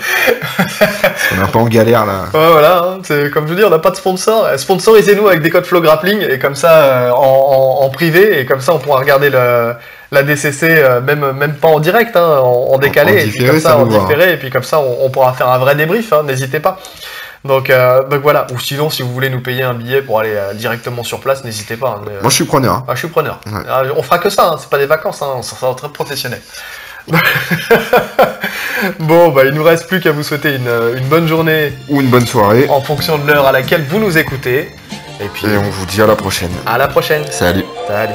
On est un peu en galère là. Ouais, voilà, c'est comme je vous dis, on n'a pas de sponsor. Sponsorisez-nous avec des codes Flow Grappling, et comme ça, en privé, et comme ça, on pourra regarder la DCC, même pas en direct, en décalé, en différé, et puis comme ça, en différé, et puis comme ça, on pourra faire un vrai débrief, n'hésitez pas. Donc voilà, ou sinon si vous voulez nous payer un billet pour aller directement sur place, n'hésitez pas. Moi je suis preneur. Je suis preneur. Ouais. On fera que ça, c'est pas des vacances, on sera très professionnel. Bon, il nous reste plus qu'à vous souhaiter une bonne journée. Ou une bonne soirée. En fonction de l'heure à laquelle vous nous écoutez. Et on vous dit à la prochaine. À la prochaine. Salut. Salut.